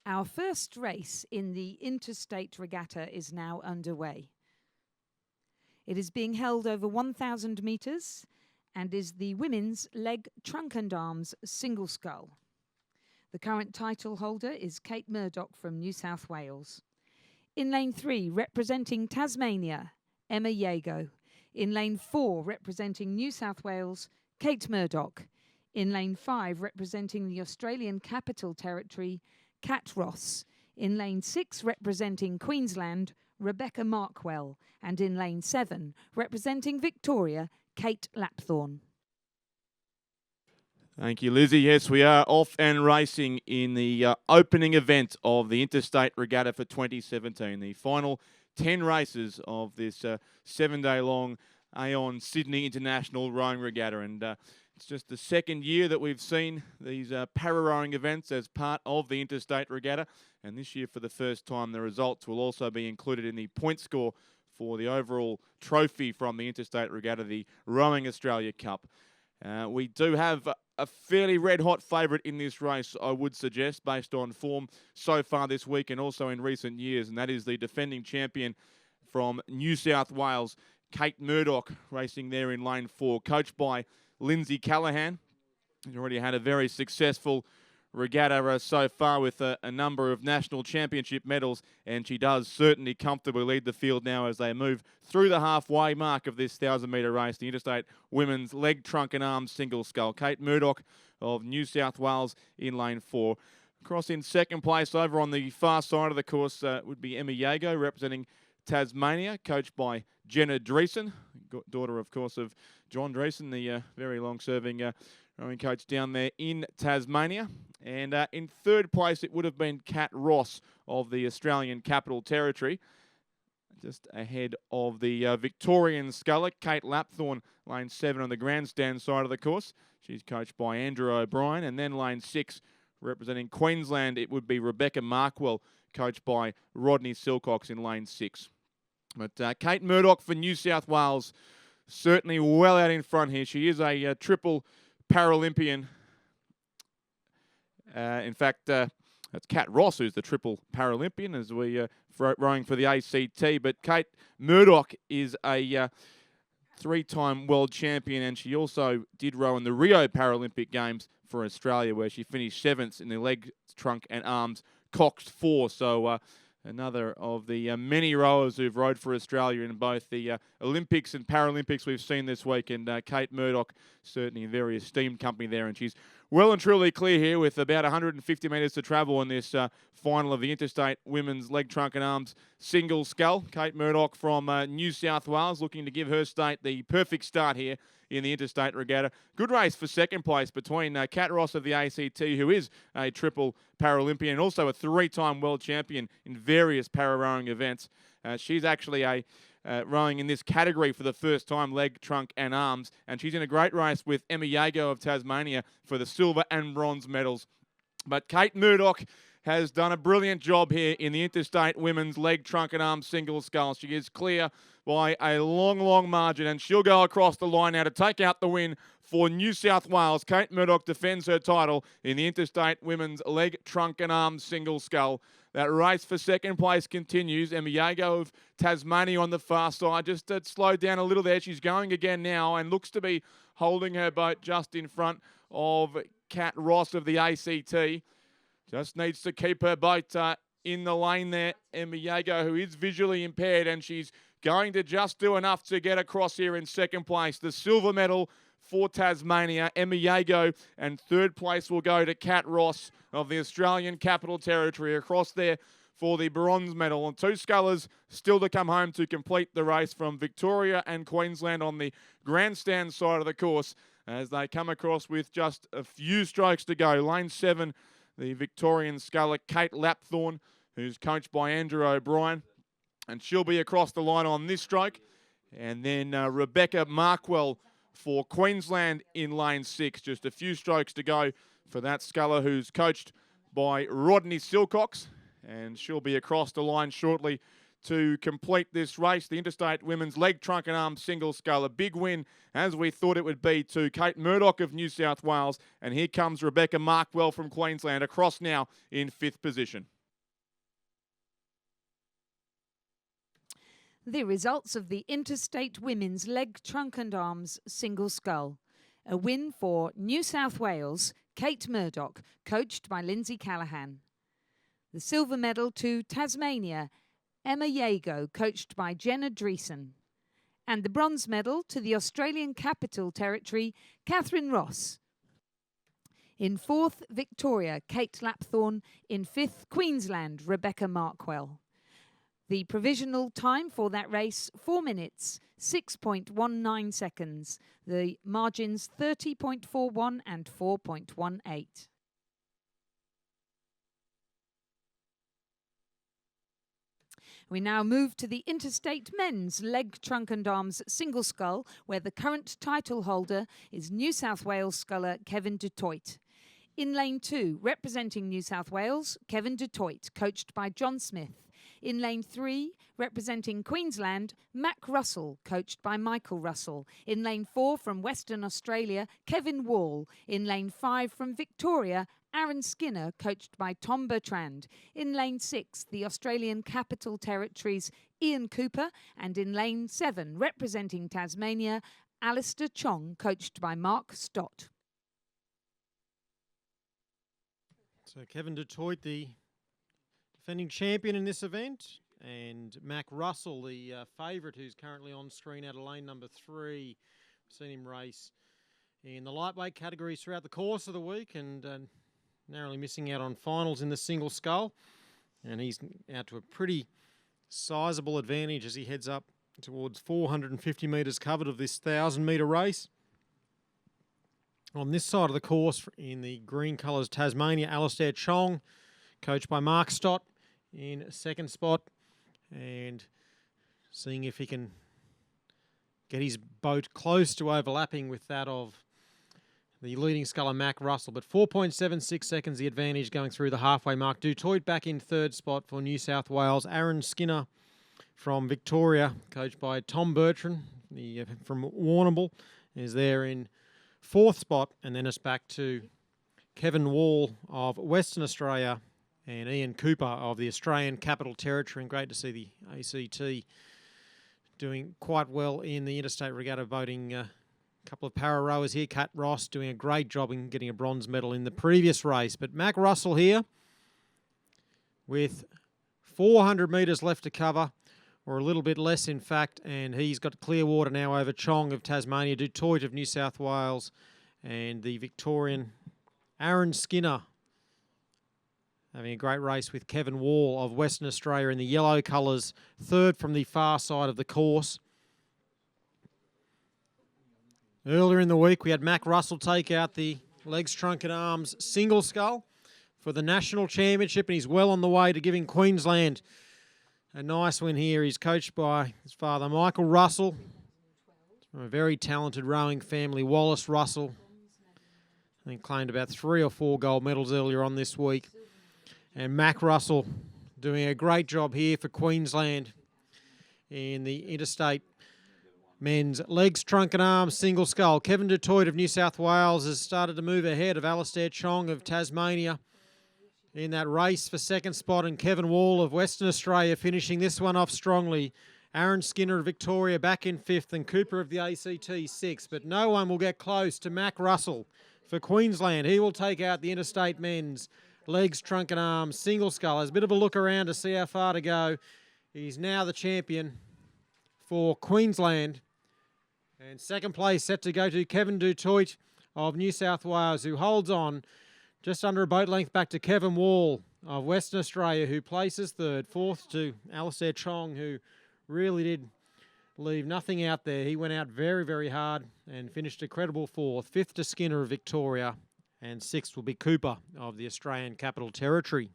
Our first race in the Interstate Regatta is now underway. It is being held over 1,000 metres and is the women's leg, trunk and arms single scull. The current title holder is Kate Murdoch from New South Wales. In lane 3, representing Tasmania, Emma Yago. In lane 4, representing New South Wales, Kate Murdoch. In lane 5, representing the Australian Capital Territory, Kat Ross. In lane 6, representing Queensland, Rebecca Markwell. And in lane 7, representing Victoria, Kate Lapthorne. Thank you, Lizzie. Yes, we are off and racing in the opening event of the Interstate Regatta for 2017. The final 10 races of this 7-day-long Aon Sydney International Rowing Regatta. And it's just the second year that we've seen these para-rowing events as part of the Interstate Regatta. And this year, for the first time, the results will also be included in the point score for the overall trophy from the Interstate Regatta, the Rowing Australia Cup. We do have a fairly red-hot favourite in this race, I would suggest, based on form so far this week and also in recent years, and that is the defending champion from New South Wales, Kate Murdoch, racing there in lane 4, coached by Lindsay Callaghan. She's already had a very successful regatta so far with a number of national championship medals, and she does certainly comfortably lead the field now as they move through the halfway mark of this 1,000-metre race, the Interstate Women's Leg, Trunk and Arms Single Scull. Kate Murdoch of New South Wales in lane 4. Across in second place over on the far side of the course would be Emma Yago, representing Tasmania, coached by Jenn Horton, daughter, of course, of John Dreesen, the very long-serving rowing coach down there in Tasmania. And in third place, it would have been Kat Ross of the Australian Capital Territory, just ahead of the Victorian sculler, Kate Lapthorne, lane 7 on the grandstand side of the course. She's coached by Andrew O'Brien. And then lane 6, representing Queensland, it would be Rebecca Markwell, coached by Rodney Silcox in lane 6. But Kate Murdoch for New South Wales, certainly well out in front here. She is a triple Paralympian. In fact, that's Kat Ross, who's the triple Paralympian, as we rowing for the ACT. But Kate Murdoch is a 3-time world champion, and she also did row in the Rio Paralympic Games for Australia, where she finished 7th in the leg, trunk and arms Coxed 4. So another of the many rowers who've rowed for Australia in both the Olympics and Paralympics we've seen this week. And Kate Murdoch, certainly a very esteemed company there. And she's well and truly clear here with about 150 metres to travel in this final of the Interstate Women's Leg, Trunk and Arms Single Scull. Kate Murdoch from New South Wales looking to give her state the perfect start here in the Interstate Regatta. Good race for second place between Kat Ross of the ACT, who is a triple Paralympian and also a 3-time world champion in various para-rowing events. She's actually rowing in this category for the first time, leg, trunk and arms, and she's in a great race with Emma Yago of Tasmania for the silver and bronze medals. But Kate Murdoch has done a brilliant job here in the Interstate Women's Leg, Trunk and Arms Single Scull. She is clear by a long, long margin, and she'll go across the line now to take out the win for New South Wales. Kate Murdoch defends her title in the Interstate Women's Leg, Trunk and Arms Single Scull. That race for second place continues. Emma Yago of Tasmania on the far side. Just slowed down a little there. She's going again now and looks to be holding her boat just in front of Kat Ross of the ACT. Just needs to keep her boat in the lane there. Emma Yago, who is visually impaired, and she's going to just do enough to get across here in second place. The silver medal for Tasmania, Emma Yago, and third place will go to Kat Ross of the Australian Capital Territory across there for the bronze medal. And 2 scullers still to come home to complete the race from Victoria and Queensland on the grandstand side of the course as they come across with just a few strokes to go. Lane 7, the Victorian sculler, Kate Lapthorne, who's coached by Andrew O'Brien, and she'll be across the line on this stroke. And then Rebecca Markwell for Queensland in lane 6. Just a few strokes to go for that sculler, who's coached by Rodney Silcox, and she'll be across the line shortly to complete this race. The Interstate Women's Leg, Trunk and Arms Single Scull. A big win, as we thought it would be, to Kate Murdoch of New South Wales. And here comes Rebecca Markwell from Queensland across now in 5th position. The results of the Interstate Women's Leg, Trunk and Arms Single Scull. A win for New South Wales, Kate Murdoch, coached by Lindsay Callaghan. The silver medal to Tasmania, Emma Yago, coached by Jenn Horton. And the bronze medal to the Australian Capital Territory, Catherine Ross. In fourth, Victoria, Kate Lapthorne. In fifth, Queensland, Rebecca Markwell. The provisional time for that race, 4 minutes, 6.19 seconds. The margins 30.41 and 4.18. We now move to the Interstate Men's Leg, Trunk and Arms Single Scull, where the current title holder is New South Wales sculler Kevin du Toit. In lane 2, representing New South Wales, Kevin du Toit, coached by John Smith. In lane 3, representing Queensland, Mac Russell, coached by Michael Russell. In lane 4, from Western Australia, Kevin Wall. In lane 5, from Victoria, Aaron Skinner, coached by Tom Bertrand. In lane 6, the Australian Capital Territories, Ian Cooper. And in lane 7, representing Tasmania, Alistair Chong, coached by Mark Stott. So Kevin du Toit, the defending champion in this event, and Mac Russell, the favourite, who's currently on screen out of lane number 3. We've seen him race in the lightweight categories throughout the course of the week, and narrowly missing out on finals in the single scull. And he's out to a pretty sizable advantage as he heads up towards 450 metres covered of this 1,000-metre race. On this side of the course, in the green colours, Tasmania, Alistair Chong, coached by Mark Stott, in second spot, and seeing if he can get his boat close to overlapping with that of the leading sculler Mac Russell. But 4.76 seconds the advantage going through the halfway mark. Du Toit back in third spot for New South Wales. Aaron Skinner from Victoria, coached by Tom Bertrand from Warrnambool, is there in fourth spot. And then it's back to Kevin Wall of Western Australia and Ian Cooper of the Australian Capital Territory. And great to see the ACT doing quite well in the Interstate Regatta boating. A couple of para rowers here. Kat Ross doing a great job in getting a bronze medal in the previous race. But Mac Russell here with 400 metres left to cover, or a little bit less in fact, and he's got clear water now over Chong of Tasmania, Du Toit of New South Wales, and the Victorian Aaron Skinner having a great race with Kevin Wall of Western Australia in the yellow colours, third from the far side of the course. Earlier in the week, we had Mac Russell take out the legs, trunk and arms single scull for the National Championship, and he's well on the way to giving Queensland a nice win here. He's coached by his father, Michael Russell, from a very talented rowing family, Wallace Russell. I think claimed about 3 or 4 gold medals earlier on this week. And Mac Russell doing a great job here for Queensland in the Interstate Men's Legs, Trunk and Arms Single Scull. Kevin du Toit of New South Wales has started to move ahead of Alistair Chong of Tasmania in that race for second spot, and Kevin Wall of Western Australia finishing this one off strongly. Aaron Skinner of Victoria back in fifth, and Cooper of the ACT sixth. But no one will get close to Mac Russell for Queensland. He will take out the Interstate Men's Legs, Trunk and Arms Single Scull. Has a bit of a look around to see how far to go. He's now the champion for Queensland. And second place set to go to Kevin du Toit of New South Wales, who holds on just under a boat length back to Kevin Wall of Western Australia, who places third. Fourth to Alistair Chong, who really did leave nothing out there. He went out very, very hard and finished a credible fourth. Fifth to Skinner of Victoria, and sixth will be Cooper of the Australian Capital Territory.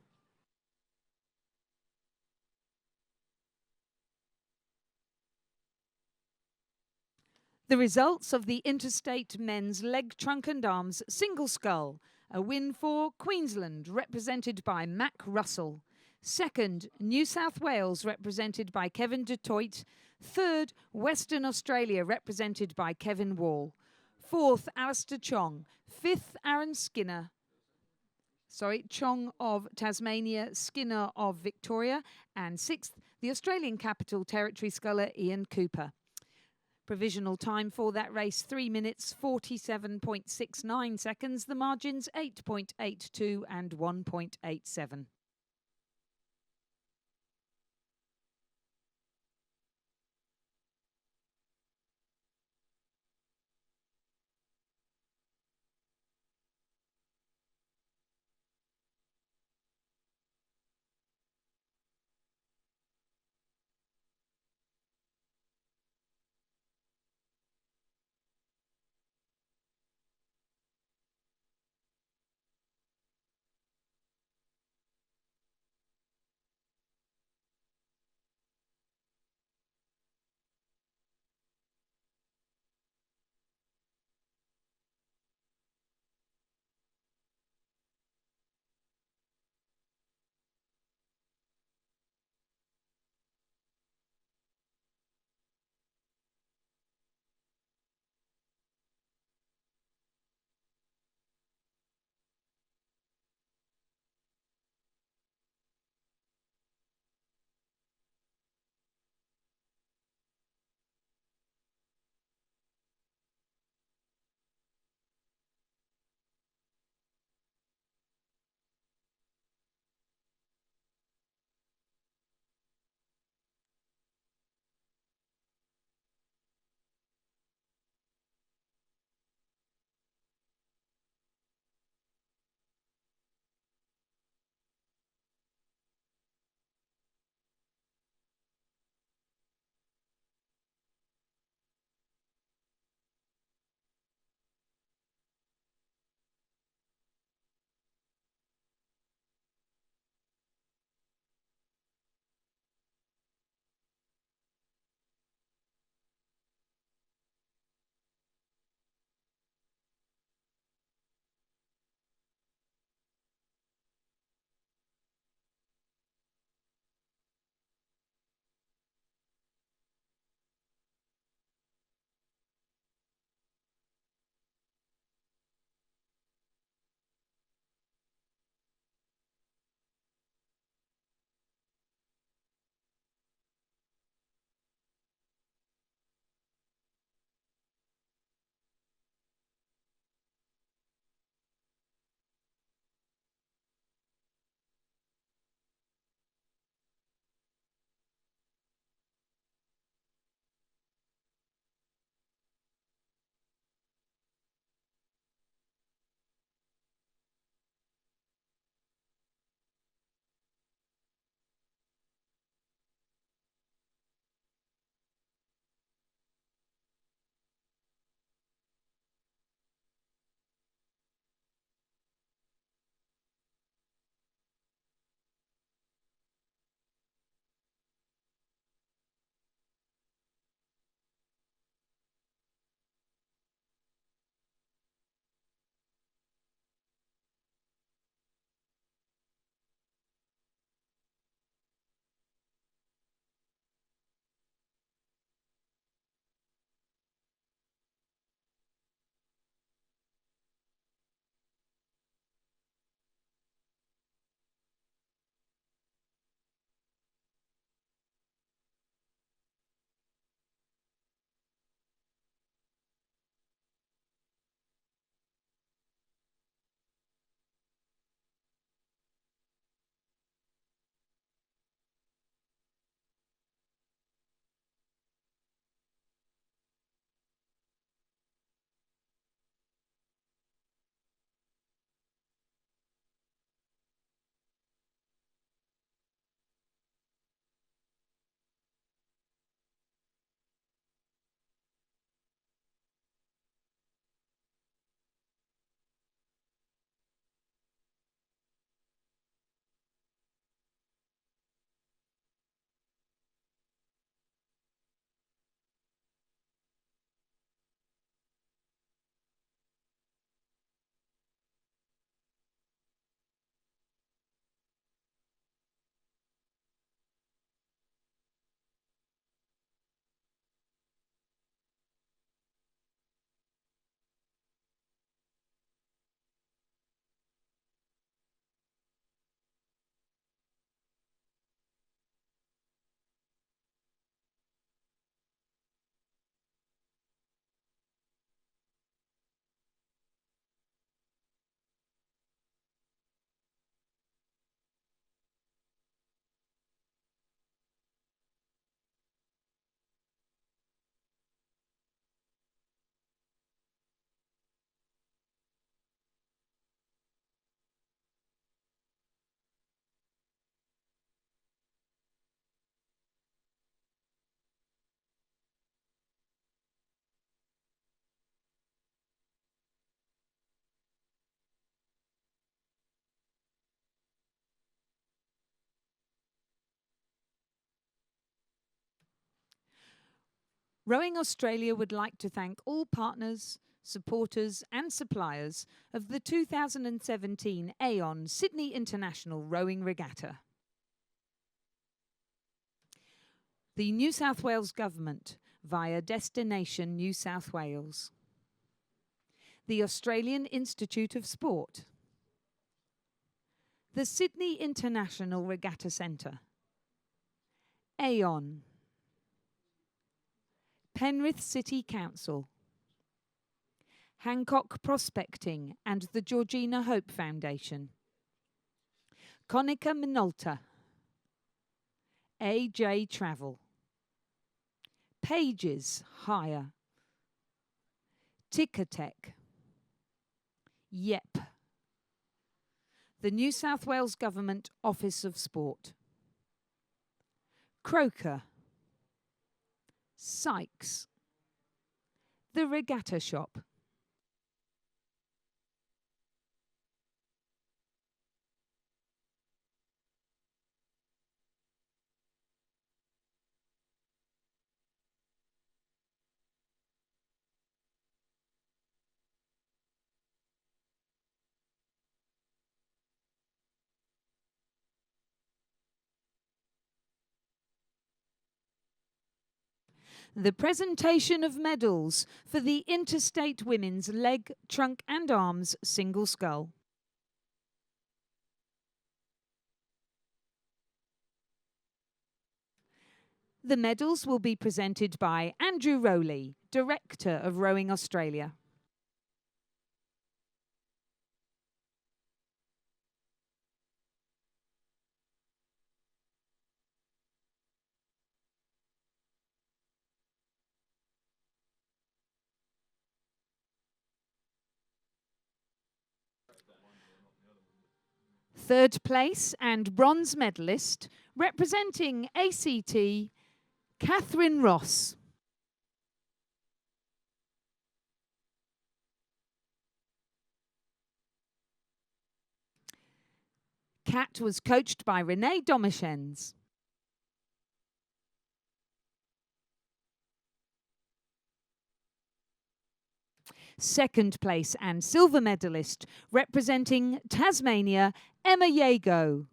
The results of the Interstate Men's Leg, Trunk and Arms Single Scull. A win for Queensland, represented by Mac Russell. Second, New South Wales, represented by Kevin du Toit. Third, Western Australia, represented by Kevin Wall. Fourth, Alistair Chong. Fifth, Aaron Skinner. Chong of Tasmania, Skinner of Victoria. And sixth, the Australian Capital Territory sculler Ian Cooper. Provisional time for that race, 3 minutes 47.69 seconds. The margins 8.82 and 1.87. Rowing Australia would like to thank all partners, supporters and suppliers of the 2017 Aon Sydney International Rowing Regatta. The New South Wales Government via Destination New South Wales. The Australian Institute of Sport. The Sydney International Regatta Centre. Aon. Penrith City Council. Hancock Prospecting and the Georgina Hope Foundation. Konica Minolta. AJ Travel. Pages Hire. Ticketek. Yep. The New South Wales Government Office of Sport. Croker. Sykes. The Regatta Shop. The presentation of medals for the Interstate Women's Leg, Trunk and Arms Single Scull. The medals will be presented by Andrew Rowley, Director of Rowing Australia. Third place and bronze medalist, representing ACT, Catherine Ross. Cat was coached by Renee Domichens. Second place and silver medalist, representing Tasmania, Emma Yago.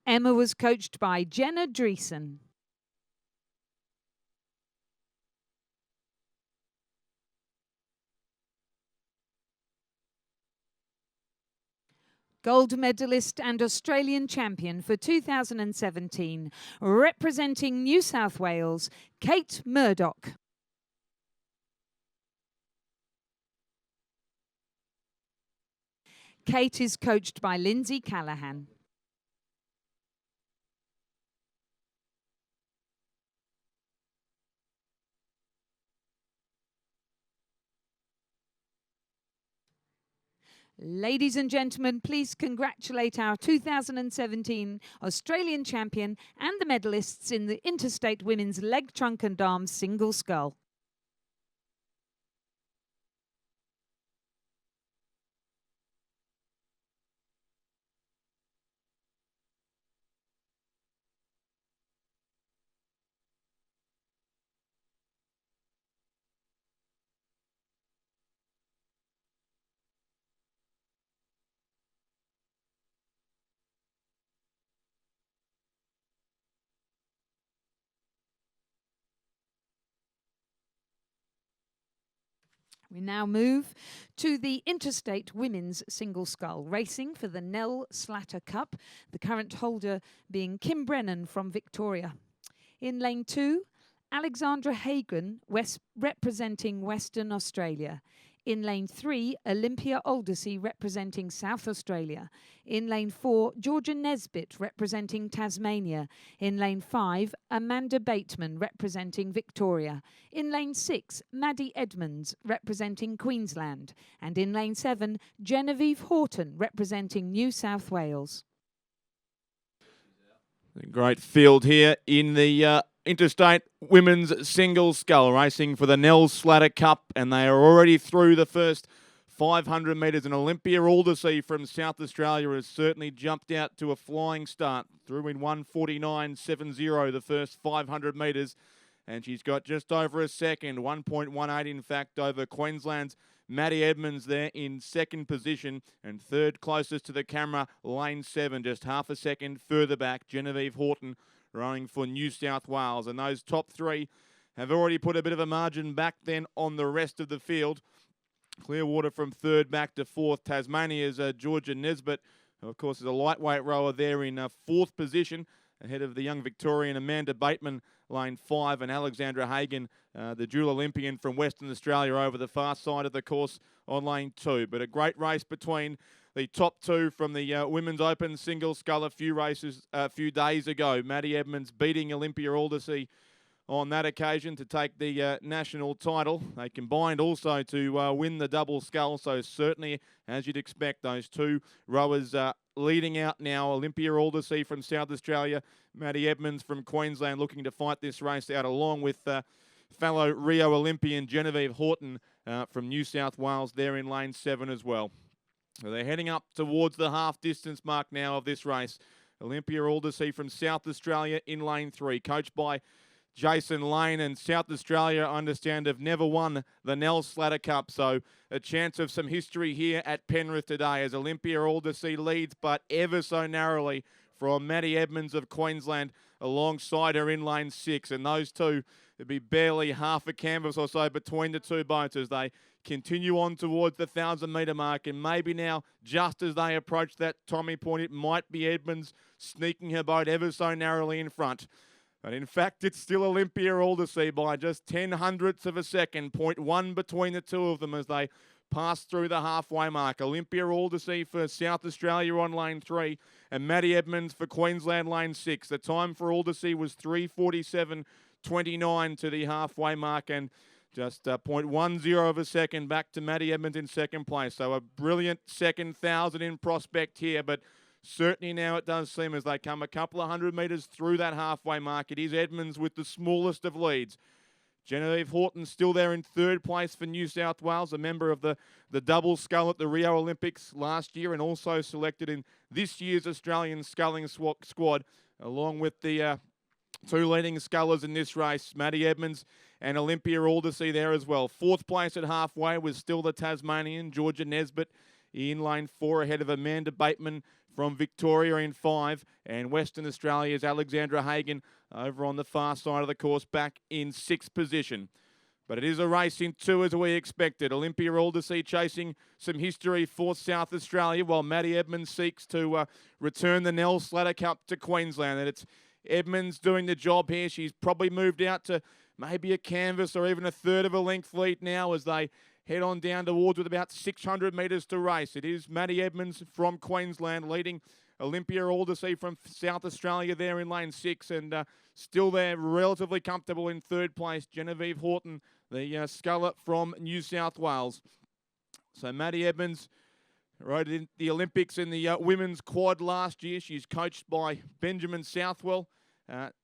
Emma was coached by Jenna Dreesen. Gold medalist and Australian champion for 2017, representing New South Wales, Kate Murdoch. Kate is coached by Lindsay Callahan. Ladies and gentlemen, please congratulate our 2017 Australian champion and the medalists in the Interstate Women's Leg, Trunk and Arms Single Scull. We now move to the Interstate Women's Single Scull, racing for the Nell Slatter Cup, the current holder being Kim Brennan from Victoria. In lane 2, Alexandra Hagen, representing Western Australia. In lane 3, Olympia Aldersey representing South Australia. In lane 4, Georgia Nesbitt representing Tasmania. In lane 5, Amanda Bateman representing Victoria. In lane 6, Maddie Edmonds representing Queensland. And in lane 7, Genevieve Horton representing New South Wales. A great field here in the Interstate Women's Single Scull, racing for the Nell Slatter Cup, and they are already through the first 500 metres. And Olympia Aldersea from South Australia has certainly jumped out to a flying start, through in 1:49.70 the first 500 metres, and she's got just over a second, 1.18 in fact, over Queensland's Maddie Edmonds there in second position, and third closest to the camera, lane 7, just half a second further back, Jenn Horton rowing for New South Wales. And those top three have already put a bit of a margin back then on the rest of the field. Clearwater from third back to fourth. Tasmania's Georgia Nesbitt, who of course is a lightweight rower there in fourth position, ahead of the young Victorian Amanda Bateman, lane 5, and Alexandra Hagan, the dual Olympian from Western Australia, over the far side of the course on lane 2. But a great race between the top two from the Women's Open Single Scull a few days ago. Maddie Edmonds beating Olympia Aldersea on that occasion to take the national title. They combined also to win the double scull, so certainly, as you'd expect, those two rowers leading out now. Olympia Aldersea from South Australia, Maddie Edmonds from Queensland, looking to fight this race out, along with fellow Rio Olympian Jenn Horton from New South Wales there in lane 7 as well. So they're heading up towards the half-distance mark now of this race. Olympia Aldersea from South Australia in lane 3, coached by Jason Lane, and South Australia, I understand, have never won the Nell Slatter Cup, so a chance of some history here at Penrith today as Olympia Aldersea leads, but ever so narrowly, from Maddie Edmonds of Queensland alongside her in lane 6, and those two, there'd be barely half a canvas or so between the two boats as they continue on towards the 1,000-metre mark, and maybe now, just as they approach that Tommy point, it might be Edmonds sneaking her boat ever so narrowly in front. But in fact, it's still Olympia Aldersea by just 0.10 of a second, 0.1 between the two of them as they pass through the halfway mark. Olympia Aldersea for South Australia on lane 3, and Maddie Edmonds for Queensland lane 6. The time for Aldersea was 3:47.29 to the halfway mark, and just 0.10 of a second back to Maddie Edmonds in second place. So a brilliant second 1,000 in prospect here, but certainly now it does seem as they come a couple of 100 metres through that halfway mark, it is Edmonds with the smallest of leads. Jenn Horton still there in third place for New South Wales, a member of the double scull at the Rio Olympics last year, and also selected in this year's Australian sculling squad, along with the two leading scullers in this race, Maddie Edmonds and Olympia Aldersea there as well. Fourth place at halfway was still the Tasmanian, Georgia Nesbitt, in lane 4, ahead of Amanda Bateman from Victoria in 5, and Western Australia's Alexandra Hagan over on the far side of the course back in 6th position. But it is a race in 2 as we expected. Olympia Aldersea chasing some history for South Australia, while Maddie Edmonds seeks to return the Nell Slatter Cup to Queensland. And it's Edmonds doing the job here. She's probably moved out to maybe a canvas or even a third of a length lead now as they head on down towards with about 600 metres to race. It is Maddie Edmonds from Queensland leading Olympia Aldersea from South Australia there in lane 6, and still there relatively comfortable in third place, Jenn Horton, the sculler from New South Wales. So Maddie Edmonds rode in the Olympics in the women's quad last year. She's coached by Benjamin Southwell.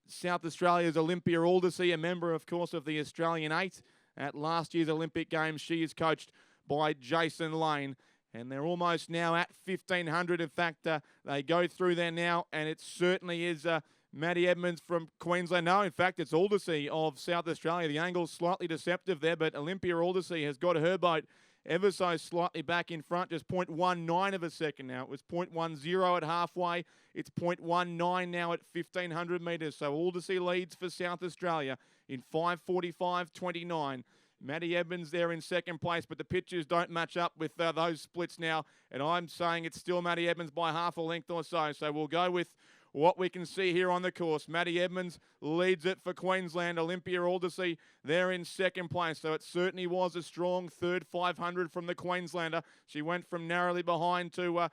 South Australia's Olympia Aldersea, a member, of course, of the Australian 8. At last year's Olympic Games, she is coached by Jason Lane, and they're almost now at 1,500. In fact, they go through there now, and it certainly is Maddie Edmonds from Queensland. No, in fact, it's Aldersea of South Australia. The angle's slightly deceptive there, but Olympia Aldersea has got her boat ever so slightly back in front, just 0.19 of a second now. It was 0.10 at halfway. It's 0.19 now at 1,500 metres. So Aldersea leads for South Australia in 5:45.29. Maddie Edmonds there in second place, but the pictures don't match up with those splits now. And I'm saying it's still Maddie Edmonds by half a length or so. So we'll go with what we can see here on the course. Maddie Edmonds leads it for Queensland. Olympia Aldersea there in second place. So it certainly was a strong third 500 from the Queenslander. She went from narrowly behind to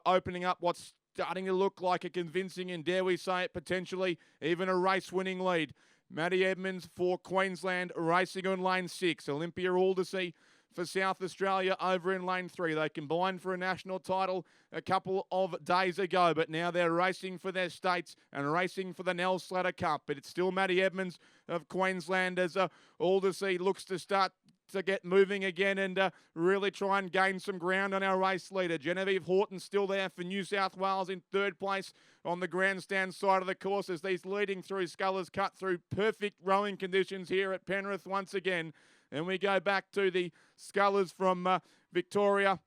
opening up what's starting to look like a convincing, and dare we say it, potentially even a race-winning lead. Maddie Edmonds for Queensland racing on lane 6. Olympia Aldersea for South Australia over in lane 3. They combined for a national title a couple of days ago, but now they're racing for their states and racing for the Nell Slater Cup. But it's still Matty Edmonds of Queensland as Aldersea looks to start to get moving again and really try and gain some ground on our race leader. Jenn Horton still there for New South Wales in 3rd place on the grandstand side of the course as these leading through Scullers cut through perfect rowing conditions here at Penrith once again. And we go back to the Scullers from Victoria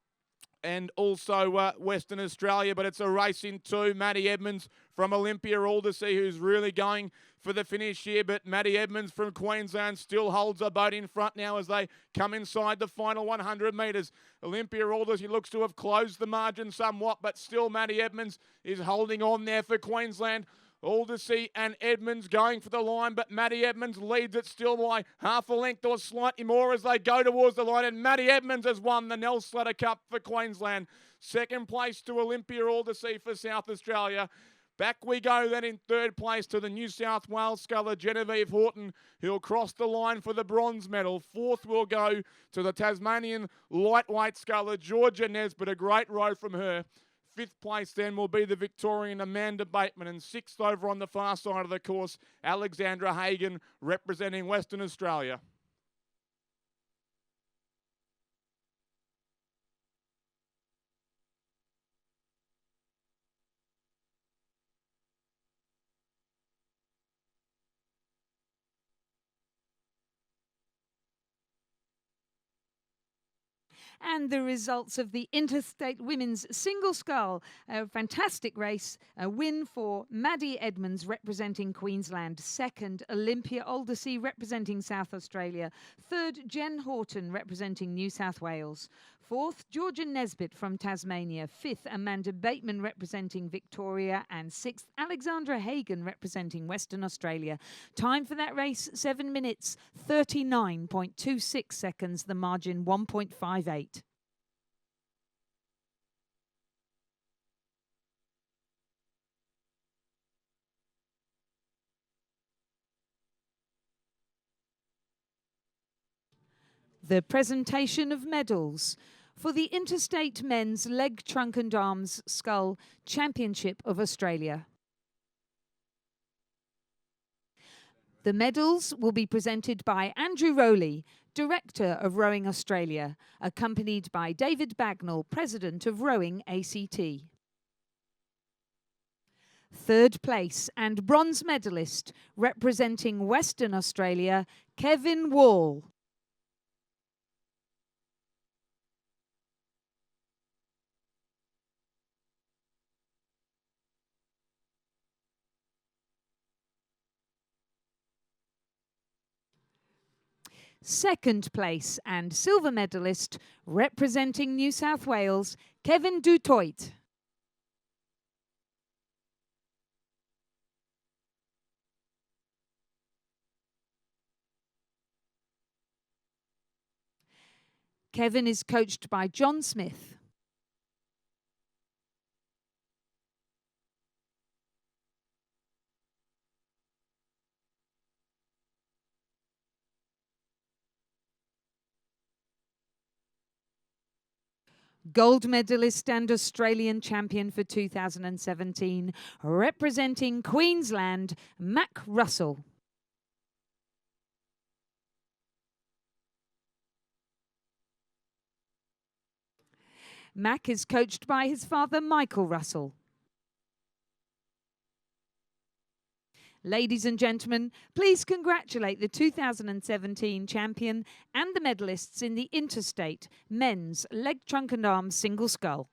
and also Western Australia, but it's a race in 2. Matty Edmonds from Olympia Aldersea, who's really going for the finish here, but Matty Edmonds from Queensland still holds a boat in front now as they come inside the final 100 metres. Olympia Aldersea looks to have closed the margin somewhat, but still Matty Edmonds is holding on there for Queensland. Aldersea and Edmonds going for the line, but Matty Edmonds leads it still by half a length or slightly more as they go towards the line, and Matty Edmonds has won the Nell Slater Cup for Queensland. 2nd place to Olympia Aldersea for South Australia. Back we go then in 3rd place to the New South Wales sculler Jenn Horton, who'll cross the line for the bronze medal. 4th will go to the Tasmanian lightweight sculler Georgia Nesbitt, a great row from her. 5th place then will be the Victorian Amanda Bateman, and 6th over on the far side of the course, Alexandra Hagan representing Western Australia. And the results of the Interstate Women's Single Scull. A fantastic race. A win for Matty Edmonds representing Queensland. 2nd, Olympia Aldersea representing South Australia. 3rd, Jenn Horton representing New South Wales. 4th, Georgia Nesbitt from Tasmania. 5th, Amanda Bateman representing Victoria. And 6th, Alexandra Hagan representing Western Australia. Time for that race, 7 minutes, 39.26 seconds. The margin, 1.58. The presentation of medals for the Interstate Men's Leg, Trunk and Arms Scull Championship of Australia. The medals will be presented by Andrew Rowley, Director of Rowing Australia, accompanied by David Bagnall, President of Rowing ACT. 3rd place and bronze medalist representing Western Australia, Kevin Wall. Second place and silver medalist representing New South Wales, Kevin Dutoit. Kevin is coached by John Smith. Gold medalist and Australian champion for 2017, representing Queensland, Mac Russell. Mac is coached by his father, Michael Russell. Ladies and gentlemen, please congratulate the 2017 champion and the medalists in the Interstate Men's Leg, Trunk and Arms Single Scull.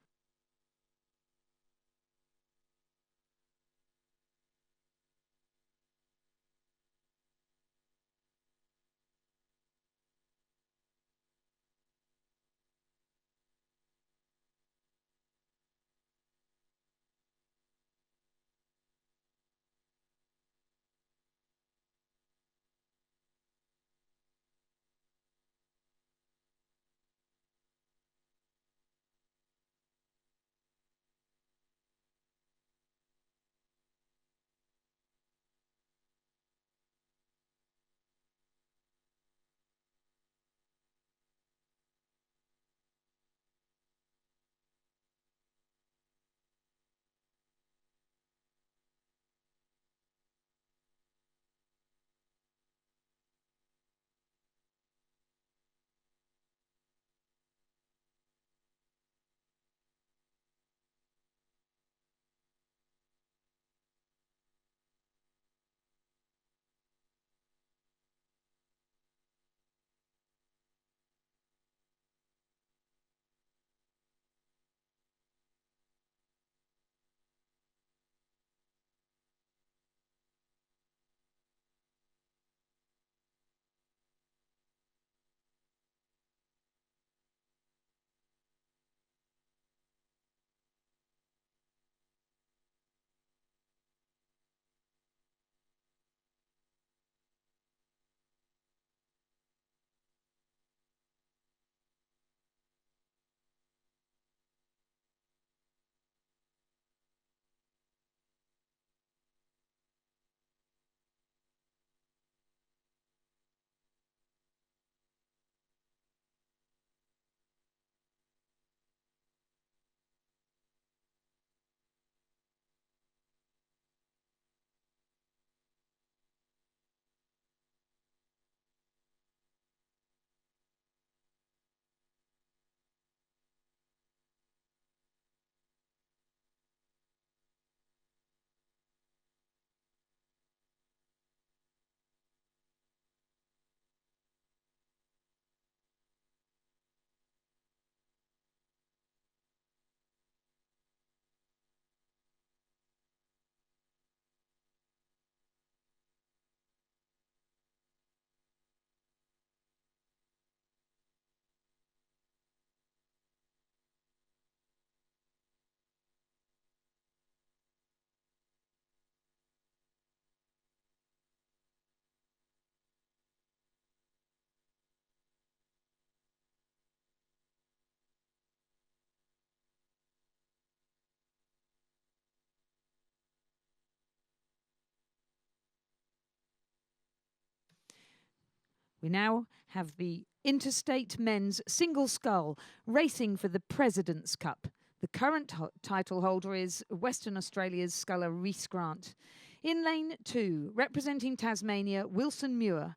We now have the Interstate Men's Single Scull racing for the President's Cup. The current title holder is Western Australia's sculler Rhys Grant. In lane 2, representing Tasmania, Wilson Muir.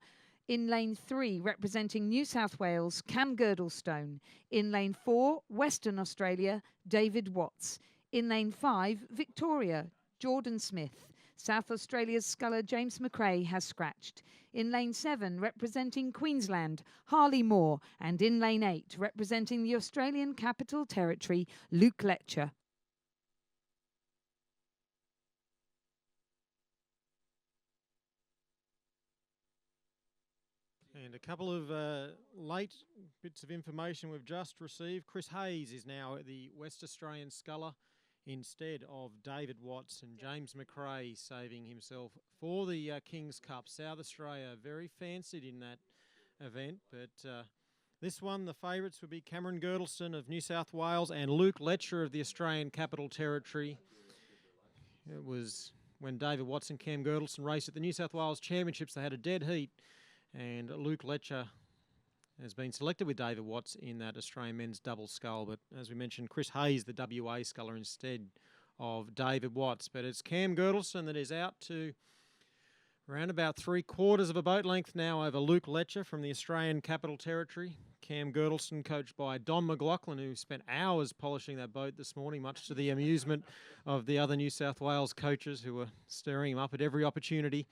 In lane 3, representing New South Wales, Cam Girdlestone. In lane 4, Western Australia, David Watts. In lane 5, Victoria, Jordan Smith. South Australia's sculler James McRae has scratched. In lane 7, representing Queensland, Harley Moore. And in lane 8, representing the Australian Capital Territory, Luke Letcher. And a couple of late bits of information we've just received. Chris Hayes is now the West Australian sculler instead of David Watts, and James McRae saving himself for the King's Cup. South Australia very fancied in that event, but this one, the favourites would be Cameron Girdlestone of New South Wales and Luke Letcher of the Australian Capital Territory. It was when David Watts and Cam Girdlestone raced at the New South Wales Championships. They had a dead heat, and Luke Letcher has been selected with David Watts in that Australian men's double scull. But as we mentioned, Chris Hayes, the WA sculler, instead of David Watts. But it's Cam Girdlestone that is out to around about 3/4 of a boat length now over Luke Letcher from the Australian Capital Territory. Cam Girdlestone, coached by Don McLaughlin, who spent hours polishing that boat this morning, much to the amusement of the other New South Wales coaches who were stirring him up at every opportunity.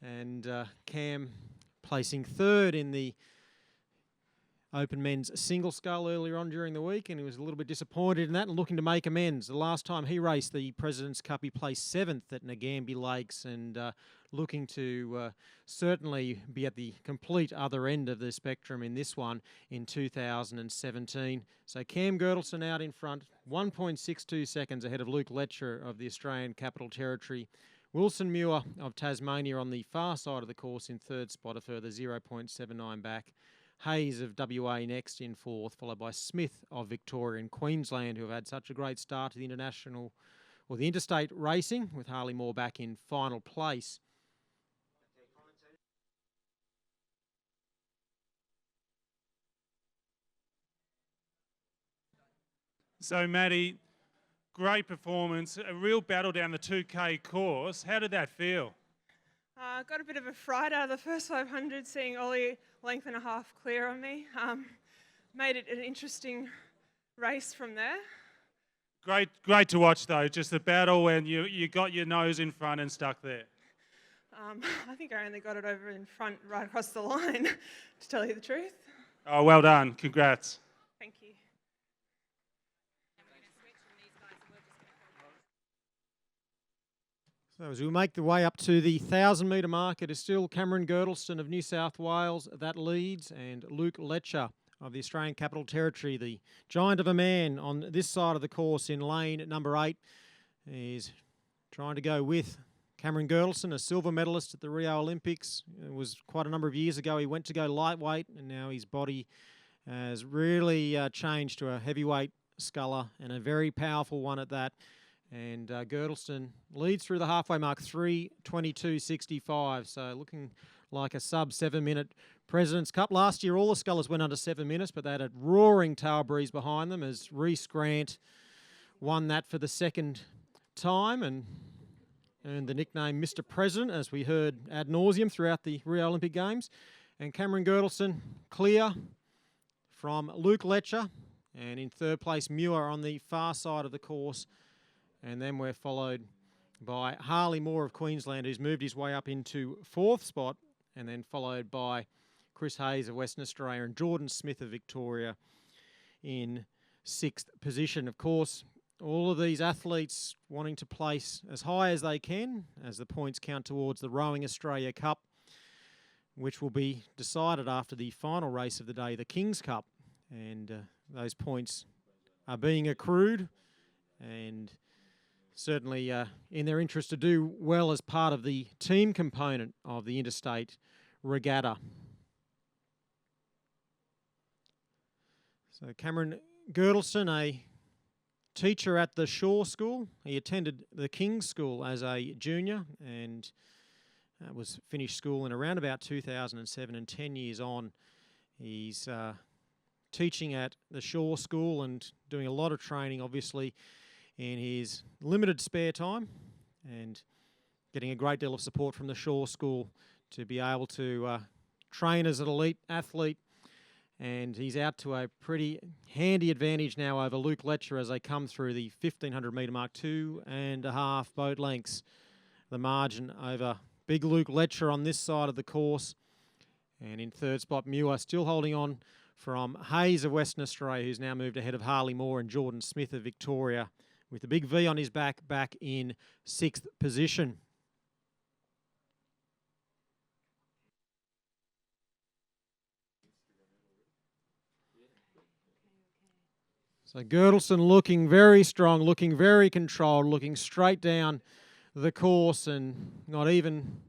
And Cam placing third in the Open Men's Single Scull earlier on during the week, and he was a little bit disappointed in that and looking to make amends. The last time he raced the President's Cup, he placed 7th at Nagambie Lakes, and looking to certainly be at the complete other end of the spectrum in this one in 2017. So Cam Girdlestone out in front, 1.62 seconds ahead of Luke Letcher of the Australian Capital Territory. Wilson Muir of Tasmania on the far side of the course in third spot, a further 0.79 back. Hayes of WA next in fourth, followed by Smith of Victoria and Queensland, who have had such a great start to the international or the interstate racing, with Harley Moore back in final place. So, Matty, great performance, a real battle down the 2K course. How did that feel? Got a bit of a fright out of the first 500, seeing Ollie length and a half clear on me. Made it an interesting race from there. Great to watch, though, just the battle when you got your nose in front and stuck there. I think I only got it over in front right across the line, to tell you the truth. Oh, well done. Congrats. Thank you. So as we make the way up to the 1,000-metre mark, it is still Cameron Girdlestone of New South Wales that leads, and Luke Letcher of the Australian Capital Territory, the giant of a man on this side of the course in lane number 8, is trying to go with Cameron Girdlestone, a silver medalist at the Rio Olympics. It was quite a number of years ago. He went to go lightweight, and now his body has really changed to a heavyweight sculler, and a very powerful one at that. And Girdlestone leads through the halfway mark, 3:22.65. So looking like a sub 7-minute President's Cup. Last year, all the scullers went under 7 minutes, but they had a roaring tail breeze behind them as Rhys Grant won that for the second time and earned the nickname Mr. President, as we heard ad nauseum throughout the Rio Olympic Games. And Cameron Girdlestone clear from Luke Letcher, and in third place, Muir on the far side of the course. And then we're followed by Harley Moore of Queensland, who's moved his way up into fourth spot, and then followed by Chris Hayes of Western Australia and Jordan Smith of Victoria in sixth position. Of course, all of these athletes wanting to place as high as they can as the points count towards the Rowing Australia Cup, which will be decided after the final race of the day, the King's Cup. And those points are being accrued, and certainly in their interest to do well as part of the team component of the Interstate Regatta. So Cameron Girdlestone, a teacher at the Shaw School. He attended the King's School as a junior, and was finished school in around about 2007, and 10 years on, he's teaching at the Shore School and doing a lot of training, obviously, in his limited spare time, and getting a great deal of support from the Shore School to be able to train as an elite athlete. And he's out to a pretty handy advantage now over Luke Letcher as they come through the 1,500 metre mark, 2.5 boat lengths. The margin over big Luke Letcher on this side of the course. And in third spot, Muir still holding on from Hayes of Western Australia, who's now moved ahead of Harley Moore and Jordan Smith of Victoria, with the big V on his back in 6th position. So Girdleston looking very strong, looking very controlled, looking straight down the course and not even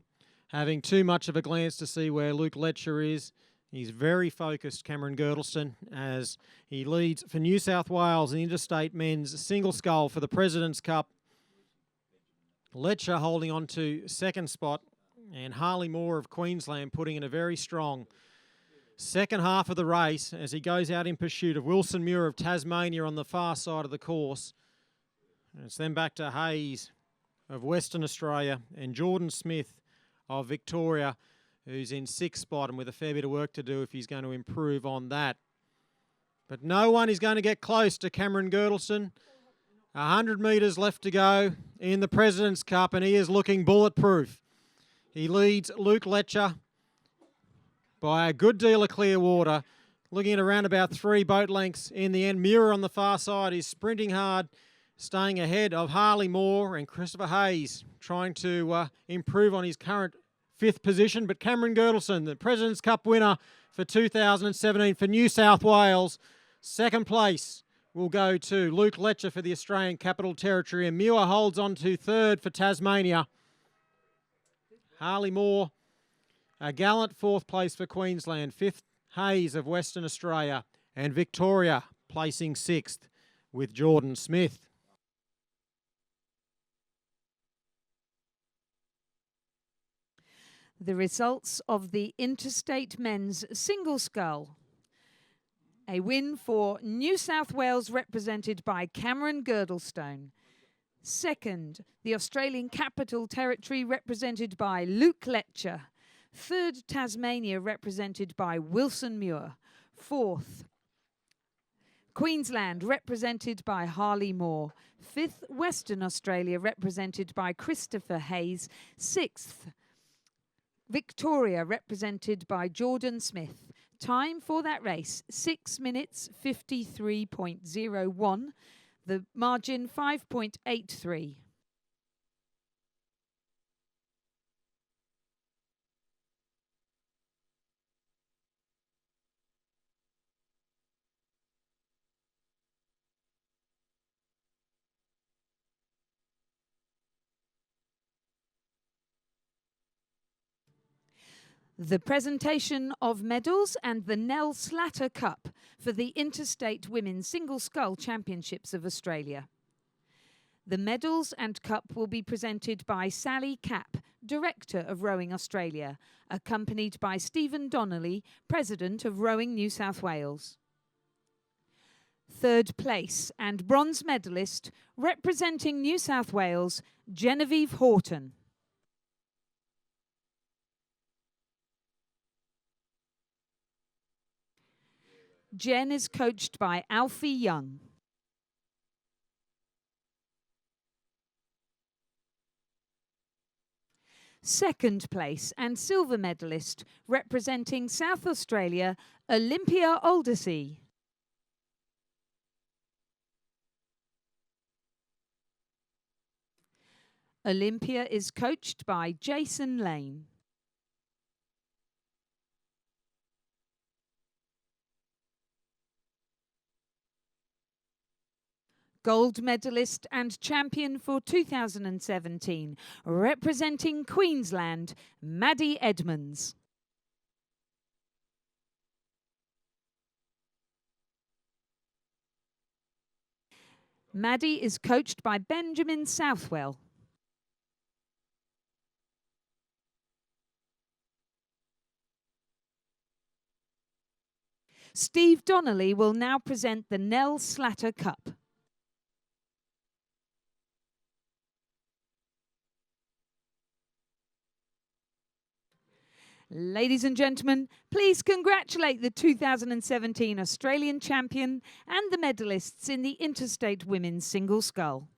having too much of a glance to see where Luke Letcher is. He's very focused, Cameron Girdleston, as he leads for New South Wales in Interstate Men's single scull for the President's Cup. Letcher holding on to second spot, and Harley Moore of Queensland putting in a very strong second half of the race as he goes out in pursuit of Wilson Muir of Tasmania on the far side of the course. And it's then back to Hayes of Western Australia and Jordan Smith of Victoria, who's in 6th spot and with a fair bit of work to do if he's going to improve on that. But no one is going to get close to Cameron Girdleston. 100 metres left to go in the President's Cup, and he is looking bulletproof. He leads Luke Letcher by a good deal of clear water, looking at around about 3 boat lengths in the end. Muir on the far side is sprinting hard, staying ahead of Harley Moore and Christopher Hayes, trying to improve on his current 5th position. But Cameron Girdleston, the President's Cup winner for 2017 for New South Wales, 2nd place will go to Luke Letcher for the Australian Capital Territory, and Muir holds on to 3rd for Tasmania. Harley Moore, a gallant 4th place for Queensland, 5th Hayes of Western Australia, and Victoria placing 6th with Jordan Smith. The results of the Interstate Men's single scull. A win for New South Wales represented by Cameron Girdlestone. 2nd, the Australian Capital Territory represented by Luke Letcher. 3rd, Tasmania represented by Wilson Muir. 4th, Queensland represented by Harley Moore. 5th, Western Australia represented by Christopher Hayes. 6th, Victoria represented by Jordan Smith. Time for that race, 6 minutes 53.01. The margin 5.83. The presentation of medals and the Nell Slatter Cup for the Interstate Women's Single Scull Championships of Australia. The medals and cup will be presented by Sally Capp, Director of Rowing Australia, accompanied by Stephen Donnelly, President of Rowing New South Wales. 3rd place and bronze medalist representing New South Wales, Jenn Horton. Jen is coached by Alfie Young. Second place and silver medalist representing South Australia, Olympia Aldersey. Olympia is coached by Jason Lane. Gold medalist and champion for 2017, representing Queensland, Maddie Edmonds. Maddie is coached by Benjamin Southwell. Steve Donnelly will now present the Nell Slatter Cup. Ladies and gentlemen, please congratulate the 2017 Australian champion and the medalists in the Interstate Women's Single Scull.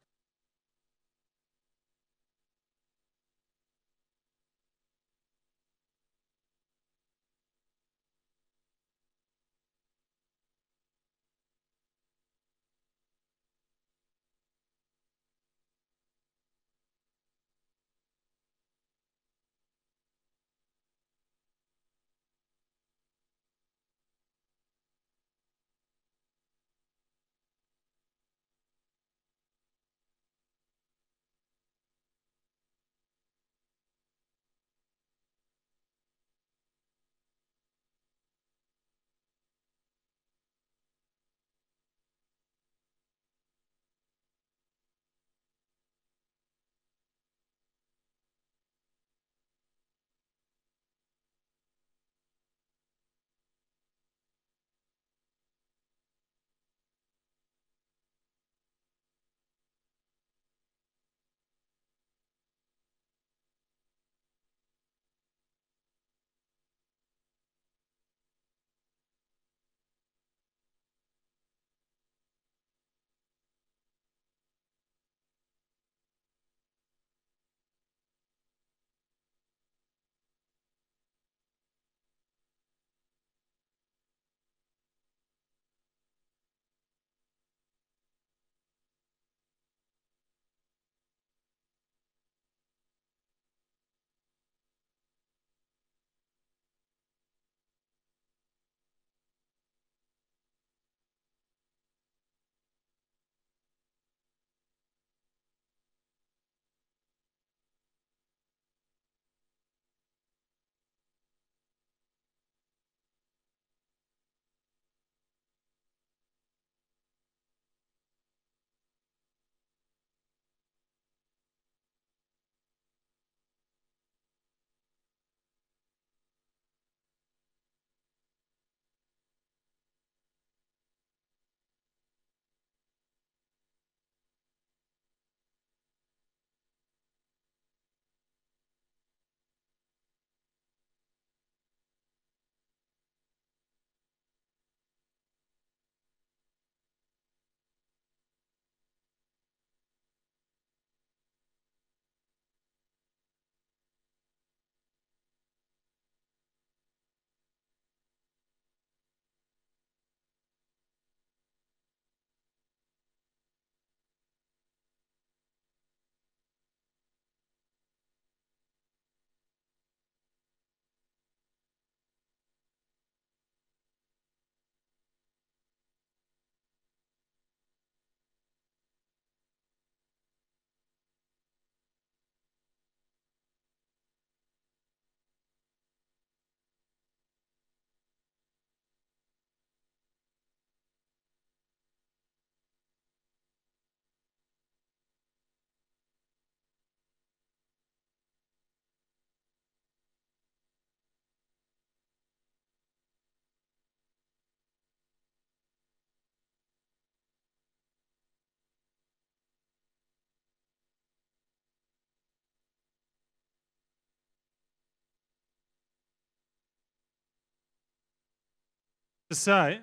To say,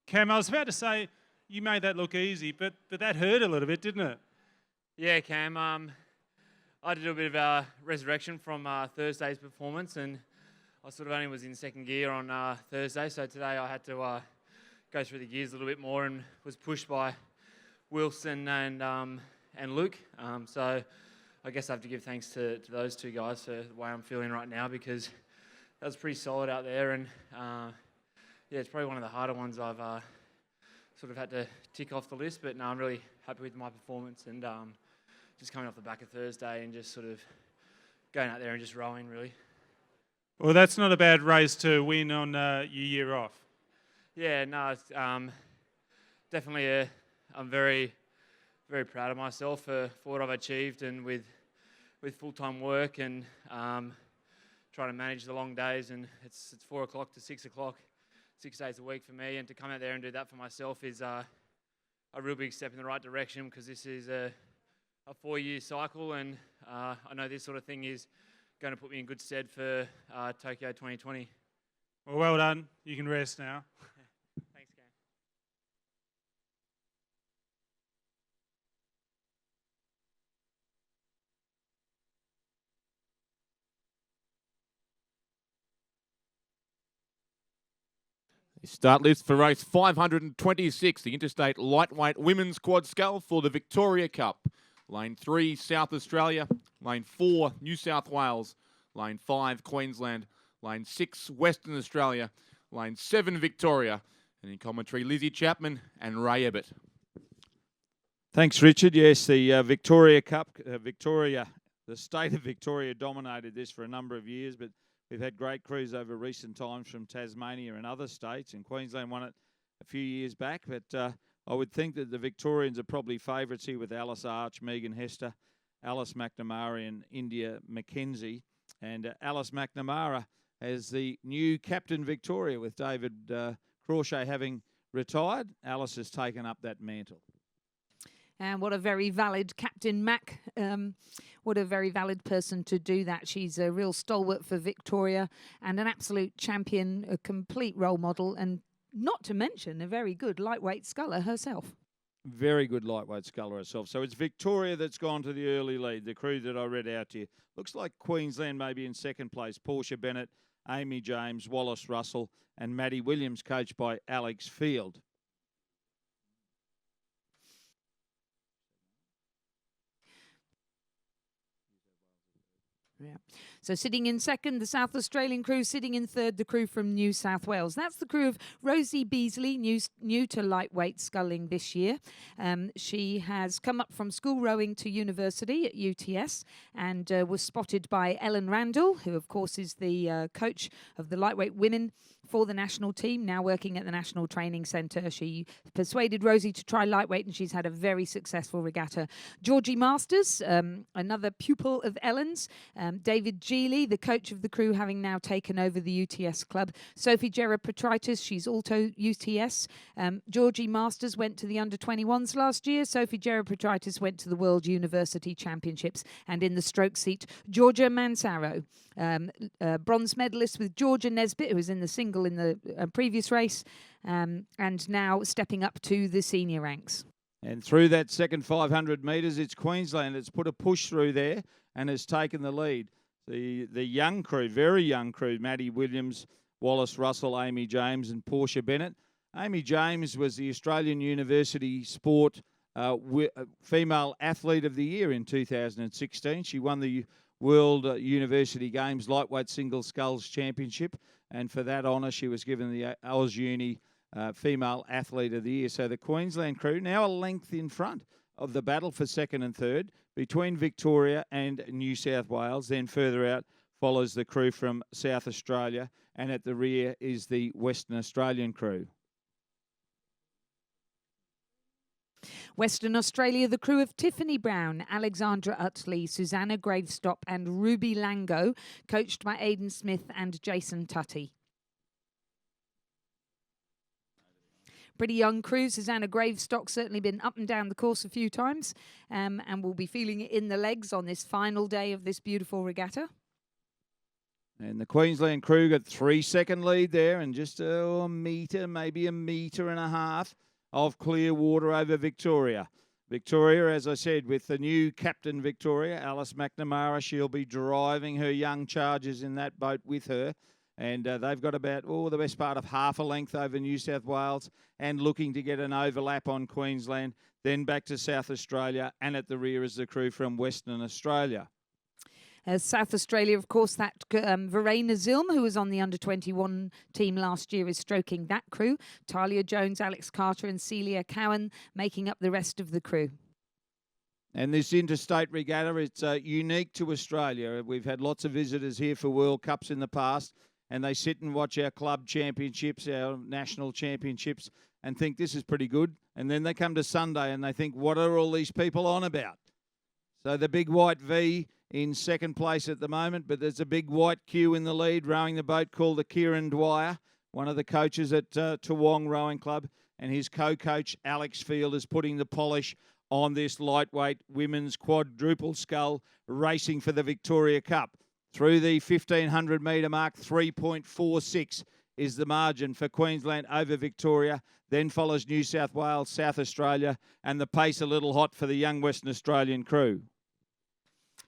Cam, I was about to say you made that look easy, but that hurt a little bit, didn't it? Yeah, Cam. I had to do a bit of a resurrection from Thursday's performance, and I sort of only was in second gear on Thursday, so today I had to go through the gears a little bit more and was pushed by Wilson and Luke. So I guess I have to give thanks to those two guys for the way I'm feeling right now, because that was pretty solid out there, and yeah, it's probably one of the harder ones I've sort of had to tick off the list, but no, I'm really happy with my performance, and just coming off the back of Thursday and just sort of going out there and just rowing, really. Well, that's not a bad race to win on your year off. Yeah, no, it's, definitely I'm very, very proud of myself for what I've achieved, and with full-time work and trying to manage the long days, and it's 4 o'clock to 6 o'clock 6 days a week for me, and to come out there and do that for myself is a real big step in the right direction, because this is a 4-year cycle, and I know this sort of thing is going to put me in good stead for Tokyo 2020. Well done. You can rest now. Thanks, Cam. Start list for race 526, the Interstate Lightweight Women's Quad Scull for the Victoria Cup. Lane 3, South Australia. Lane 4, New South Wales. Lane 5, Queensland. Lane 6, Western Australia. Lane 7, Victoria. And in commentary, Lizzie Chapman and Ray Ebbett. Thanks, Richard. Yes, the Victoria Cup, the state of Victoria dominated this for a number of years, but we've had great crews over recent times from Tasmania and other states, and Queensland won it a few years back. But I would think that the Victorians are probably favourites here with Alice Arch, Megan Hester, Alice McNamara and India McKenzie. And Alice McNamara as the new captain Victoria, with David Crawshay having retired. Alice has taken up that mantle. And what a very valid Captain Mac. What a very valid person to do that. She's a real stalwart for Victoria and an absolute champion, a complete role model, and not to mention a very good lightweight sculler herself. Very good lightweight sculler herself. So it's Victoria that's gone to the early lead, the crew that I read out to you. Looks like Queensland maybe in second place. Portia Bennett, Amy James, Wallace Russell and Maddie Williams, coached by Alex Field. Yeah. So sitting in second, the South Australian crew. Sitting in third, the crew from New South Wales. That's the crew of Rosie Beasley, new to lightweight sculling this year. She has come up from school rowing to university at UTS and was spotted by Ellen Randall, who of course is the coach of the lightweight women for the national team, now working at the National Training Centre. She persuaded Rosie to try lightweight, and she's had a very successful regatta. Georgie Masters, another pupil of Ellen's. David Geely, the coach of the crew, having now taken over the UTS club. Sophie Gera-Petritis, she's also UTS. Georgie Masters went to the under-21s last year. Sophie Gera-Petritis went to the World University Championships. And in the stroke seat, Georgia Mansaro, bronze medalist with Georgia Nesbitt, who was in the single in the previous race, and now stepping up to the senior ranks. And through that second 500 metres, it's Queensland that's put a push through there and has taken the lead. The young crew, very young crew, Maddie Williams, Wallace Russell, Amy James and Portia Bennett. Amy James was the Australian University Sport Female Athlete of the Year in 2016. She won the World University Games Lightweight Single Sculls Championship, and for that honour she was given the AusUni Female Athlete of the Year. So the Queensland crew now a length in front of the battle for second and third between Victoria and New South Wales. Then further out follows the crew from South Australia, and at the rear is the Western Australian crew. Western Australia, the crew of Tiffany Brown, Alexandra Utley, Susanna Gravestop and Ruby Lango, coached by Aidan Smith and Jason Tutty. Pretty young crew. Susanna Gravestock's certainly been up and down the course a few times and will be feeling it in the legs on this final day of this beautiful regatta. And the Queensland crew got 3-second lead there and just a metre, maybe a metre and a half of clear water over Victoria. Victoria, as I said, with the new captain Victoria, Alice McNamara, she'll be driving her young chargers in that boat with her. And they've got about, the best part of half a length over New South Wales and looking to get an overlap on Queensland, then back to South Australia, and at the rear is the crew from Western Australia. South Australia, of course, that Verena Zilm, who was on the under-21 team last year, is stroking that crew. Talia Jones, Alex Carter and Celia Cowan making up the rest of the crew. And this Interstate Regatta, it's unique to Australia. We've had lots of visitors here for World Cups in the past, and they sit and watch our club championships, our national championships, and think this is pretty good. And then they come to Sunday and they think, what are all these people on about? So the big white V in second place at the moment, but there's a big white Q in the lead, rowing the boat called the Kieran Dwyer, one of the coaches at Toowong Rowing Club, and his co-coach Alex Field is putting the polish on this lightweight women's quadruple scull racing for the Victoria Cup. Through the 1,500 metre mark, 3.46 is the margin for Queensland over Victoria. Then follows New South Wales, South Australia, and the pace a little hot for the young Western Australian crew.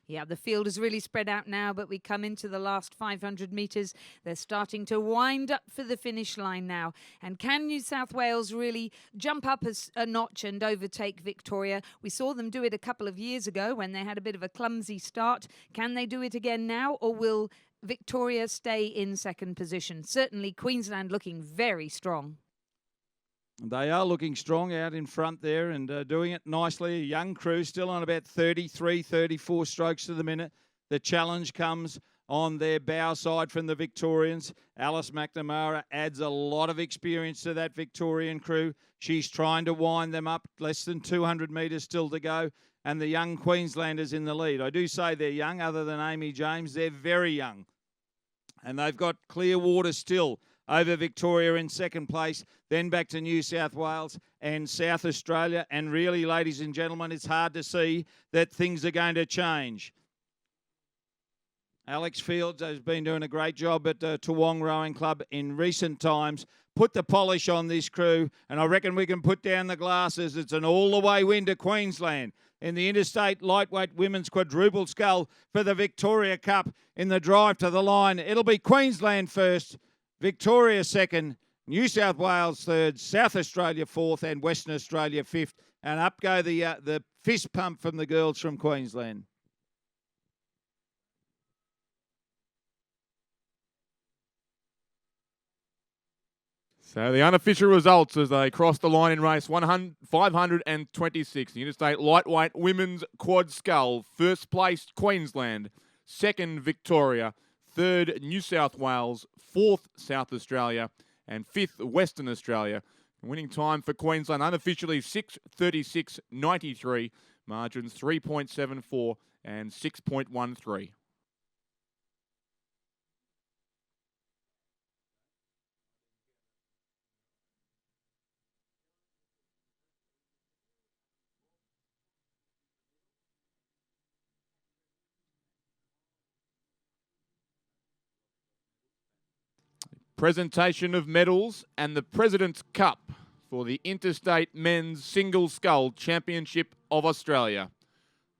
Yeah, the field is really spread out now, but we come into the last 500 metres. They're starting to wind up for the finish line now. And can New South Wales really jump up a notch and overtake Victoria? We saw them do it a couple of years ago when they had a bit of a clumsy start. Can they do it again now, or will Victoria stay in second position? Certainly Queensland looking very strong. They are looking strong out in front there and doing it nicely. A young crew still on about 33, 34 strokes to the minute. The challenge comes on their bow side from the Victorians. Alice McNamara adds a lot of experience to that Victorian crew. She's trying to wind them up. Less than 200 metres still to go. And the young Queenslanders in the lead. I do say they're young, other than Amy James. They're very young. And they've got clear water still over Victoria in second place, then back to New South Wales and South Australia. And really, ladies and gentlemen, it's hard to see that things are going to change. Alex Fields has been doing a great job at Toowong Rowing Club in recent times. Put the polish on this crew, and I reckon we can put down the glasses. It's an all-the-way win to Queensland in the Interstate Lightweight Women's Quadruple Scull for the Victoria Cup in the drive to the line. It'll be Queensland first, Victoria second, New South Wales third, South Australia fourth, and Western Australia fifth. And up go the fist pump from the girls from Queensland. So the unofficial results as they cross the line in race 526. The Interstate Lightweight Women's Quad Scull. First place Queensland. Second Victoria. Third New South Wales. Fourth South Australia. And fifth Western Australia. Winning time for Queensland unofficially 6:36.93. Margins 3.74 and 6.13. Presentation of medals and the President's Cup for the Interstate Men's Single Scull Championship of Australia.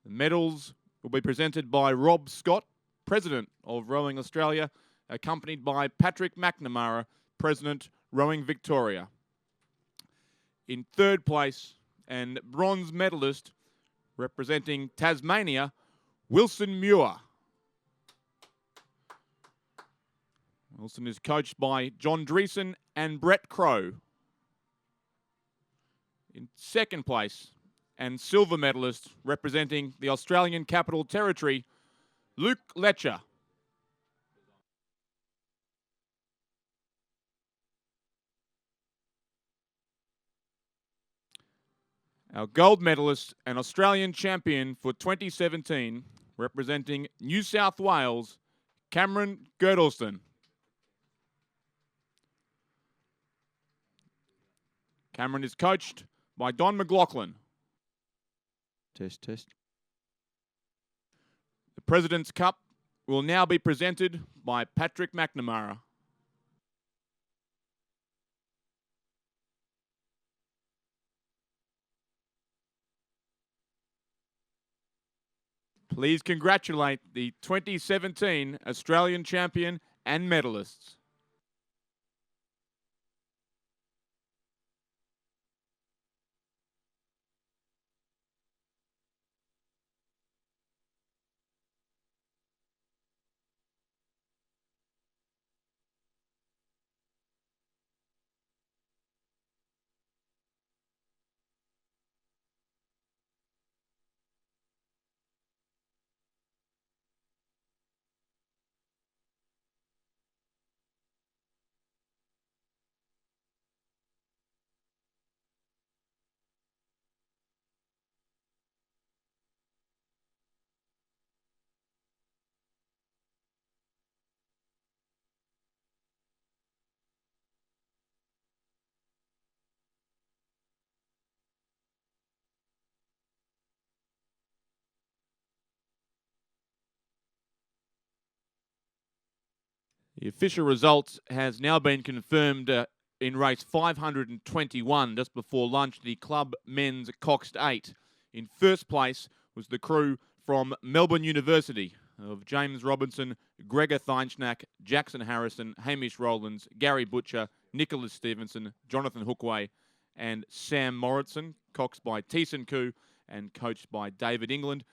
The medals will be presented by Rob Scott, President of Rowing Australia, accompanied by Patrick McNamara, President, Rowing Victoria. In third place and bronze medalist representing Tasmania, Wilson Muir. Wilson is coached by John Dreesen and Brett Crow. In second place and silver medalist representing the Australian Capital Territory, Luke Letcher. Our gold medalist and Australian champion for 2017, representing New South Wales, Cameron Girdleston. Cameron is coached by Don McLaughlin. Test. The President's Cup will now be presented by Patrick McNamara. Please congratulate the 2017 Australian champion and medalists. The official results has now been confirmed in race 521 just before lunch, the club men's Coxed 8. In first place was the crew from Melbourne University of James Robinson, Gregor Theinschnack, Jackson Harrison, Hamish Rowlands, Gary Butcher, Nicholas Stevenson, Jonathan Hookway and Sam Morrison, coxed by Thiessen Koo and coached by David England.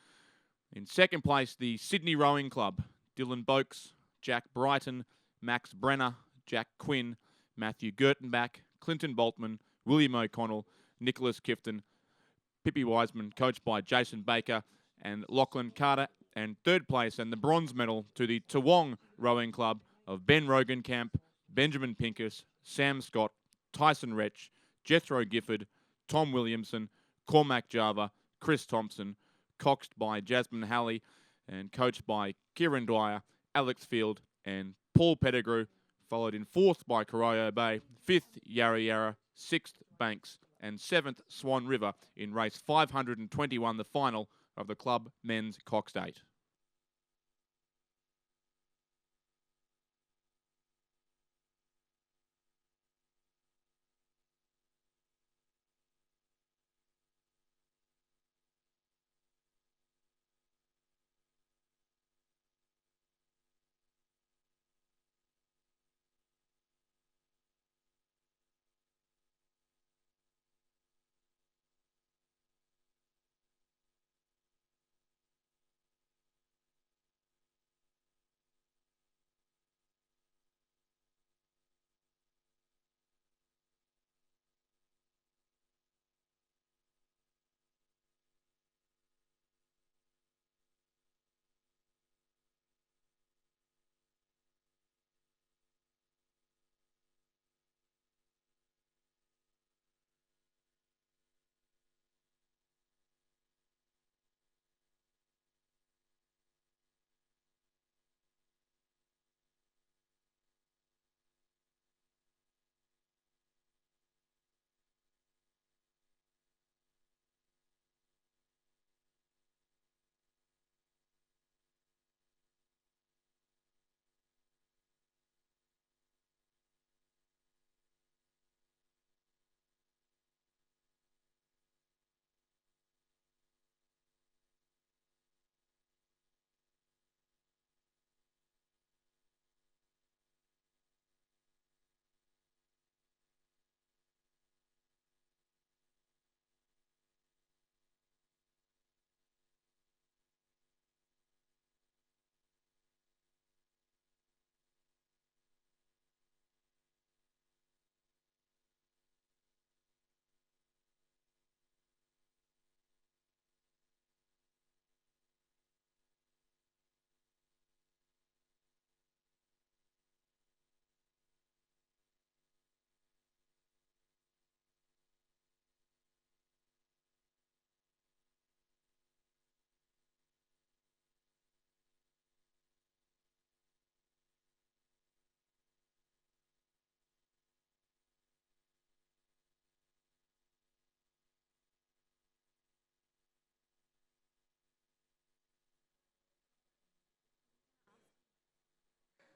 In second place, the Sydney Rowing Club, Dylan Boakes, Jack Brighton, Max Brenner, Jack Quinn, Matthew Gertenbach, Clinton Boltman, William O'Connell, Nicholas Kifton, Pippi Wiseman, coached by Jason Baker and Lachlan Carter. And third place and the bronze medal to the Toowong Rowing Club of Ben Rogenkamp, Benjamin Pincus, Sam Scott, Tyson Retch, Jethro Gifford, Tom Williamson, Cormac Java, Chris Thompson, coxed by Jasmine Halley and coached by Kieran Dwyer, Alex Field and Paul Pettigrew, followed in fourth by Corio Bay, fifth Yarra Yarra, sixth Banks and seventh Swan River in race 521, the final of the club men's Coxed 8.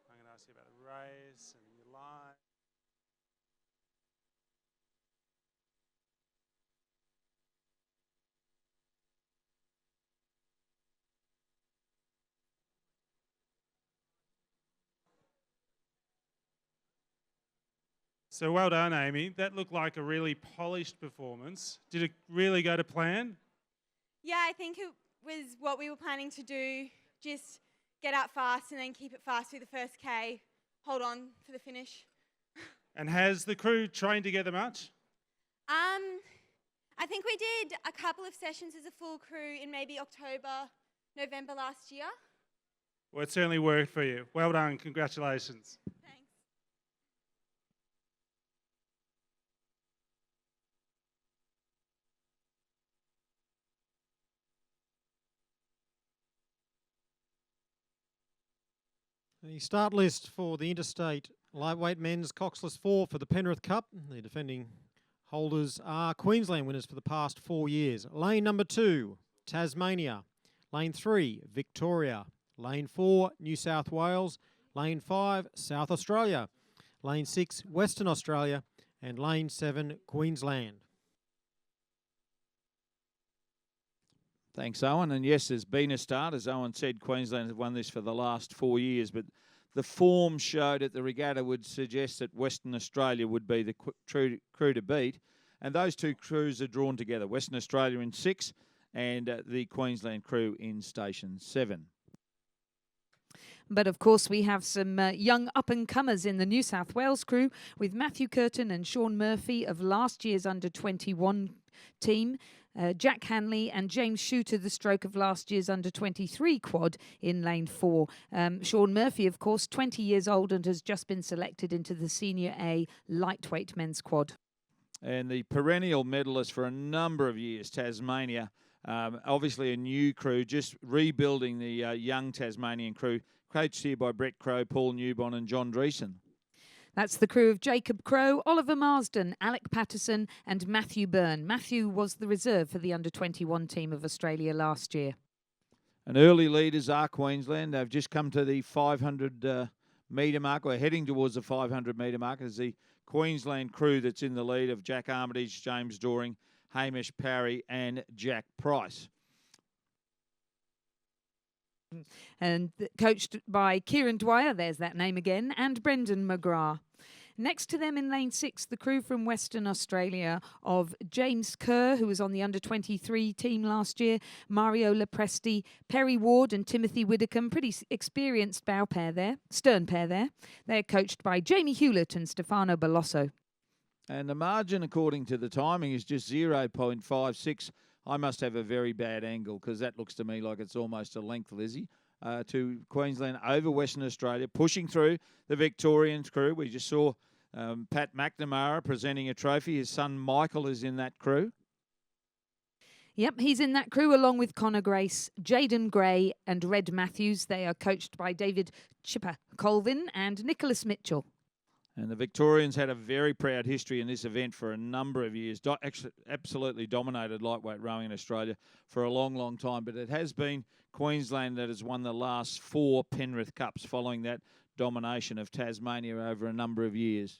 I'm going to ask you about the race and your line. So well done, Amy. That looked like a really polished performance. Did it really go to plan? Yeah, I think it was what we were planning to do. Just get out fast and then keep it fast through the first K. Hold on for the finish. And has the crew trained together much? I think we did a couple of sessions as a full crew in maybe October, November last year. Well, it certainly worked for you. Well done. Congratulations. Thanks. The start list for the Interstate Lightweight Men's Coxless 4 for the Penrith Cup. The defending holders are Queensland winners for the past 4 years. Lane number 2, Tasmania. Lane 3, Victoria. Lane 4, New South Wales. Lane 5, South Australia. Lane 6, Western Australia. And Lane 7, Queensland. Thanks, Owen. And yes, there's been a start. As Owen said, Queensland have won this for the last 4 years, but the form showed at the regatta would suggest that Western Australia would be the crew to beat. And those two crews are drawn together, Western Australia in 6 and the Queensland crew in Station 7. But of course, we have some young up-and-comers in the New South Wales crew with Matthew Curtin and Sean Murphy of last year's under-21 team. Jack Hanley and James Shooter, the stroke of last year's under-23 quad in lane 4. Sean Murphy, of course, 20 years old and has just been selected into the Senior A lightweight men's quad. And the perennial medalist for a number of years, Tasmania, obviously a new crew, just rebuilding the young Tasmanian crew, coached here by Brett Crow, Paul Newbon and John Dreesen. That's the crew of Jacob Crow, Oliver Marsden, Alec Patterson and Matthew Byrne. Matthew was the reserve for the under-21 team of Australia last year. And early leaders are Queensland. They've just come to the 500 metre mark, or heading towards the 500 metre mark. As the Queensland crew that's in the lead of Jack Armitage, James Doring, Hamish Parry and Jack Price. And coached by Kieran Dwyer, there's that name again, and Brendan McGrath. Next to them in lane 6, the crew from Western Australia of James Kerr, who was on the under-23 team last year, Mario Lepresti, Perry Ward and Timothy Widdicombe, pretty experienced stern pair there. They're coached by Jamie Hewlett and Stefano Belosso. And the margin, according to the timing, is just 0.56. I must have a very bad angle because that looks to me like it's almost a length, Lizzie, to Queensland over Western Australia, pushing through the Victorian crew. We just saw Pat McNamara presenting a trophy. His son Michael is in that crew. Yep, he's in that crew along with Connor Grace, Jaden Gray and Red Matthews. They are coached by David Chipper Colvin and Nicholas Mitchell. And the Victorians had a very proud history in this event for a number of years. Absolutely dominated lightweight rowing in Australia for a long, long time. But it has been Queensland that has won the last 4 Penrith Cups following that domination of Tasmania over a number of years.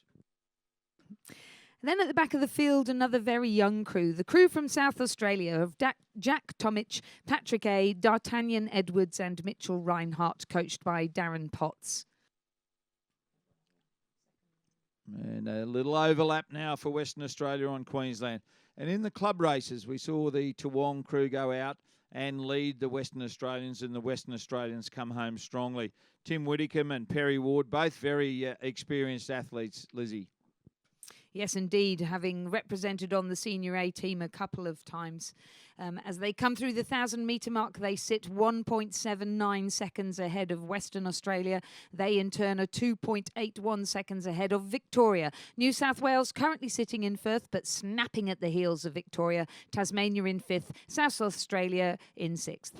Then at the back of the field, another very young crew. The crew from South Australia of Jack Tomich, Patrick A., D'Artagnan Edwards and Mitchell Reinhardt, coached by Darren Potts. And a little overlap now for Western Australia on Queensland. And in the club races, we saw the Toowong crew go out and lead the Western Australians, and the Western Australians come home strongly. Tim Widdicombe and Perry Ward, both very experienced athletes, Lizzie. Yes, indeed, having represented on the Senior A team a couple of times. As they come through the 1,000-metre mark, they sit 1.79 seconds ahead of Western Australia. They, in turn, are 2.81 seconds ahead of Victoria. New South Wales currently sitting in 4th, but snapping at the heels of Victoria. Tasmania in 5th, South Australia in 6th.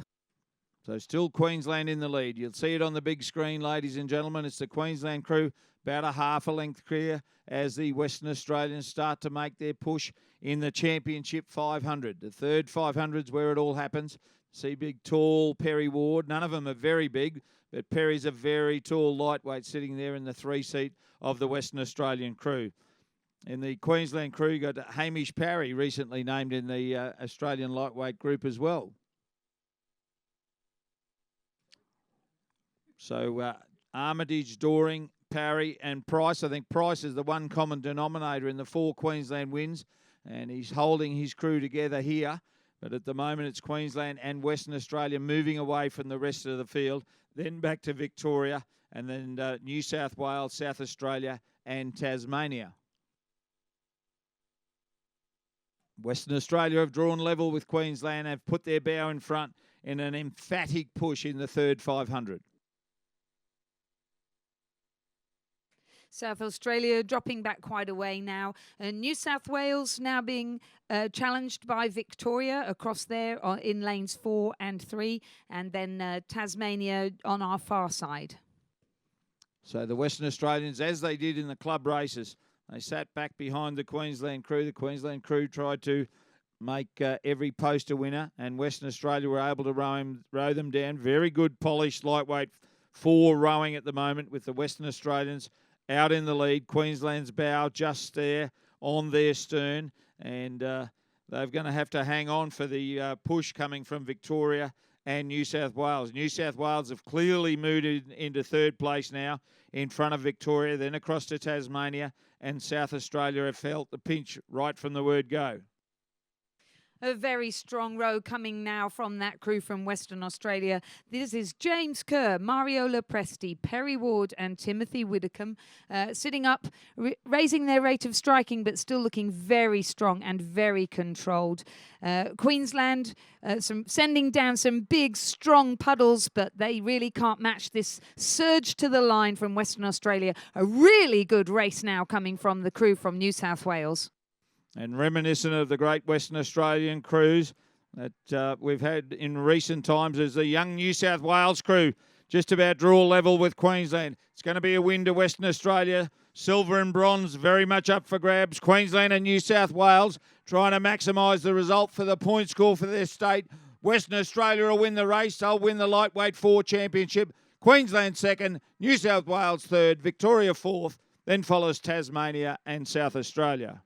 So still Queensland in the lead. You'll see it on the big screen, ladies and gentlemen. It's the Queensland crew, about a half a length clear as the Western Australians start to make their push in the Championship 500. The third 500's where it all happens. See big, tall Perry Ward. None of them are very big, but Perry's a very tall lightweight sitting there in the 3-seat of the Western Australian crew. In the Queensland crew, you got Hamish Parry, recently named in the Australian lightweight group as well. So Armitage, Doring, Parry and Price. I think Price is the one common denominator in the 4 Queensland wins, and he's holding his crew together here. But at the moment, it's Queensland and Western Australia moving away from the rest of the field, then back to Victoria, and then New South Wales, South Australia and Tasmania. Western Australia have drawn level with Queensland, have put their bow in front in an emphatic push in the third 500. South Australia dropping back quite a way now. New South Wales now being challenged by Victoria across there in lanes 4 and 3, and then Tasmania on our far side. So the Western Australians, as they did in the club races, they sat back behind the Queensland crew. The Queensland crew tried to make every post a winner, and Western Australia were able to row them down. Very good polished lightweight 4 rowing at the moment with the Western Australians out in the lead. Queensland's bow just there on their stern, and they're going to hang on for the push coming from Victoria and New South Wales. New South Wales have clearly moved into third place now in front of Victoria, then across to Tasmania, and South Australia have felt the pinch right from the word go. A very strong row coming now from that crew from Western Australia. This is James Kerr, Mariola Presti, Perry Ward and Timothy Widdicombe sitting up, raising their rate of striking but still looking very strong and very controlled. Queensland sending down some big strong puddles, but they really can't match this surge to the line from Western Australia. A really good race now coming from the crew from New South Wales. And reminiscent of the great Western Australian crews that we've had in recent times as the young New South Wales crew just about draw level with Queensland. It's going to be a win to Western Australia. Silver and bronze very much up for grabs. Queensland and New South Wales trying to maximise the result for the point score for their state. Western Australia will win the race. They'll win the lightweight 4 championship. Queensland second, New South Wales third, Victoria fourth. Then follows Tasmania and South Australia.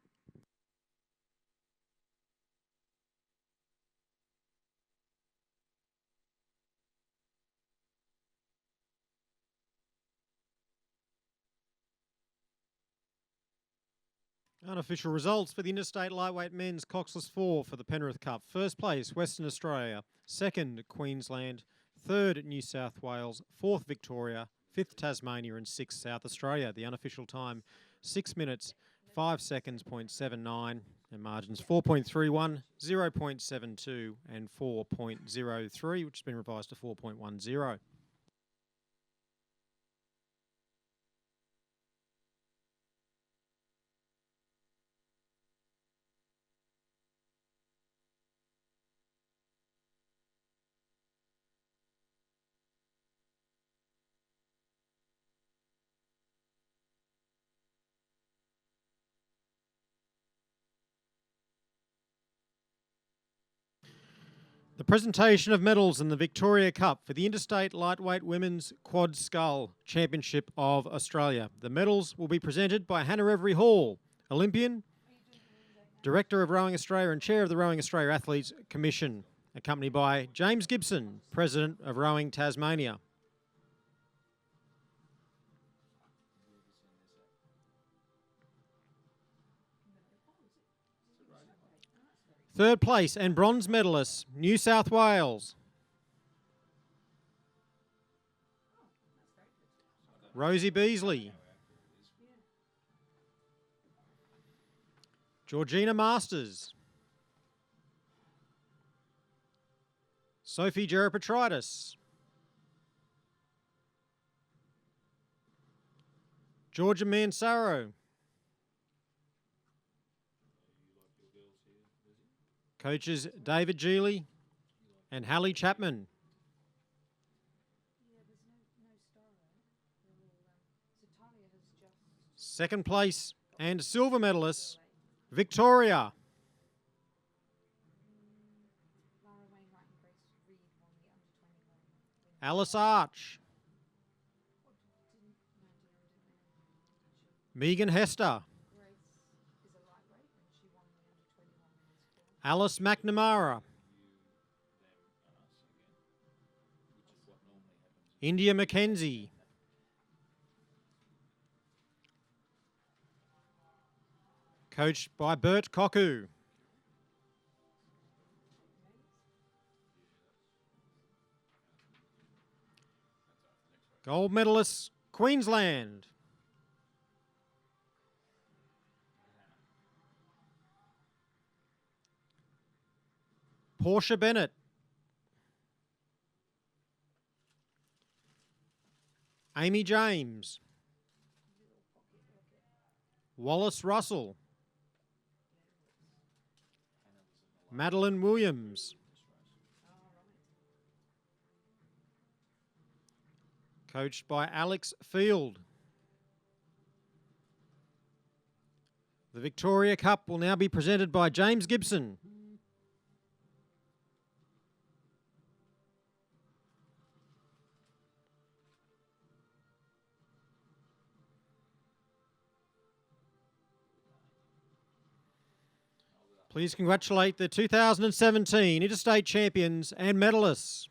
Unofficial results for the Interstate Lightweight Men's Coxless 4 for the Penrith Cup. First place, Western Australia. Second, Queensland. Third, New South Wales. Fourth, Victoria. Fifth, Tasmania. And sixth, South Australia. The unofficial time, 6 minutes, 5 seconds, 0.79. And margins 4.31, 0.72 and 4.03, which has been revised to 4.10. The presentation of medals in the Victoria Cup for the Interstate Lightweight Women's Quad Scull Championship of Australia. The medals will be presented by Hannah Every Hall, Olympian, Director of Rowing Australia and Chair of the Rowing Australia Athletes Commission, accompanied by James Gibson, President of Rowing Tasmania. Third place and bronze medalists, New South Wales. Rosie Beasley. Georgina Masters. Sophie Gerapetritis. Georgia Mansaro. Coaches David Geely and Hallie Chapman. Second place and silver medalists, Victoria. Alice Arch. Megan Hester. Alice McNamara. India McKenzie. Coached by Bert Koku. Gold medalists, Queensland. Portia Bennett. Amy James. Wallace Russell. Madeline Williams. Coached by Alex Field. The Victoria Cup will now be presented by James Gibson. Please congratulate the 2017 Interstate Champions and medalists.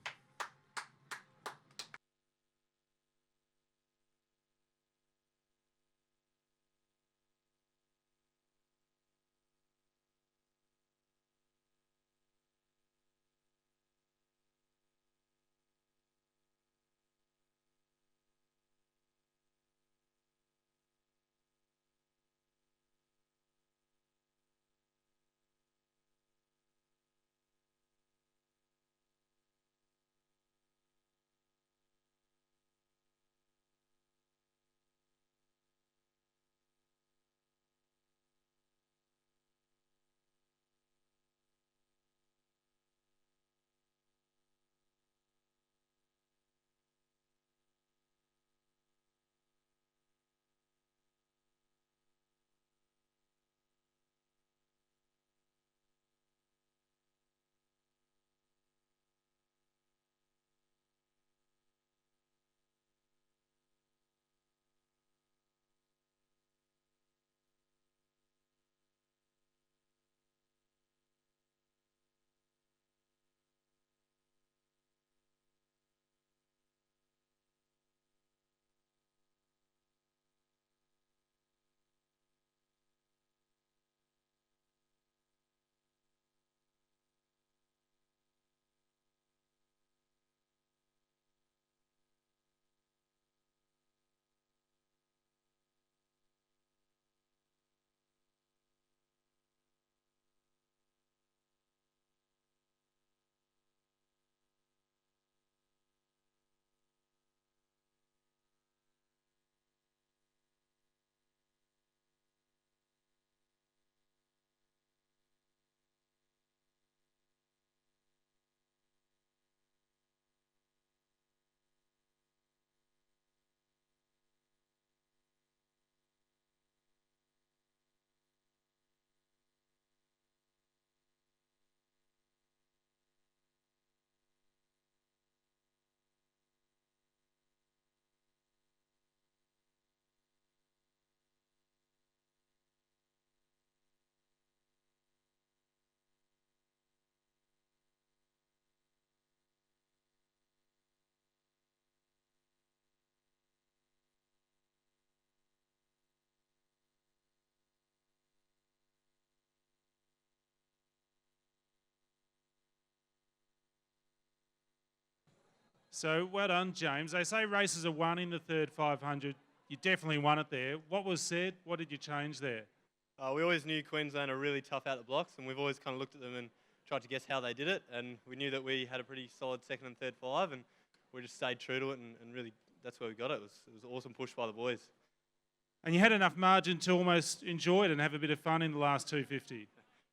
So well done, James. They say races are won in the third 500. You definitely won it there. What was said? What did you change there? We always knew Queensland are really tough out the blocks, and we've always kind of looked at them and tried to guess how they did it. And we knew that we had a pretty solid second and third 5, and we just stayed true to it, and really that's where we got it. It was an awesome push by the boys. And you had enough margin to almost enjoy it and have a bit of fun in the last 250.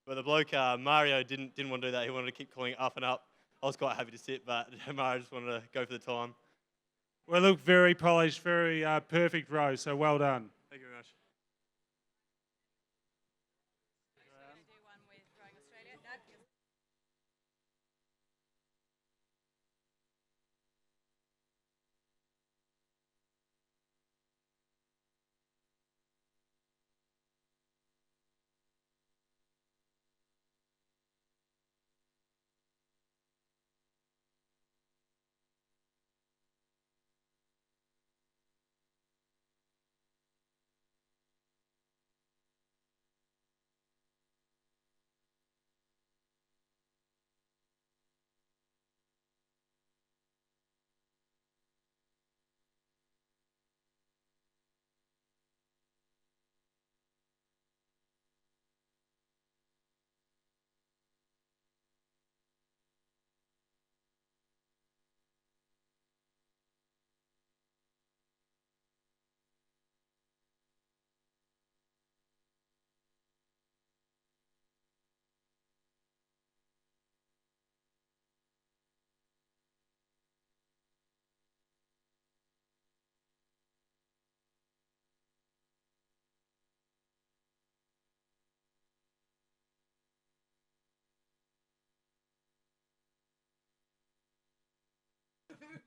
But the bloke, Mario, didn't want to do that. He wanted to keep calling it up and up. I was quite happy to sit, but Mario just wanted to go for the time. Well, look, very polished, very perfect row, so well done. Thank you very much.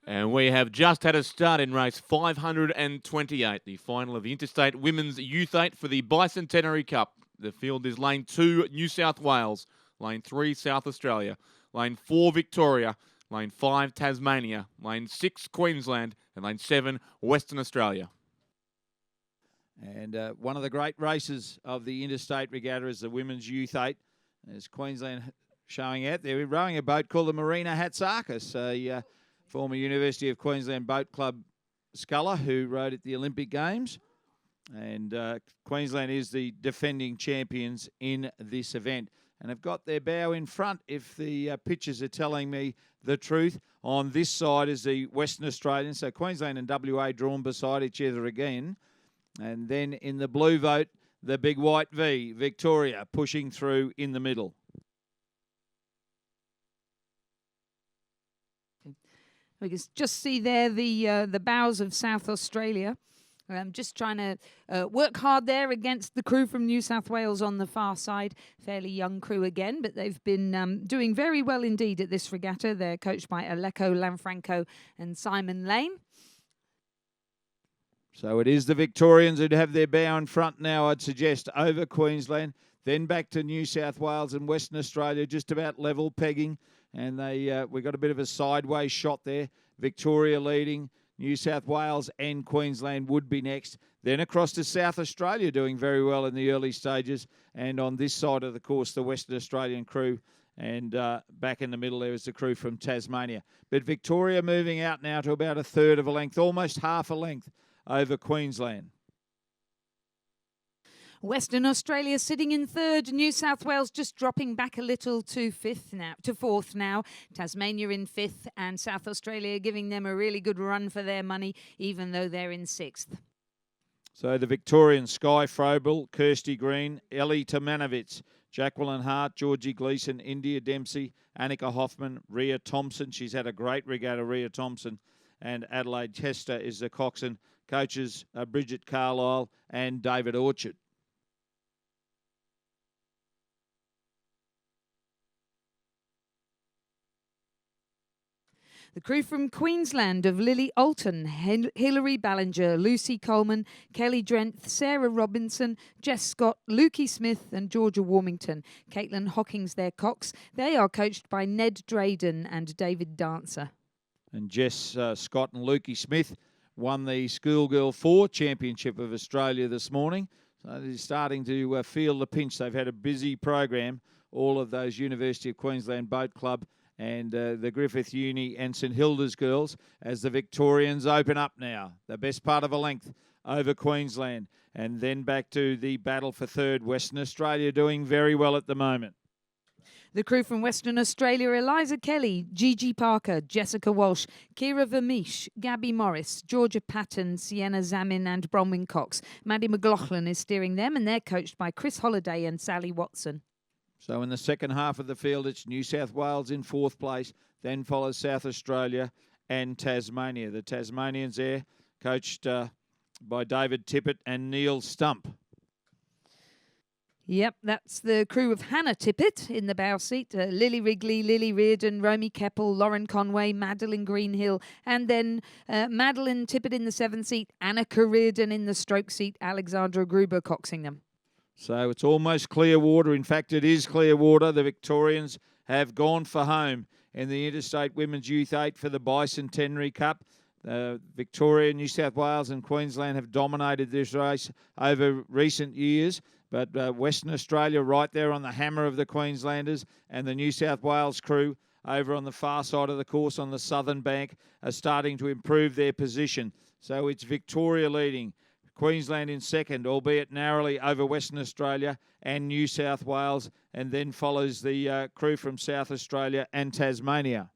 And we have just had a start in race 528, the final of the Interstate Women's Youth 8 for the Bicentenary Cup. The field is lane 2, New South Wales. Lane 3, South Australia. Lane 4, Victoria. Lane 5, Tasmania. Lane 6, Queensland. And lane 7, Western Australia. And one of the great races of the Interstate Regatta is the Women's Youth 8. There's Queensland showing out. They're rowing a boat called the Marina Hatzakis, a former University of Queensland Boat Club sculler who rowed at the Olympic Games. And Queensland is the defending champions in this event and have got their bow in front, if the pictures are telling me the truth. On this side is the Western Australian, so Queensland and WA drawn beside each other again. And then in the blue vote, the big white V, Victoria, pushing through in the middle. We can just see there the bows of South Australia. Just trying to work hard there against the crew from New South Wales on the far side. Fairly young crew again, but they've been doing very well indeed at this regatta. They're coached by Aleko Lanfranco and Simon Lane. So it is the Victorians who'd have their bow in front now, I'd suggest, over Queensland. Then back to New South Wales and Western Australia, just about level pegging. And we got a bit of a sideways shot there. Victoria leading. New South Wales and Queensland would be next. Then across to South Australia, doing very well in the early stages. And on this side of the course, the Western Australian crew. And back in the middle there is the crew from Tasmania. But Victoria moving out now to about a third of a length, almost half a length over Queensland. Western Australia sitting in third. New South Wales just dropping back a little to fourth now. Tasmania in fifth, and South Australia giving them a really good run for their money, even though they're in sixth. So the Victorian Sky Frobel, Kirsty Green, Ellie Tomanovitz, Jacqueline Hart, Georgie Gleeson, India Dempsey, Annika Hoffman, Rhea Thompson. She's had a great regatta, Rhea Thompson. And Adelaide Chester is the coxswain. Coaches Bridget Carlisle and David Orchard. The crew from Queensland of Lily Alton, Hilary Ballinger, Lucy Coleman, Kelly Drenth, Sarah Robinson, Jess Scott, Lukey Smith and Georgia Warmington. Caitlin Hockings, their cocks. They are coached by Ned Drayden and David Dancer. And Jess Scott and Lukey Smith won the Schoolgirl 4 Championship of Australia this morning. So they're starting to feel the pinch. They've had a busy program, all of those University of Queensland Boat Club and the Griffith Uni and St Hilda's girls, as the Victorians open up now. The best part of a length over Queensland. And then back to the battle for third. Western Australia doing very well at the moment. The crew from Western Australia, Eliza Kelly, Gigi Parker, Jessica Walsh, Kira Vermeesh, Gabby Morris, Georgia Patton, Sienna Zamin and Bronwyn Cox. Maddie McLaughlin is steering them, and they're coached by Chris Holliday and Sally Watson. So in the second half of the field, it's New South Wales in fourth place, then follows South Australia and Tasmania. The Tasmanians there, coached by David Tippett and Neil Stump. Yep, that's the crew of Hannah Tippett in the bow seat. Lily Wrigley, Lily Reardon, Romy Keppel, Lauren Conway, Madeline Greenhill, and then Madeline Tippett in the seventh seat, Annika Reardon in the stroke seat, Alexandra Gruber coxing them. So it's almost clear water. In fact, it is clear water. The Victorians have gone for home in the Interstate Women's Youth 8 for the Bicentenary Cup. Victoria, New South Wales and Queensland have dominated this race over recent years. But Western Australia right there on the hammer of the Queenslanders, and the New South Wales crew over on the far side of the course on the southern bank are starting to improve their position. So it's Victoria leading. Queensland in second, albeit narrowly over Western Australia and New South Wales, and then follows the crew from South Australia and Tasmania.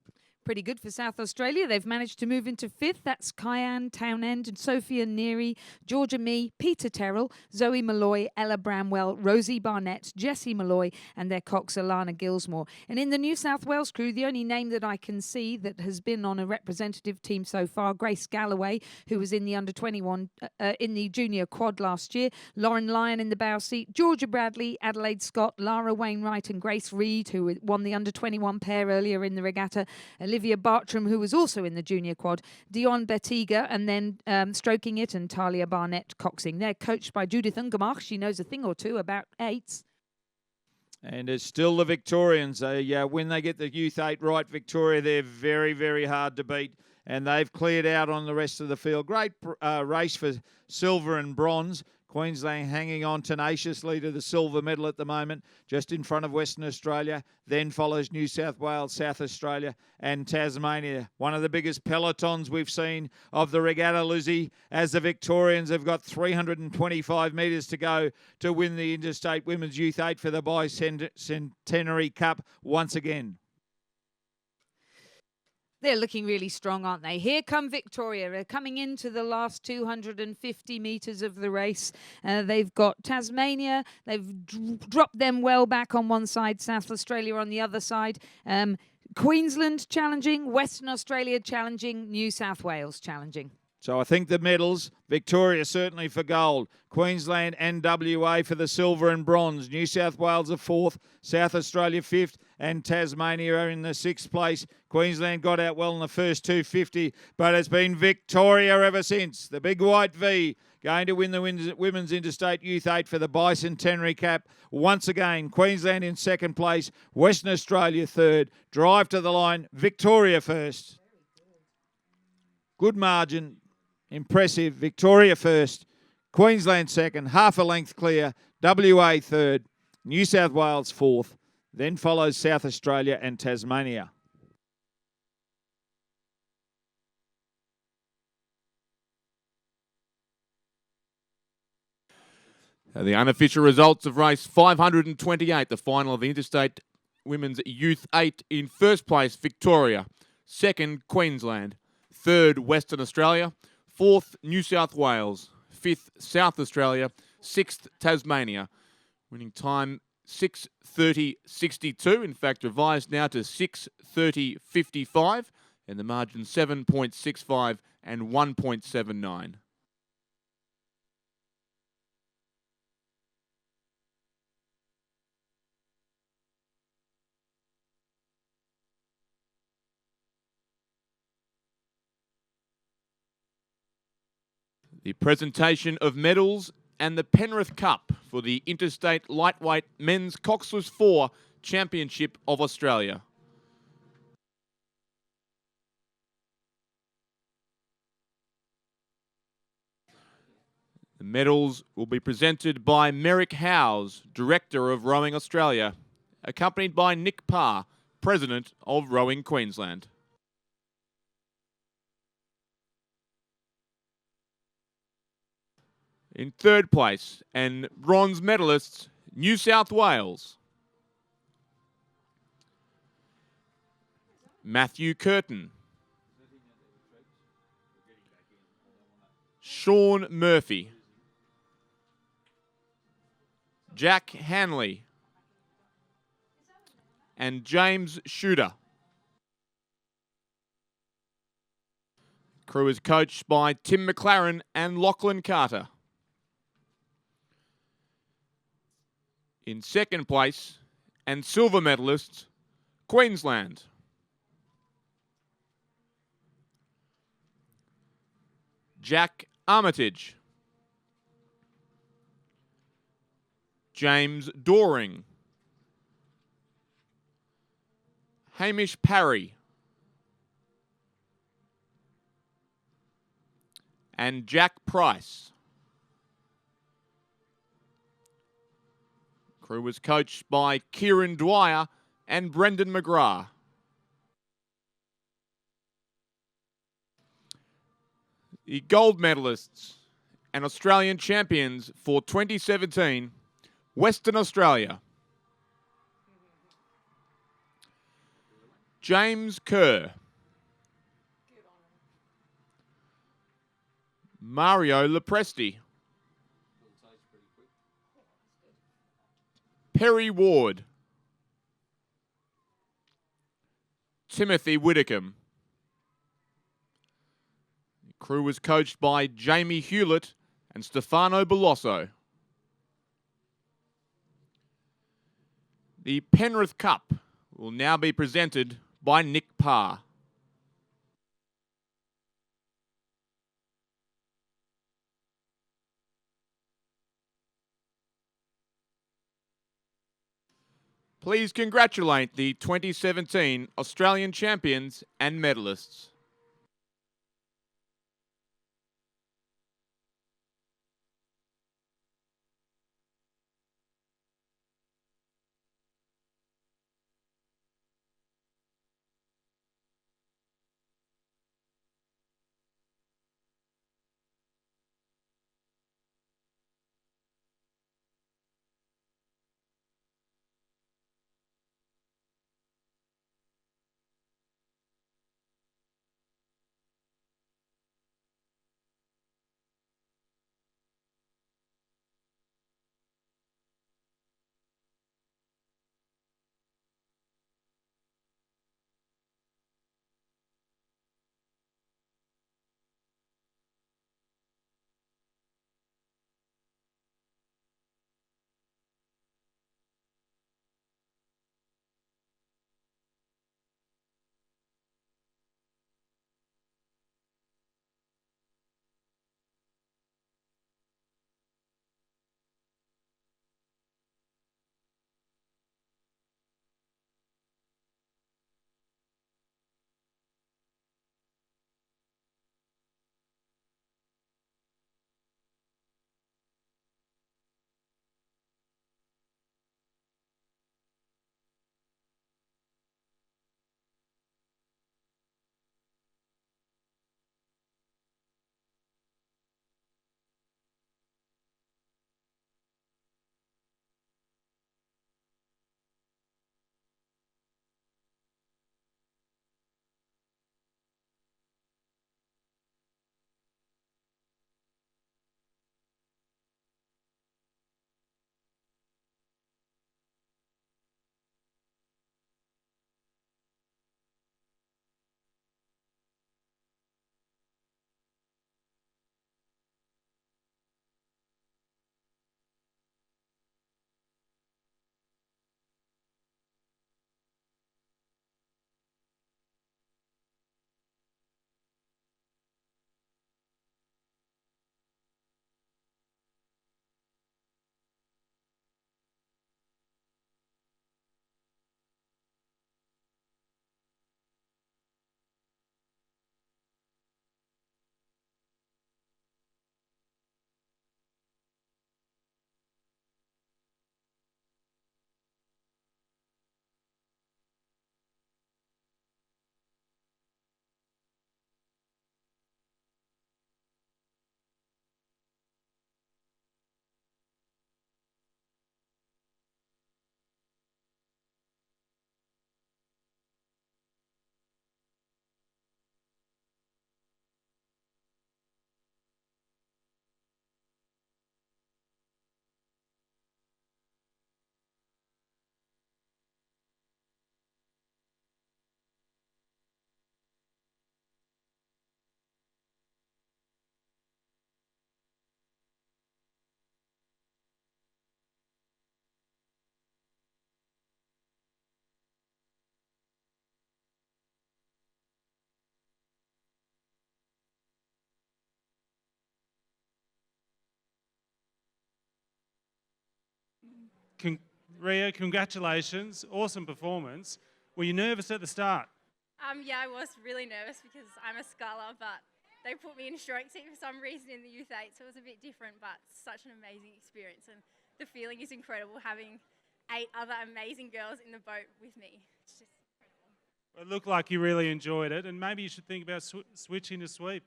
Pretty good for South Australia. They've managed to move into fifth. That's Kyan Townend and Sophia Neary, Georgia Mee, Peter Terrell, Zoe Malloy, Ella Bramwell, Rosie Barnett, Jessie Malloy, and their cox Alana Gilsmore. And in the New South Wales crew, the only name that I can see that has been on a representative team so far, Grace Galloway, who was in the under-21, in the junior quad last year, Lauren Lyon in the bow seat, Georgia Bradley, Adelaide Scott, Lara Wainwright and Grace Reed, who won the under-21 pair earlier in the regatta, Olivia Bartram, who was also in the junior quad, Dion Bettiga, and then stroking it, and Talia Barnett coxing. They're coached by Judith Ungemach. She knows a thing or two about eights. And it's still the Victorians. When they get the Youth 8 right, Victoria, they're very, very hard to beat. And they've cleared out on the rest of the field. Great race for silver and bronze. Queensland hanging on tenaciously to the silver medal at the moment, just in front of Western Australia. Then follows New South Wales, South Australia and Tasmania. One of the biggest pelotons we've seen of the regatta, Lizzie, as the Victorians have got 325 metres to go to win the Interstate Women's Youth 8 for the Bicentenary Cup once again. They're looking really strong, aren't they? Here come Victoria. They're coming into the last 250 metres of the race. They've got Tasmania. They've dropped them well back on one side, South Australia on the other side. Queensland challenging, Western Australia challenging, New South Wales challenging. So I think the medals, Victoria certainly for gold, Queensland and WA for the silver and bronze, New South Wales are fourth, South Australia fifth, and Tasmania are in the sixth place. Queensland got out well in the first 250, but it's been Victoria ever since. The big white V going to win the Women's Interstate Youth 8 for the Bicentenary Cup. Once again, Queensland in second place, Western Australia third. Drive to the line, Victoria first. Good margin. Impressive. Victoria first, Queensland second, half a length clear, WA third, New South Wales fourth, then follows South Australia and Tasmania. The unofficial results of race 528, the final of the Interstate Women's Youth 8. In first place, Victoria. Second, Queensland. Third, Western Australia. Fourth, New South Wales. Fifth, South Australia. Sixth, Tasmania. Winning time 6:30.62. In fact, revised now to 6:30.55. And the margin 7.65 and 1.79. The presentation of medals and the Penrith Cup for the Interstate Lightweight Men's Coxless 4 Championship of Australia. The medals will be presented by Merrick Howes, Director of Rowing Australia, accompanied by Nick Parr, President of Rowing Queensland. In third place, and bronze medalists, New South Wales. Matthew Curtin. Sean Murphy. Jack Hanley. And James Shooter. Crew is coached by Tim McLaren and Lachlan Carter. In second place, and silver medalists, Queensland. Jack Armitage. James Doring. Hamish Parry. And Jack Price. Crew was coached by Kieran Dwyer and Brendan McGrath. The gold medalists and Australian champions for 2017, Western Australia. James Kerr. Mario Lepresti. Perry Ward. Timothy Whitcomb. The crew was coached by Jamie Hewlett and Stefano Belosso. The Penrith Cup will now be presented by Nick Parr. Please congratulate the 2017 Australian champions and medalists. Ria, congratulations. Awesome performance. Were you nervous at the start? Yeah, I was really nervous because I'm a sculler, but they put me in stroke seat for some reason in the Youth 8, so it was a bit different, but such an amazing experience. And the feeling is incredible having 8 other amazing girls in the boat with me. It's just incredible. It looked like you really enjoyed it, and maybe you should think about switching to sweep.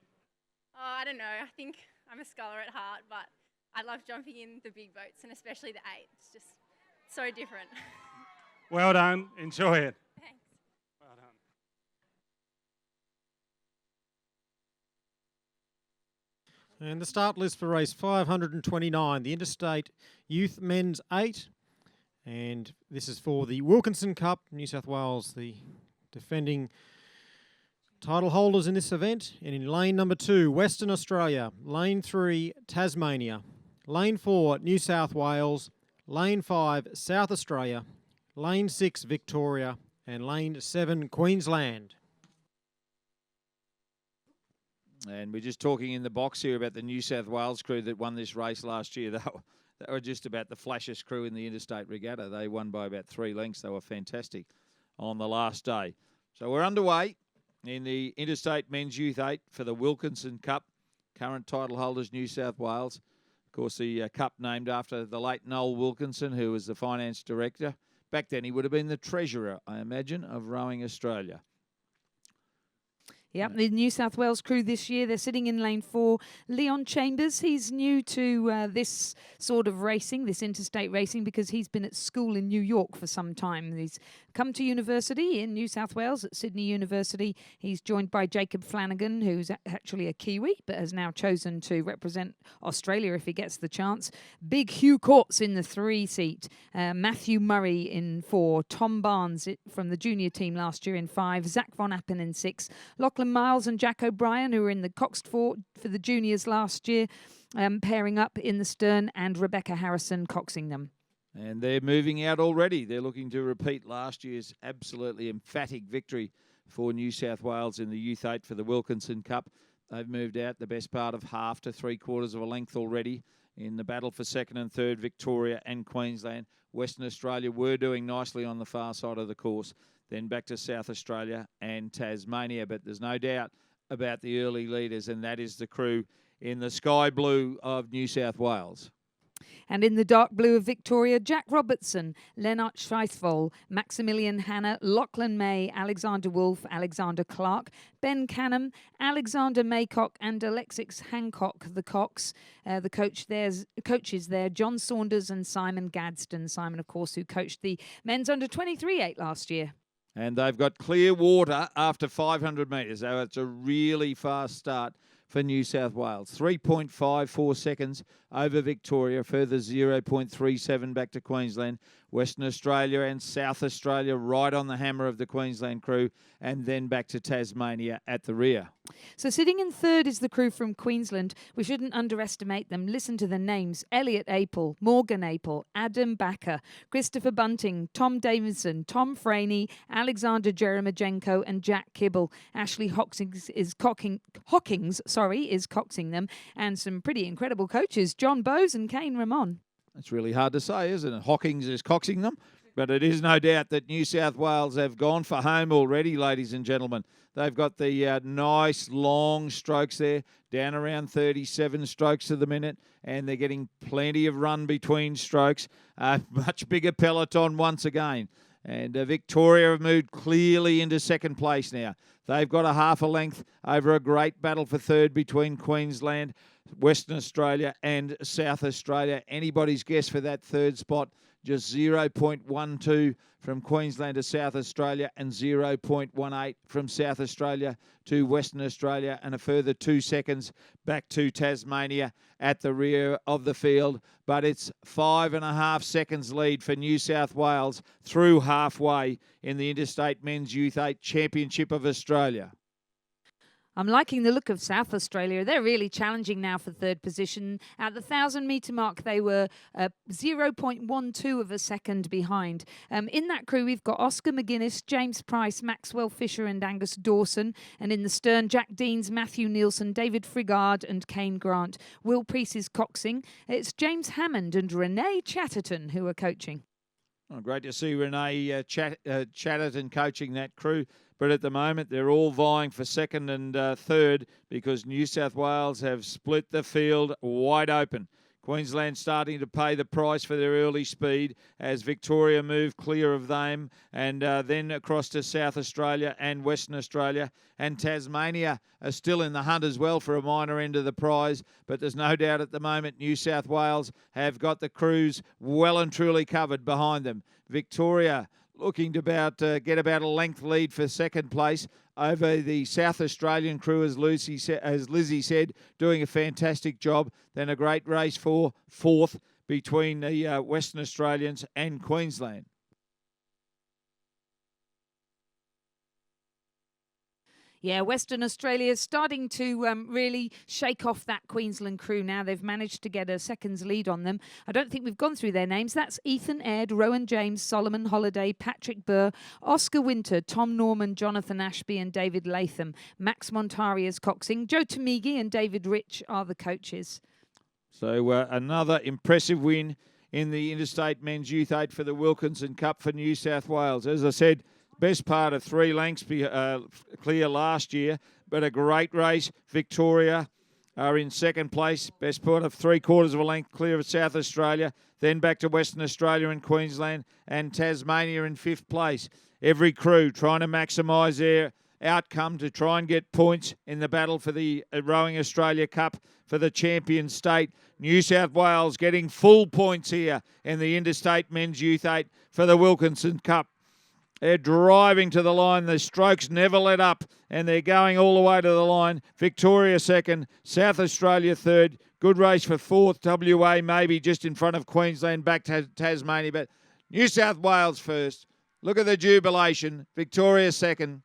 Oh, I don't know. I think I'm a sculler at heart, but I love jumping in the big boats, and especially the 8. It's just so different. Well done. Enjoy it. Thanks. Well done. And the start list for race 529, the Interstate Youth Men's 8. And this is for the Wilkinson Cup, New South Wales, the defending title holders in this event. And in lane number 2, Western Australia. Lane 3, Tasmania. Lane 4, New South Wales. Lane 5, South Australia. Lane 6, Victoria. And lane 7, Queensland. And we're just talking in the box here about the New South Wales crew that won this race last year. They were just about the flashiest crew in the Interstate Regatta. They won by about 3 lengths. They were fantastic on the last day. So we're underway in the Interstate Men's Youth 8 for the Wilkinson Cup. Current title holders, New South Wales. Of course, the cup named after the late Noel Wilkinson, who was the finance director. Back then, he would have been the treasurer, I imagine, of Rowing Australia. Yep, the New South Wales crew this year, they're sitting in lane 4. Leon Chambers, he's new to this sort of racing, this interstate racing, because he's been at school in New York for some time. He's come to university in New South Wales at Sydney University. He's joined by Jacob Flanagan, who's actually a Kiwi, but has now chosen to represent Australia if he gets the chance. Big Hugh Courts in the 3 seat. Matthew Murray in 4. Tom Barnes from the junior team last year in 5. Zach Von Appen in 6. Lachlan Miles and Jack O'Brien, who were in the Coxed for the juniors last year, pairing up in the stern, and Rebecca Harrison coxing them. And they're moving out already. They're looking to repeat last year's absolutely emphatic victory for New South Wales in the Youth 8 for the Wilkinson Cup. They've moved out the best part of half to 3/4 of a length already in the battle for 2nd and 3rd, Victoria and Queensland. Western Australia were doing nicely on the far side of the course. Then back to South Australia and Tasmania. But there's no doubt about the early leaders, and that is the crew in the sky blue of New South Wales. And in the dark blue of Victoria, Jack Robertson, Lennart Scheithvoll, Maximilian Hanna, Lachlan May, Alexander Wolf, Alexander Clark, Ben Canham, Alexander Maycock and Alexis Hancock, the Cox. The coaches there, John Saunders and Simon Gadsden. Simon, of course, who coached the men's under 23 8 last year. And they've got clear water after 500 metres. So it's a really fast start for New South Wales. 3.54 seconds over Victoria, further 0.37 back to Queensland. Western Australia and South Australia right on the hammer of the Queensland crew, and then back to Tasmania at the rear. So sitting in 3rd is the crew from Queensland. We shouldn't underestimate them. Listen to the names: Elliot Apel, Morgan Apel, Adam Backer, Christopher Bunting, Tom Davidson, Tom Franey, Alexander Jeremijenko and Jack Kibble. Ashley Hockings is coxing them, and some pretty incredible coaches, John Bowes and Kane Ramon. It's really hard to say, isn't it? Hockings is coxing them, but it is no doubt that New South Wales have gone for home already, ladies and gentlemen. They've got the nice long strokes there, down around 37 strokes to the minute, and they're getting plenty of run between strokes. Much bigger peloton once again. And Victoria have moved clearly into 2nd place now. They've got a half a length over a great battle for 3rd between Queensland, Western Australia and South Australia. Anybody's guess for that 3rd spot, just 0.12 from Queensland to South Australia and 0.18 from South Australia to Western Australia, and a further 2 seconds back to Tasmania at the rear of the field. But it's 5.5 seconds lead for New South Wales through halfway in the Interstate Men's Youth 8 Championship of Australia. I'm liking the look of South Australia. They're really challenging now for 3rd position. At the 1,000-metre mark, they were 0.12 of a second behind. In that crew, we've got Oscar McGuinness, James Price, Maxwell Fisher and Angus Dawson. And in the stern, Jack Deans, Matthew Nielsen, David Frigard and Kane Grant. Will Priest is coxing. It's James Hammond and Renee Chatterton who are coaching. Oh, great to see Renee Chatterton coaching that crew. But at the moment, they're all vying for 2nd and 3rd because New South Wales have split the field wide open. Queensland starting to pay the price for their early speed as Victoria move clear of them, and then across to South Australia and Western Australia. And Tasmania are still in the hunt as well for a minor end of the prize, but there's no doubt at the moment New South Wales have got the crews well and truly covered behind them. Victoria looking to get about a length lead for 2nd place over the South Australian crew, as Lizzie said, doing a fantastic job. Then a great race for 4th between the Western Australians and Queensland. Yeah, Western Australia is starting to really shake off that Queensland crew now. They've managed to get a seconds lead on them. I don't think we've gone through their names. That's Ethan Aird, Rowan James, Solomon Holiday, Patrick Burr, Oscar Winter, Tom Norman, Jonathan Ashby and David Latham. Max Montari is coxing. Joe Tamigi and David Rich are the coaches. So another impressive win in the Interstate Men's Youth 8 for the Wilkinson Cup for New South Wales. As I said, best part of 3 lengths clear last year, but a great race. Victoria are in second place. Best part of 3/4 of a length clear of South Australia, then back to Western Australia and Queensland, and Tasmania in 5th place. Every crew trying to maximise their outcome to try and get points in the battle for the Rowing Australia Cup for the champion state. New South Wales getting full points here in the Interstate Men's Youth 8 for the Wilkinson Cup. They're driving to the line. The strokes never let up, and they're going all the way to the line. Victoria second, South Australia third. Good race for fourth. WA maybe just in front of Queensland, back to Tasmania, but New South Wales first. Look at the jubilation. Victoria second.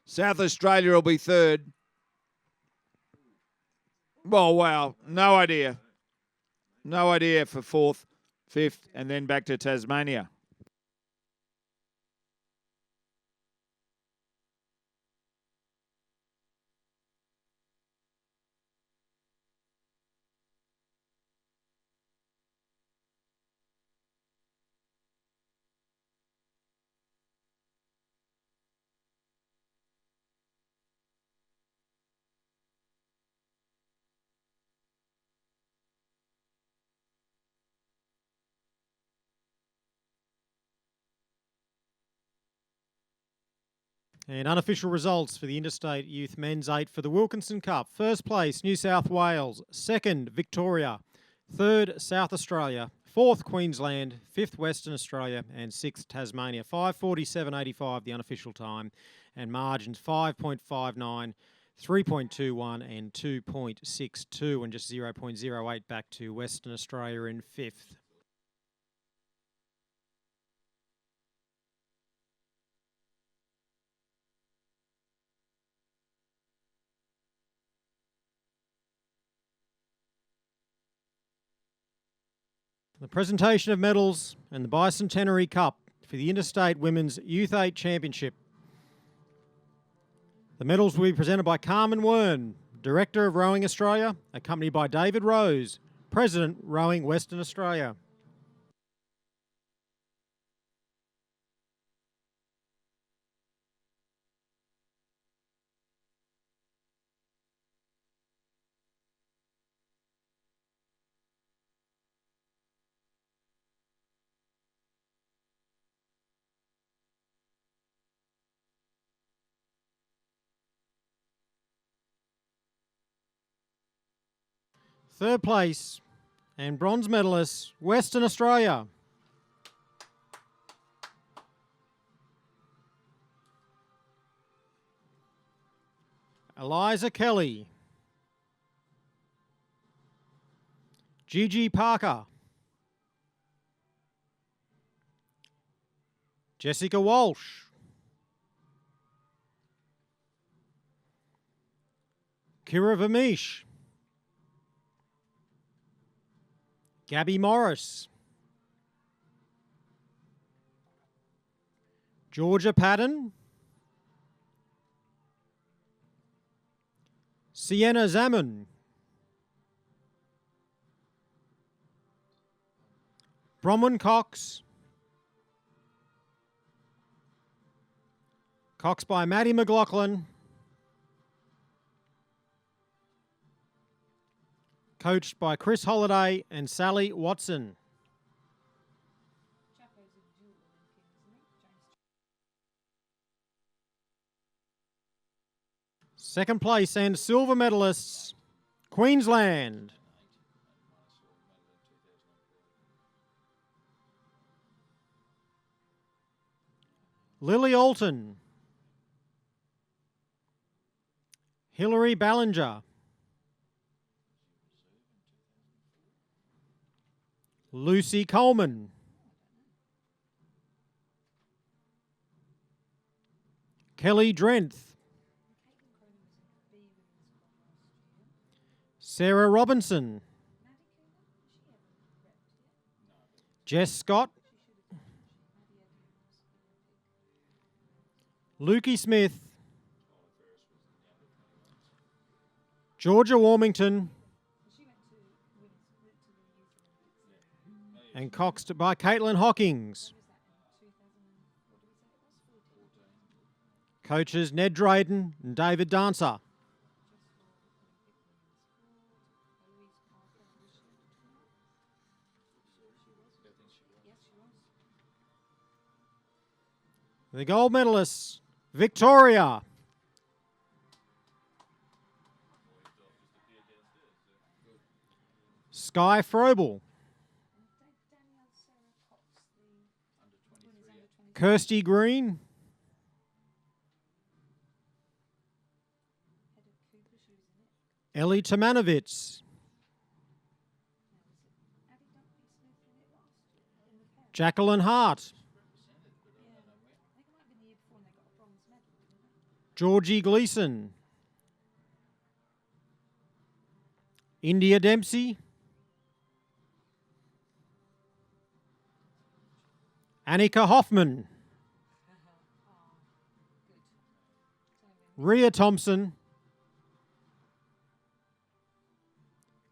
South Australia will be third. Oh, wow. No idea. No idea for fourth, fifth, and then back to Tasmania. And unofficial results for the Interstate Youth Men's 8 for the Wilkinson Cup. First place, New South Wales. Second, Victoria. Third, South Australia. Fourth, Queensland. Fifth, Western Australia. And sixth, Tasmania. 5:47.85 the unofficial time. And margins 5.59, 3.21 and 2.62, and just 0.08 back to Western Australia in fifth. The presentation of medals and the Bicentenary Cup for the Interstate Women's Youth 8 Championship. The medals will be presented by Carmen Wern, Director of Rowing Australia, accompanied by David Rose, President, Rowing Western Australia. Third place and bronze medalist, Western Australia. Eliza Kelly. Gigi Parker. Jessica Walsh. Kira Vermeesh. Gabby Morris. Georgia Patton. Sienna Zaman. Bronwyn Cox. Cox by Maddie McLaughlin. Coached by Chris Holliday and Sally Watson. Second place and silver medalists, Queensland. Lily Alton. Hilary Ballinger. Lucy Coleman. Kelly Drenth. Sarah Robinson. Jess Scott. Lukey Smith. Georgia Warmington. and coxed by Caitlin Hawkins. Coaches Ned Drayden and David Dancer. The gold medalists, Victoria. Sky Frobel. Kirsty Green. Ellie Tomanovitz. Jacqueline Hart. Georgie Gleeson. India Dempsey. Annika Hoffman. Rhea Thompson.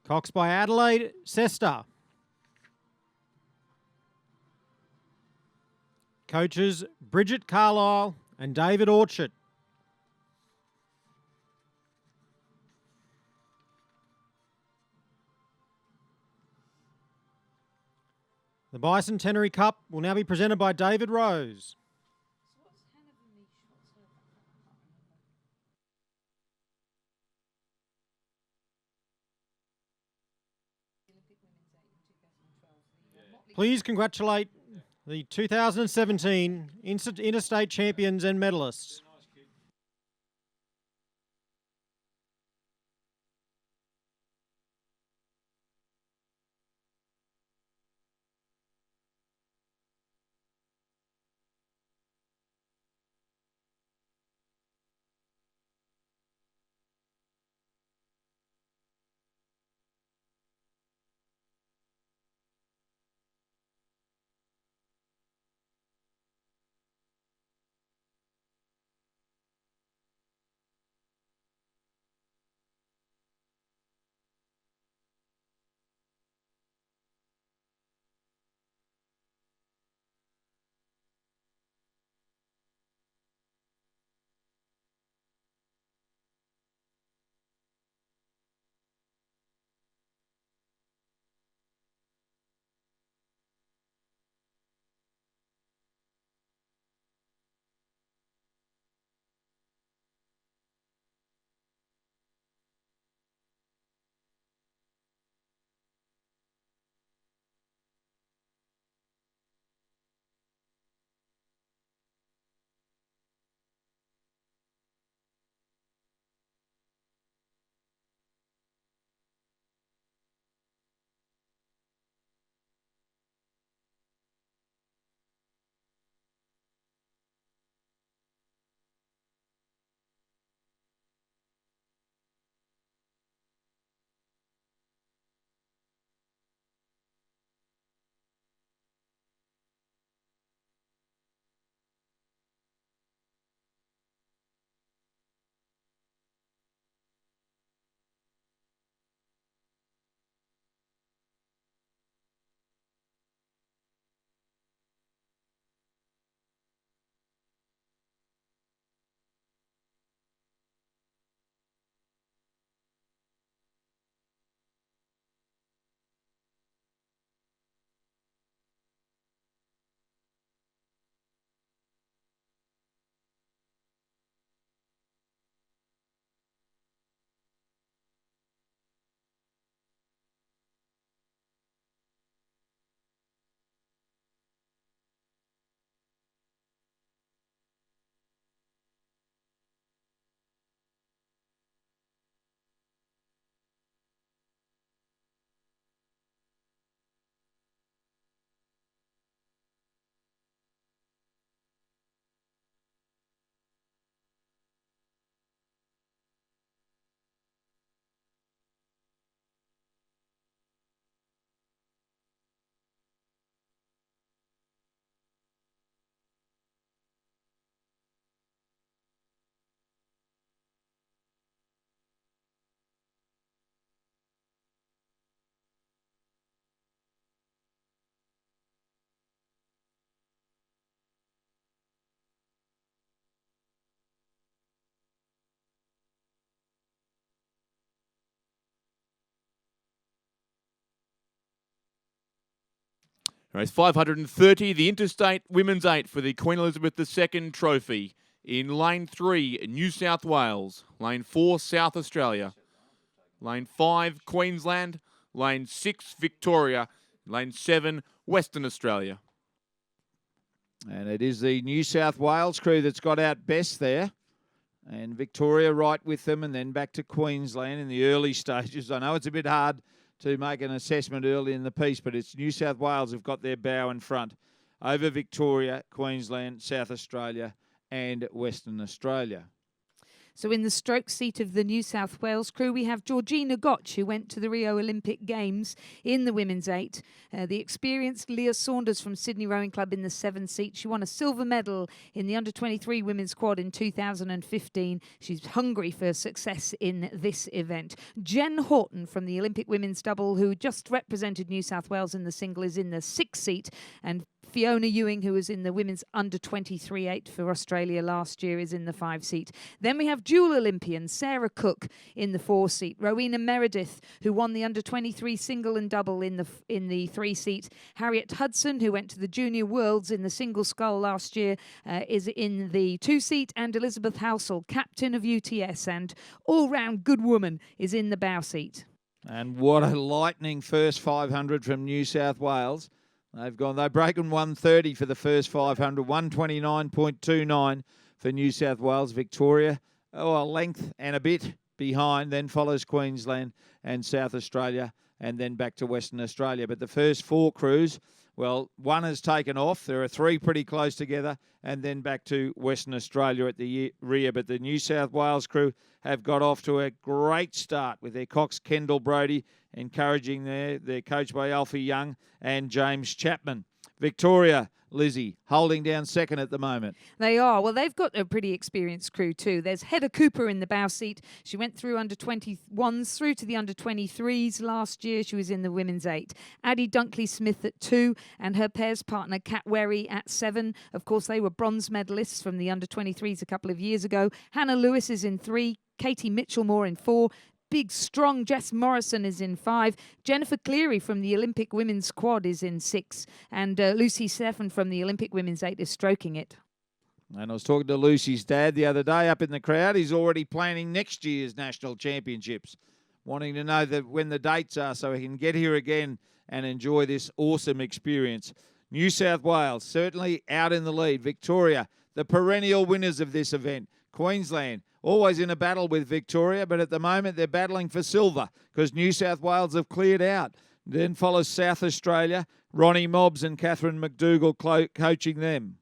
Coxed by Adelaide Sesta. Coaches Bridget Carlisle and David Orchard. The Bicentenary Cup will now be presented by David Rose. Please congratulate the 2017 Interstate Champions and medalists. Race 530, the Interstate Women's 8 for the Queen Elizabeth II Trophy. In Lane 3, New South Wales. Lane 4, South Australia. Lane 5, Queensland. Lane 6, Victoria. Lane 7, Western Australia. And it is the New South Wales crew that's got out best there. And Victoria right with them, and then back to Queensland in the early stages. I know it's a bit hard to make an assessment early in the piece, but it's New South Wales have got their bow in front over Victoria, Queensland, South Australia and Western Australia. So in the stroke seat of the New South Wales crew, we have Georgina Gotch, who went to the Rio Olympic Games in the women's 8. The experienced Leah Saunders from Sydney Rowing Club in the 7 seat. She won a silver medal in the under-23 women's quad in 2015. She's hungry for success in this event. Jenn Horton from the Olympic women's double, who just represented New South Wales in the single, is in the 6th seat. And Fiona Ewing, who was in the women's under-23 8 for Australia last year, is in the 5 seat. Then we have dual Olympian Sarah Cook in the 4 seat. Rowena Meredith, who won the under-23 single and double in the 3 seat. Harriet Hudson, who went to the Junior Worlds in the single scull last year, is in the 2 seat. And Elizabeth Housel, captain of UTS and all-round good woman, is in the bow seat. And what a lightning first 500 from New South Wales. They've broken 130 for the first 500, 129.29 for New South Wales. Victoria, a length and a bit behind, then follows Queensland and South Australia, and then back to Western Australia. But the first 4 crews, well, one has taken off. There are 3 pretty close together, and then back to Western Australia at the rear. But the New South Wales crew have got off to a great start with their cox, Kendall Brodie, encouraging there. They're coached by Alfie Young and James Chapman. Victoria, Lizzie, holding down second at the moment. They are. Well, they've got a pretty experienced crew too. There's Hedda Cooper in the bow seat. She went through under-21s through to the under-23s last year. She was in the women's 8. Addie Dunkley-Smith at 2 and her pairs partner Kat Werry at 7. Of course, they were bronze medalists from the under-23s a couple of years ago. Hannah Lewis is in 3. Katie Mitchell-Moore in 4. Big, strong Jess Morrison is in 5. Jennifer Cleary from the Olympic women's quad is in 6. And Lucy Stephan from the Olympic women's 8 is stroking it. And I was talking to Lucy's dad the other day up in the crowd. He's already planning next year's national championships, wanting to know that when the dates are so he can get here again and enjoy this awesome experience. New South Wales certainly out in the lead. Victoria, the perennial winners of this event. Queensland, always in a battle with Victoria, but at the moment they're battling for silver because New South Wales have cleared out. Then follows South Australia, Ronnie Mobbs and Catherine McDougall coaching them.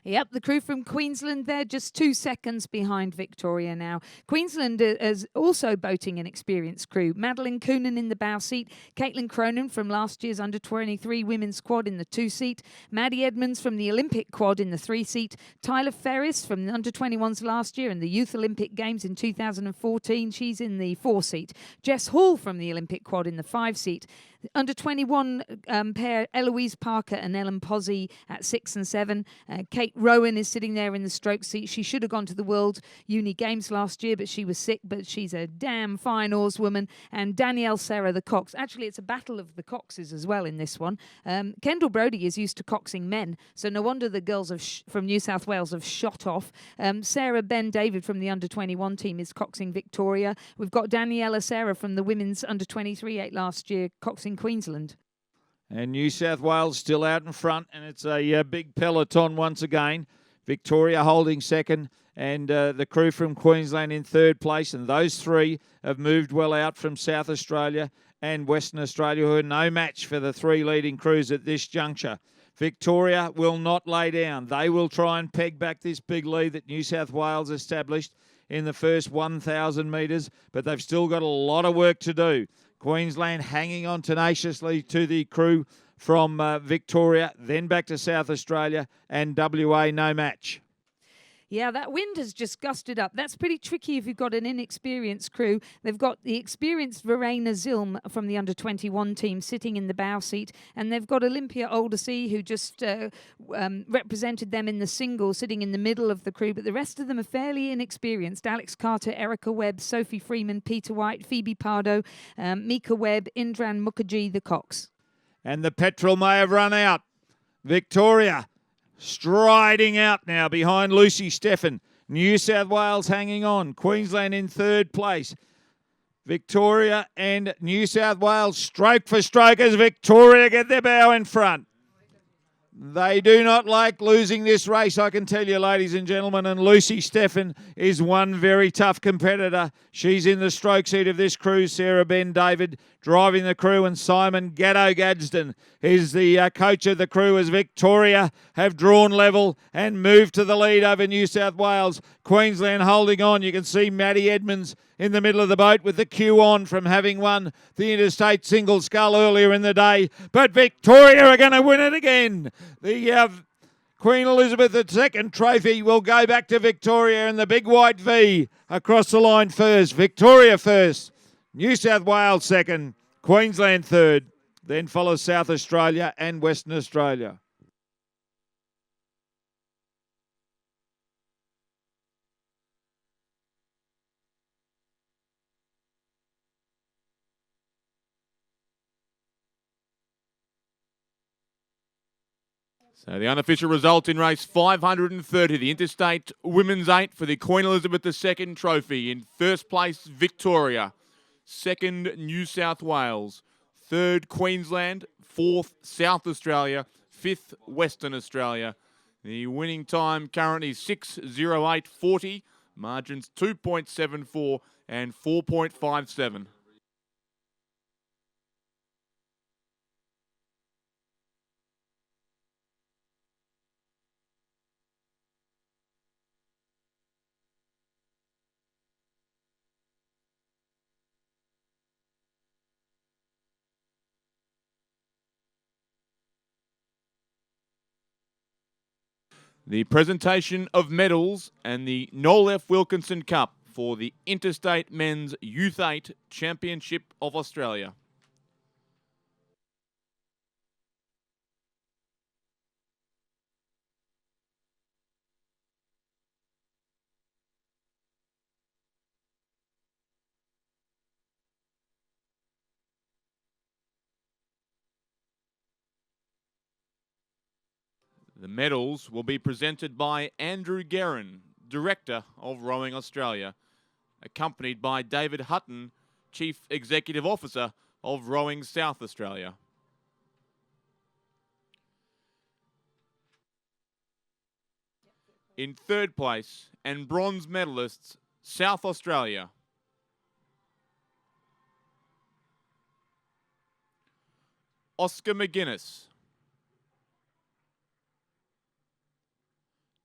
Yep, the crew from Queensland, they're just 2 seconds behind Victoria now. Queensland is also boating an experienced crew. Madeline Coonan in the bow seat, Caitlin Cronin from last year's under-23 women's quad in the 2 seat, Maddie Edmonds from the Olympic quad in the 3 seat, Tyler Ferris from the under-21s last year and the Youth Olympic Games in 2014, she's in the 4 seat, Jess Hall from the Olympic quad in the 5 seat, under-21 pair Eloise Parker and Ellen Posey at 6 and 7. Kate Rowan is sitting there in the stroke seat. She should have gone to the World Uni Games last year, but she was sick, but she's a damn fine oarswoman. And Danielle Serra, the cox. Actually, it's a battle of the coxes as well in this one. Kendall Brodie is used to coxing men, so no wonder the girls from New South Wales have shot off. Sarah Ben David from the under-21 team is coxing Victoria. We've got Daniela Serra from the women's under-23 8 last year coxing Queensland. And New South Wales still out in front, and it's a big peloton once again. Victoria holding second, and the crew from Queensland in 3rd place. And those 3 have moved well out from South Australia and Western Australia, who are no match for the 3 leading crews at this juncture. Victoria will not lay down. They will try and peg back this big lead that New South Wales established in the first 1,000 metres, but they've still got a lot of work to do. Queensland hanging on tenaciously to the crew from Victoria, then back to South Australia, and WA no match. Yeah, that wind has just gusted up. That's pretty tricky if you've got an inexperienced crew. They've got the experienced Verena Zilm from the under-21 team sitting in the bow seat, and they've got Olympia Aldersea, who just represented them in the single, sitting in the middle of the crew. But the rest of them are fairly inexperienced. Alex Carter, Erica Webb, Sophie Freeman, Peter White, Phoebe Pardo, Mika Webb, Indran Mukherjee, the cox. And the petrol may have run out. Victoria striding out now behind Lucy Stephen. New South Wales hanging on. Queensland in third place. Victoria and New South Wales stroke for stroke as Victoria get their bow in front. They do not like losing this race, I can tell you, ladies and gentlemen. And Lucy Stephen is one very tough competitor. She's in the stroke seat of this crew. Sarah Ben David driving the crew, and Simon Gatto Gadsden is the coach of the crew as Victoria have drawn level and moved to the lead over New South Wales. Queensland holding on. You can see Maddie Edmonds in the middle of the boat with the cue on from having won the Interstate Single Scull earlier in the day. But Victoria are going to win it again. The Queen Elizabeth II trophy will go back to Victoria in the big white V across the line first. Victoria first, New South Wales second, Queensland third, then follows South Australia and Western Australia. So the unofficial result in race 530, the Interstate Women's 8 for the Queen Elizabeth II Trophy. In first place, Victoria. Second, New South Wales. Third, Queensland. Fourth, South Australia. Fifth, Western Australia. The winning time currently 6:08.40. Margins 2.74 and 4.57. The presentation of medals and the Noel F. Wilkinson Cup for the Interstate Men's Youth 8 Championship of Australia. The medals will be presented by Andrew Guerin, Director of Rowing Australia, accompanied by David Hutton, Chief Executive Officer of Rowing South Australia. In third place and bronze medalists, South Australia. Oscar McGuinness.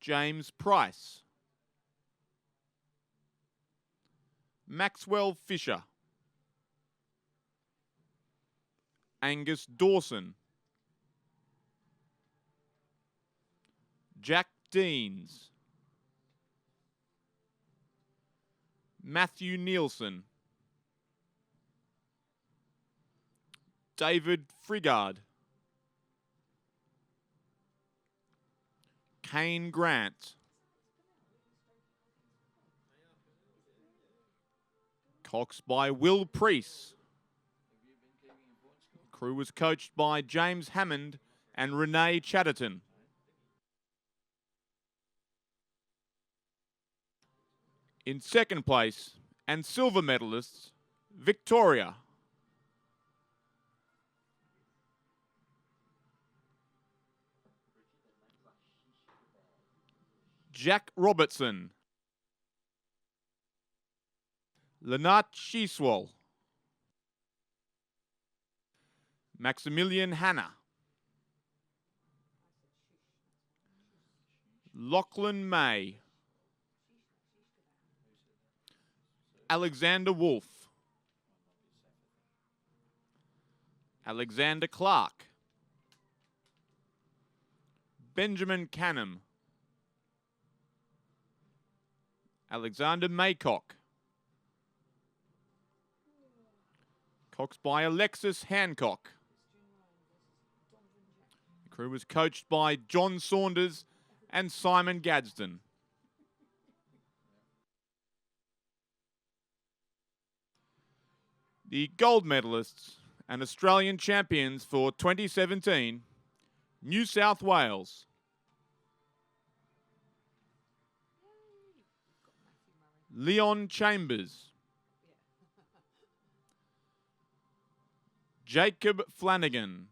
James Price. Maxwell Fisher. Angus Dawson. Jack Deans. Matthew Nielsen. David Frigard. Kane Grant. Cox by Will Priest. The crew was coached by James Hammond and Renee Chatterton. In second place and silver medalists, Victoria. Jack Robertson. Lynette Sheeswell. Maximilian Hanna. Lachlan May. Alexander Wolf. Alexander Clark. Benjamin Canham. Alexander Maycock. Cox by Alexis Hancock. The crew was coached by John Saunders and Simon Gadsden. The gold medalists and Australian champions for 2017, New South Wales. Leon Chambers. Jacob Flanagan.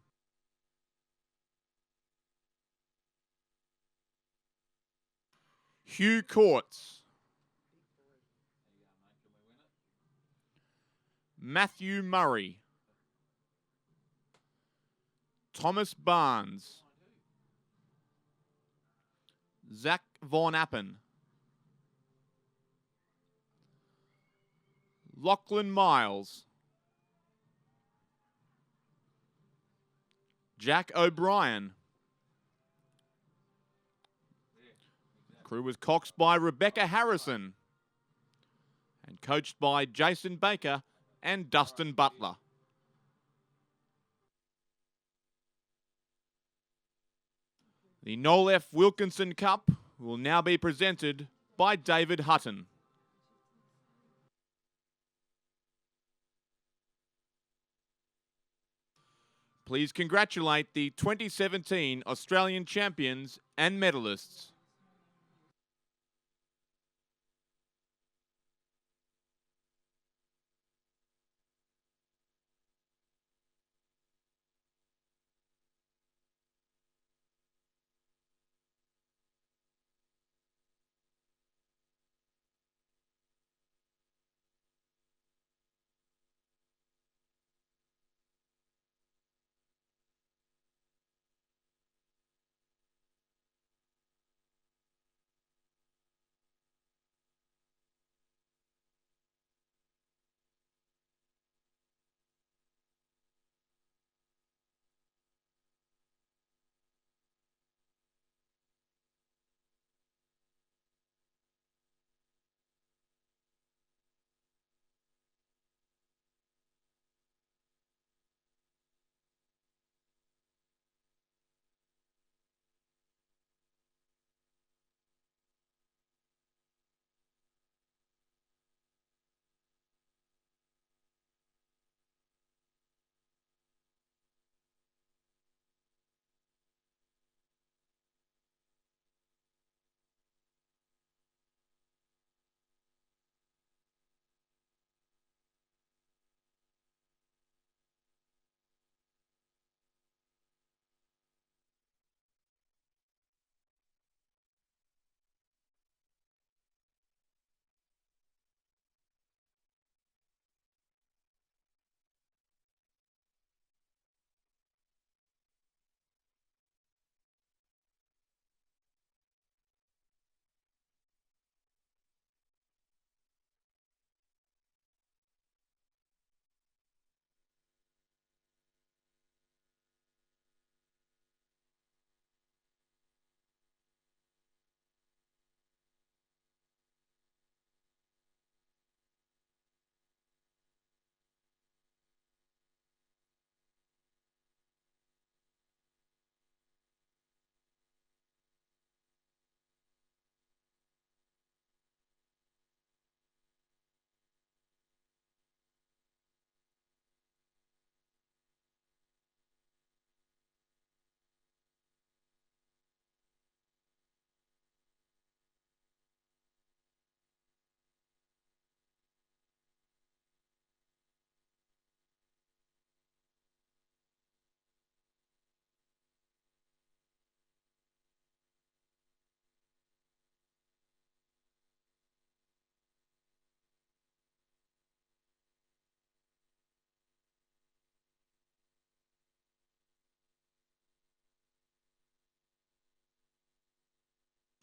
Hugh Courts. Matthew Murray. Thomas Barnes. Zach Von Appen. Lachlan Miles. Jack O'Brien. Crew was coxed by Rebecca Harrison and coached by Jason Baker and Dustin Butler. The Noel F. Wilkinson Cup will now be presented by David Hutton. Please congratulate the 2017 Australian champions and medalists.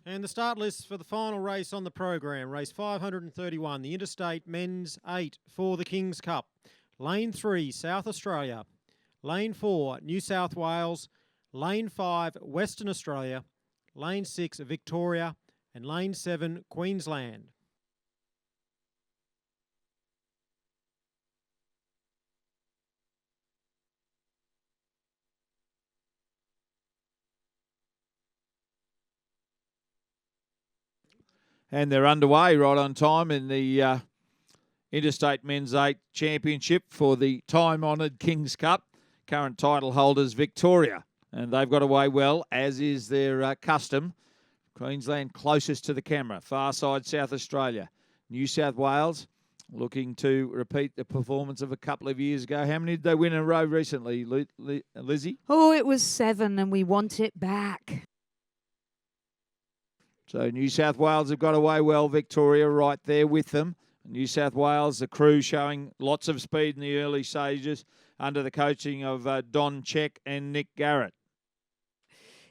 And the start list for the final race on the program, race 531, the Interstate Men's 8 for the King's Cup. Lane 3, South Australia. Lane 4, New South Wales. Lane 5, Western Australia. Lane 6, Victoria. And Lane 7, Queensland. And they're underway right on time in the Interstate Men's 8 Championship for the time-honoured King's Cup. Current title holders Victoria, and they've got away well, as is their custom. Queensland closest to the camera, far side South Australia. New South Wales looking to repeat the performance of a couple of years ago. How many did they win in a row recently, Lizzie? Oh, it was 7 and we want it back. So New South Wales have got away well, Victoria right there with them. New South Wales, the crew showing lots of speed in the early stages under the coaching of Don Check and Nick Garrett.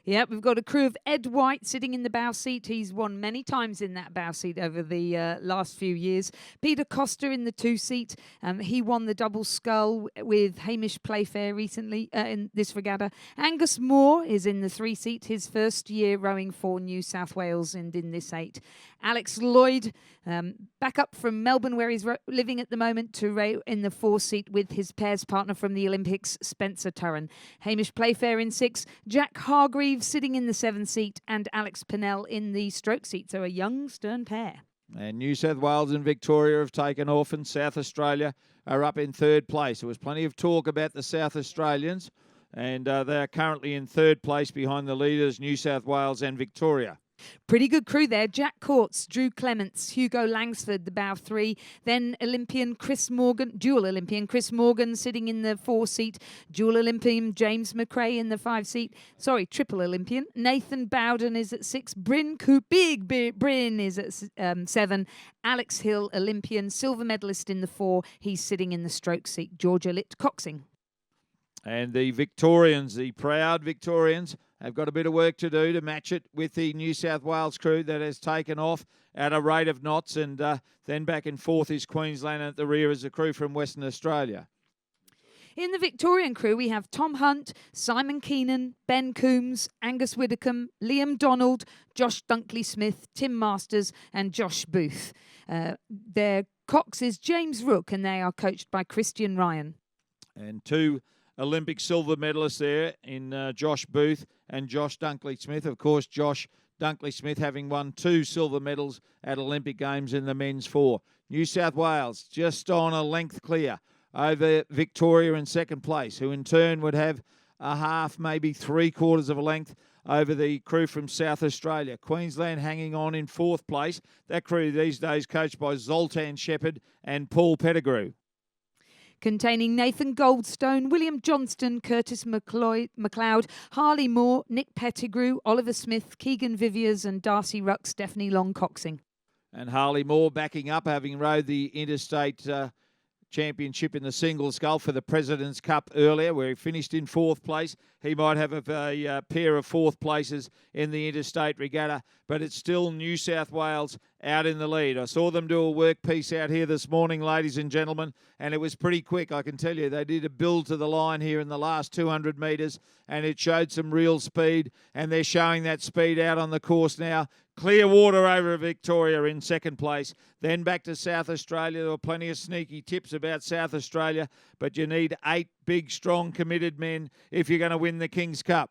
Yep, we've got a crew of Ed White sitting in the bow seat. He's won many times in that bow seat over the last few years. Peter Costa in the 2 seat. He won the double scull with Hamish Playfair recently in this regatta. Angus Moore is in the 3 seat, his first year rowing for New South Wales and in this 8. Alex Lloyd, back up from Melbourne where he's living at the moment, to row in the 4 seat with his pairs partner from the Olympics, Spencer Turren. Hamish Playfair in 6. Jack Hargreaves sitting in the 7 seat and Alex Pinnell in the stroke seat. So a young, stern pair. And New South Wales and Victoria have taken off, and South Australia are up in 3rd place. There was plenty of talk about the South Australians, and they are currently in 3rd place behind the leaders, New South Wales and Victoria. Pretty good crew there. Jack Courts, Drew Clements, Hugo Langsford, the bow 3. Then Olympian Chris Morgan, dual Olympian Chris Morgan sitting in the 4 seat. Dual Olympian James McRae in the 5 seat. Sorry, triple Olympian. Nathan Bowden is at 6. Bryn Coop, Big Bryn is at 7. Alex Hill, Olympian, silver medalist in the 4. He's sitting in the stroke seat. Georgia Litt Coxing. And the Victorians, the proud Victorians, have got a bit of work to do to match it with the New South Wales crew that has taken off at a rate of knots. And then back and forth is Queensland, and at the rear is the crew from Western Australia. In the Victorian crew, we have Tom Hunt, Simon Keenan, Ben Coombs, Angus Widdicombe, Liam Donald, Josh Dunkley-Smith, Tim Masters and Josh Booth. Their cox is James Rook, and they are coached by Christian Ryan. And 2 Olympic silver medalists there in Josh Booth and Josh Dunkley-Smith. Of course, Josh Dunkley-Smith having won 2 silver medals at Olympic Games in the men's 4. New South Wales just on a length clear over Victoria in 2nd place, who in turn would have a half, maybe 3/4 of a length over the crew from South Australia. Queensland hanging on in 4th place. That crew these days coached by Zoltan Shepherd and Paul Pettigrew. Containing Nathan Goldstone, William Johnston, Curtis McLeod, Harley Moore, Nick Pettigrew, Oliver Smith, Keegan Viviers and Darcy Ruck, Stephanie Long-Coxing. And Harley Moore backing up, having rowed the Interstate Championship in the single scull for the President's Cup earlier, where he finished in 4th place. He might have a pair of 4th places in the Interstate Regatta, but it's still New South Wales out in the lead. I saw them do a work piece out here this morning, ladies and gentlemen, and it was pretty quick, I can tell you. They did a build to the line here in the last 200 metres, and it showed some real speed, and they're showing that speed out on the course now. Clear water over Victoria in 2nd place. Then back to South Australia. There were plenty of sneaky tips about South Australia, but you need 8 big, strong, committed men if you're going to win the King's Cup.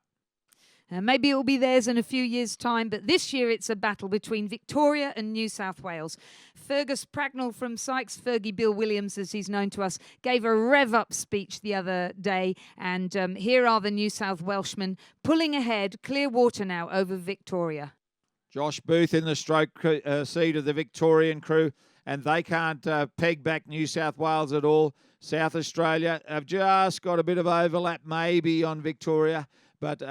Maybe it will be theirs in a few years' time, but this year it's a battle between Victoria and New South Wales. Fergus Pragnell from Sykes, Fergie Bill Williams, as he's known to us, gave a rev-up speech the other day, and here are the New South Welshmen pulling ahead, clear water now over Victoria. Josh Booth in the stroke seat of the Victorian crew, and they can't peg back New South Wales at all. South Australia have just got a bit of overlap maybe on Victoria, but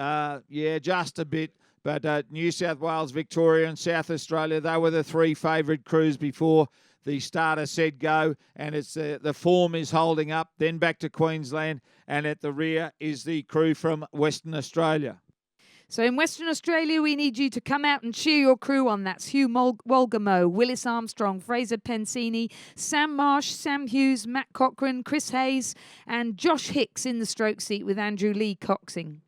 yeah, just a bit. But New South Wales, Victoria and South Australia, they were the 3 favourite crews before the starter said go, and it's the form is holding up. Then back to Queensland, and at the rear is the crew from Western Australia. So in Western Australia, we need you to come out and cheer your crew on. That's Hugh Wolgamo, Willis Armstrong, Fraser Pensini, Sam Marsh, Sam Hughes, Matt Cochran, Chris Hayes and Josh Hicks in the stroke seat with Andrew Lee Coxing.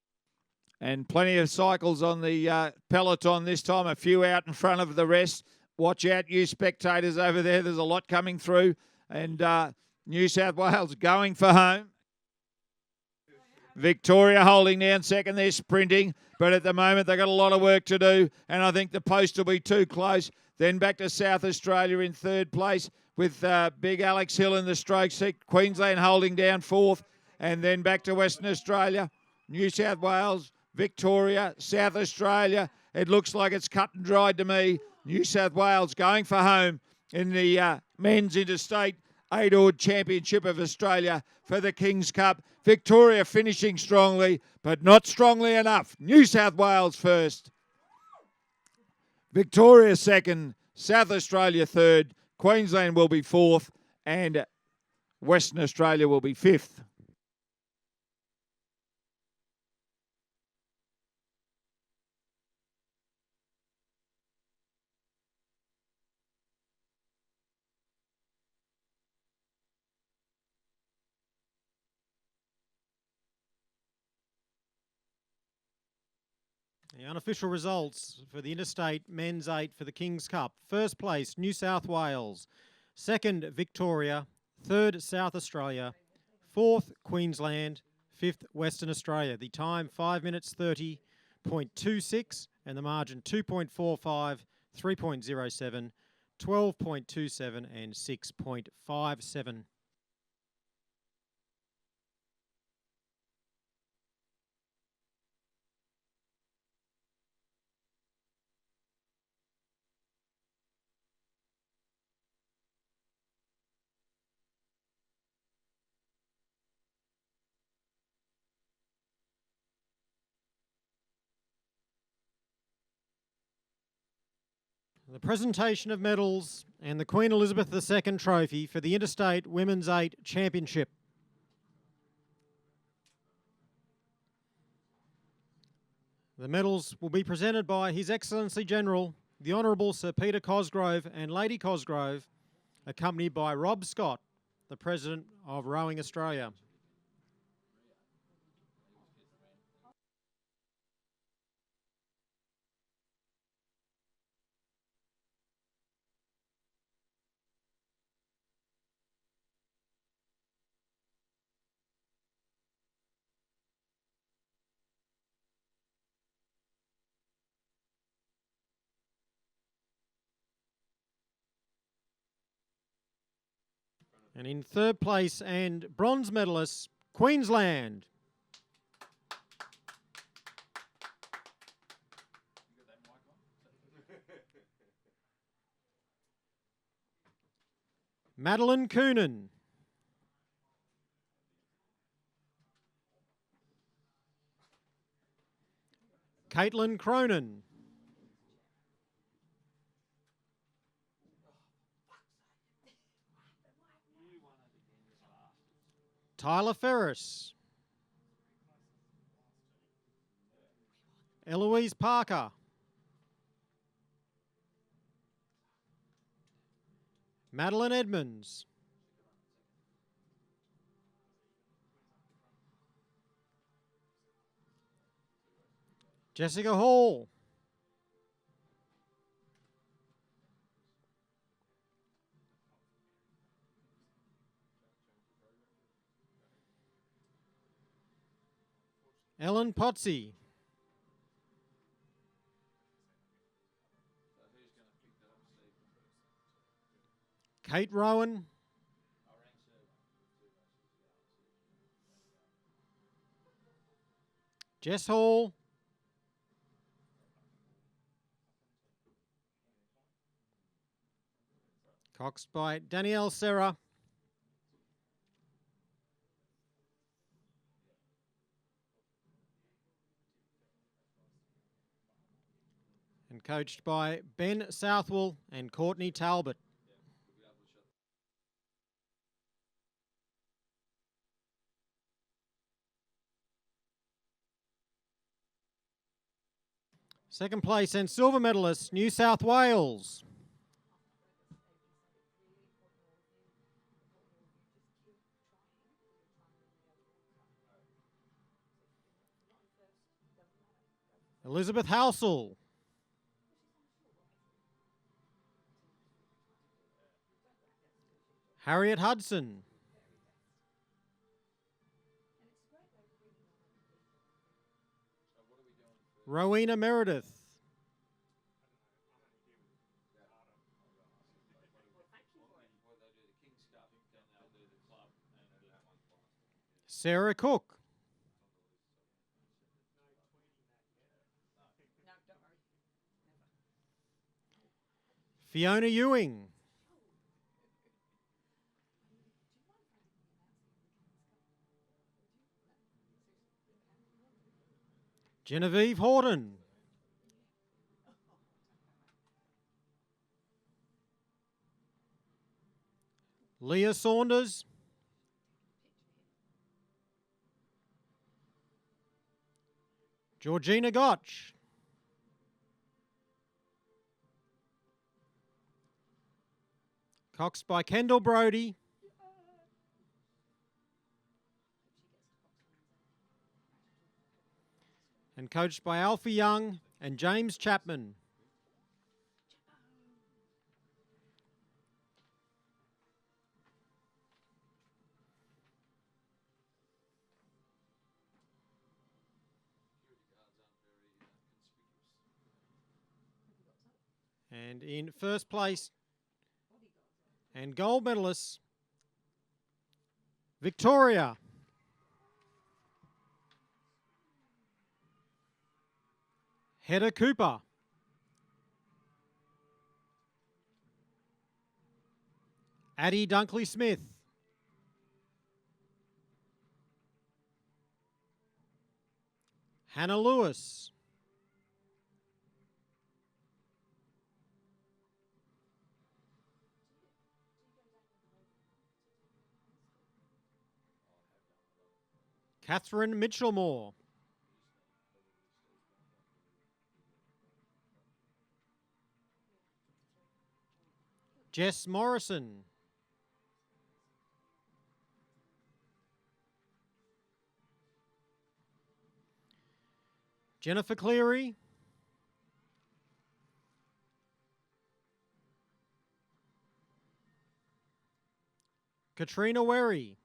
And plenty of cycles on the peloton this time, a few out in front of the rest. Watch out, you spectators over there. There's a lot coming through. And New South Wales going for home. Victoria holding down 2nd. They're sprinting. But at the moment, they've got a lot of work to do. And I think the post will be too close. Then back to South Australia in 3rd place with big Alex Hill in the stroke seat. Queensland holding down fourth, and then back to Western Australia, New South Wales, Victoria, South Australia. It looks like it's cut and dried to me. New South Wales going for home in the Men's Interstate Eight-Oared Championship of Australia for the King's Cup. Victoria finishing strongly, but not strongly enough. New South Wales first. Victoria second, South Australia third, Queensland will be fourth, and Western Australia will be fifth. The unofficial results for the Interstate Men's 8 for the King's Cup. First place, New South Wales. Second, Victoria. Third, South Australia. Fourth, Queensland. Fifth, Western Australia. The time, 5 minutes 30.26, and the margin 2.45, 3.07, 12.27 and 6.57. The presentation of medals and the Queen Elizabeth II Trophy for the Interstate Women's 8 Championship. The medals will be presented by His Excellency General, the Honourable Sir Peter Cosgrove and Lady Cosgrove, accompanied by Rob Scott, the President of Rowing Australia. And in third place and bronze medalists, Queensland. Madeline Coonan. Caitlin Cronin. Tyler Ferris. Eloise Parker. Madeline Edmonds. Jessica Hall. Ellen Potsy. Kate Rowan. Jess Hall. Coxed by Danielle Serra. And coached by Ben Southwell and Courtney Talbot. Second place and silver medalist, New South Wales. Elizabeth Housel. Harriet Hudson. Rowena Meredith. Sarah Cook. Fiona Ewing. Genevieve Horton. Leah Saunders. Georgina Gotch. Coxed by Kendall Brody. And coached by Alfie Young and James Chapman. And in first place and gold medalists, Victoria. Hedda Cooper. Addie Dunkley-Smith. Hannah Lewis. Catherine Mitchell-Moore. Jess Morrison. Jennifer Cleary. Katrina Werry.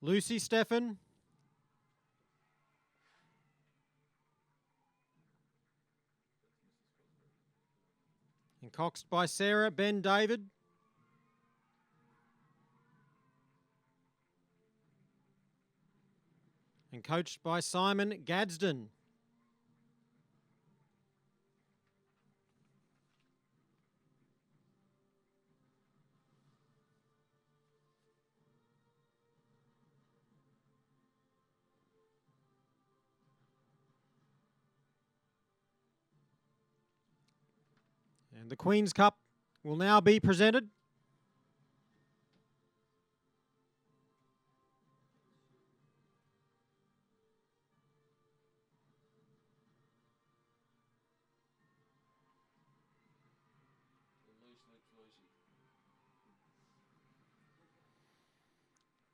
Lucy Steffen. And coxed by Sarah Ben David. And coached by Simon Gadsden. And the Queen's Cup will now be presented.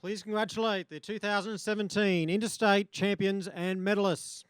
Please congratulate the 2017 Interstate Champions and Medalists.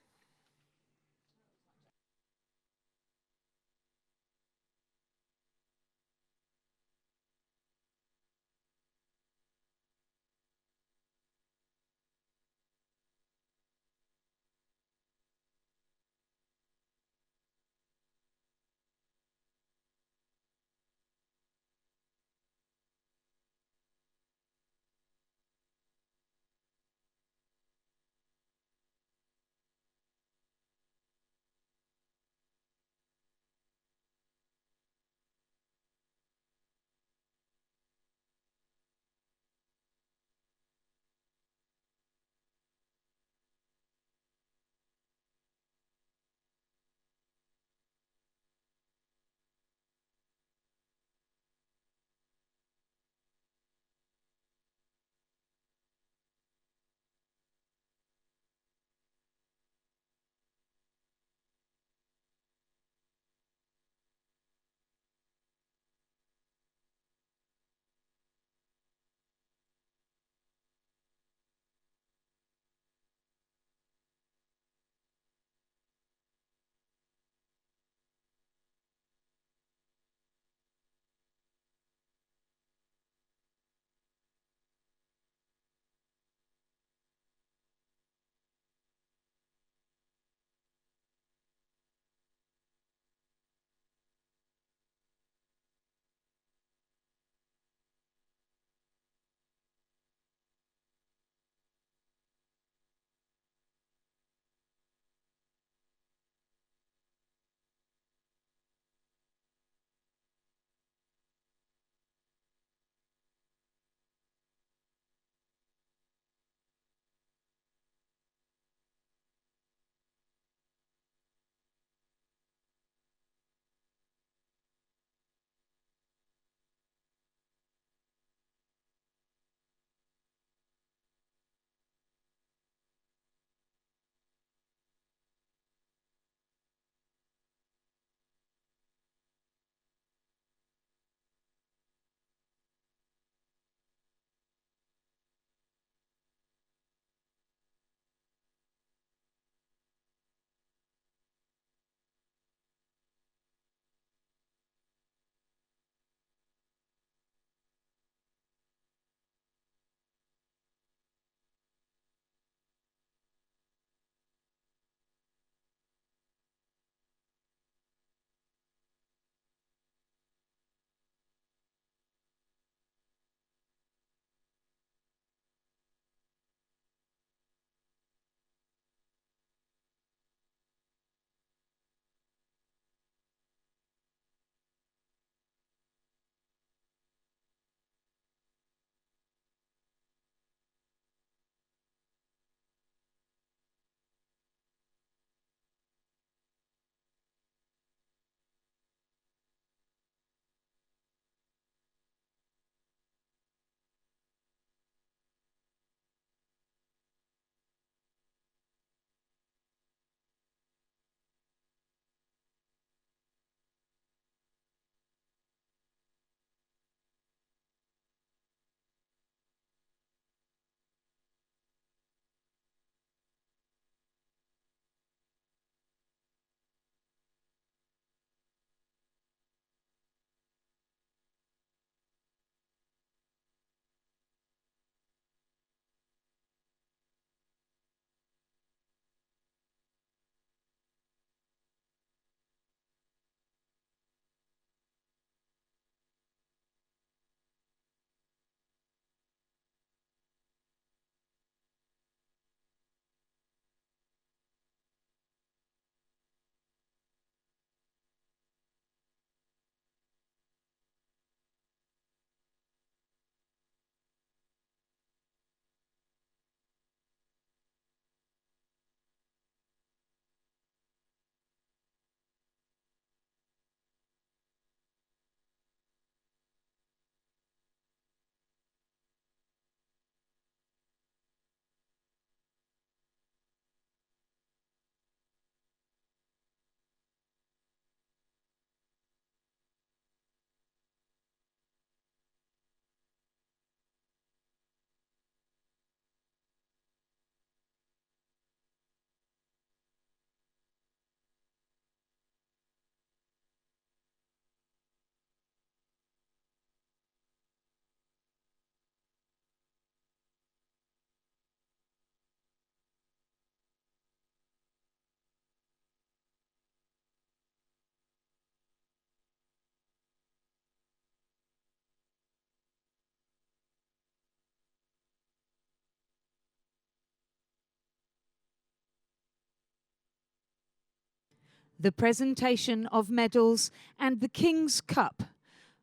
the presentation of medals and the King's Cup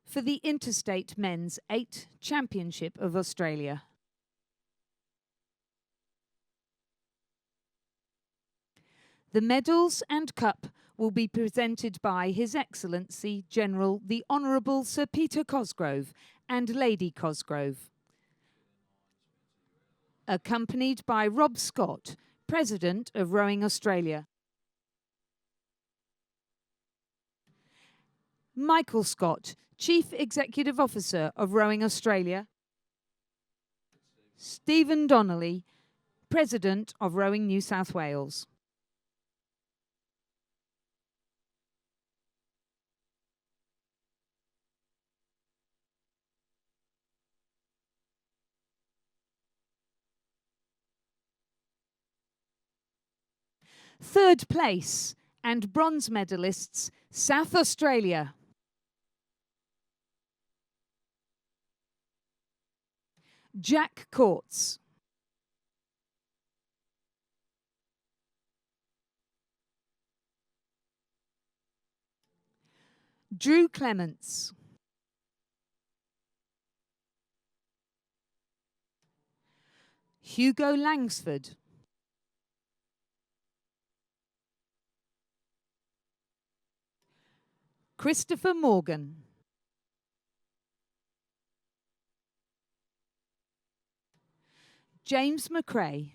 for the Interstate Men's 8 Championship of Australia. The medals and cup will be presented by His Excellency General the Honourable Sir Peter Cosgrove and Lady Cosgrove, accompanied by Rob Scott, President of Rowing Australia, Michael Scott, Chief Executive Officer of Rowing Australia, Stephen Donnelly, President of Rowing New South Wales. Third place and bronze medalists, South Australia. Jack Courts. Drew Clements. Hugo Langsford. Christopher Morgan. James McRae.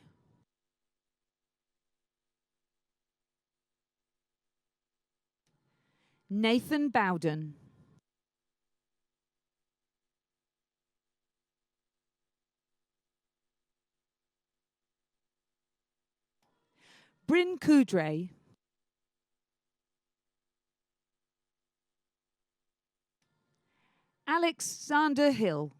Nathan Bowden. Bryn Coudray. Alexander Hill.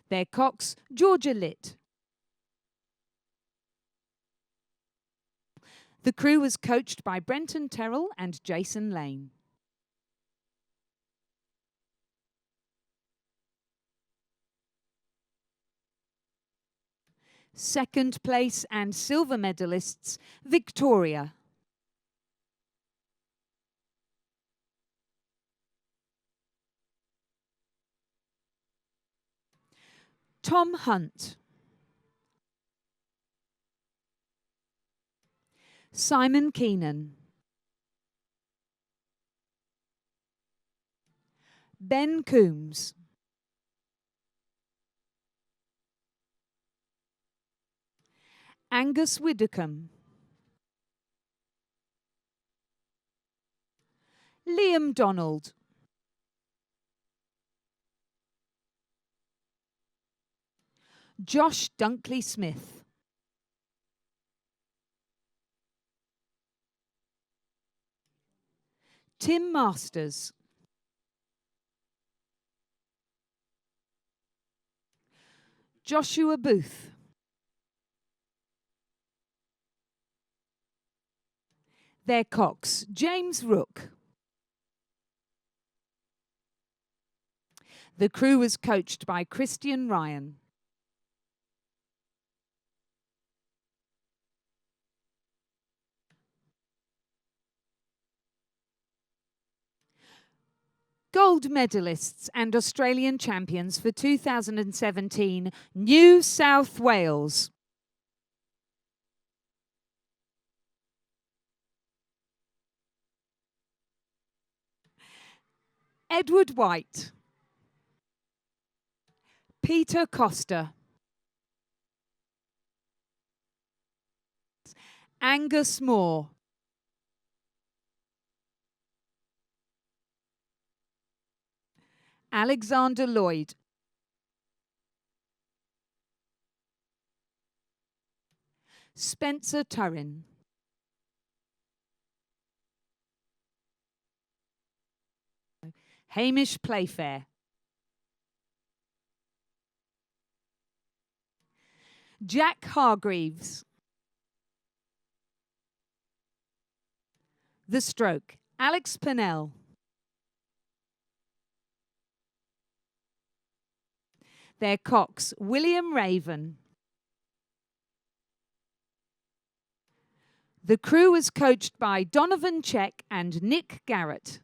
Their cocks, Georgia Litt. The crew was coached by Brenton Terrell and Jason Lane. Second place and silver medalists, Victoria. Tom Hunt. Simon Keenan. Ben Coombs. Angus Widdicombe. Liam Donald. Josh Dunkley Smith. Tim Masters. Joshua Booth. Their cocks, James Rook. The crew was coached by Christian Ryan. Gold medalists and Australian champions for 2017, New South Wales. Edward White. Peter Costa. Angus Moore. Alexander Lloyd. Spencer Turrin. Hamish Playfair. Jack Hargreaves. The Stroke, Alex Pennell. Their cocks, William Raven. The crew was coached by Donovan Check and Nick Garrett.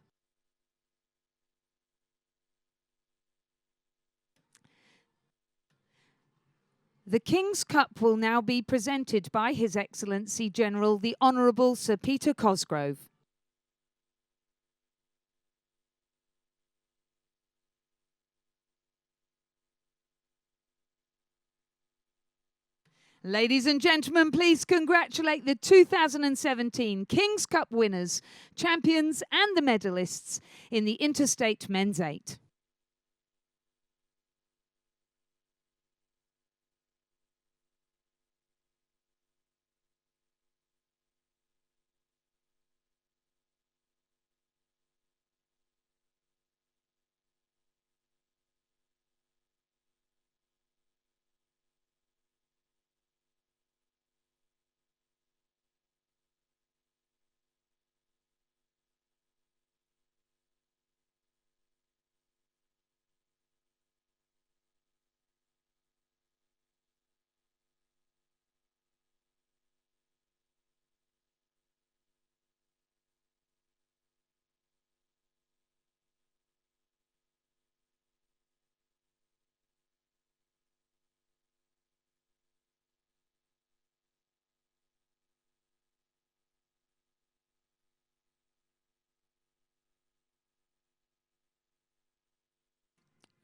The King's Cup will now be presented by His Excellency General the Honourable Sir Peter Cosgrove. Ladies and gentlemen, please congratulate the 2017 King's Cup winners, champions and the medalists in the Interstate Men's 8.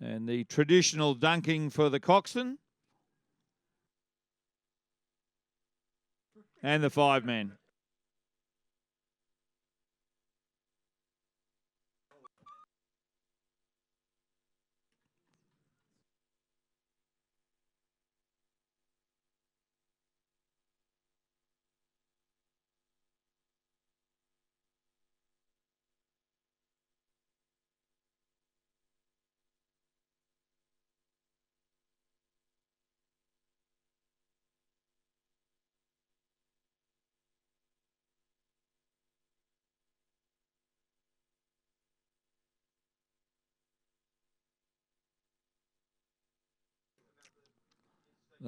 And the traditional dunking for the coxswain. And the 5 men.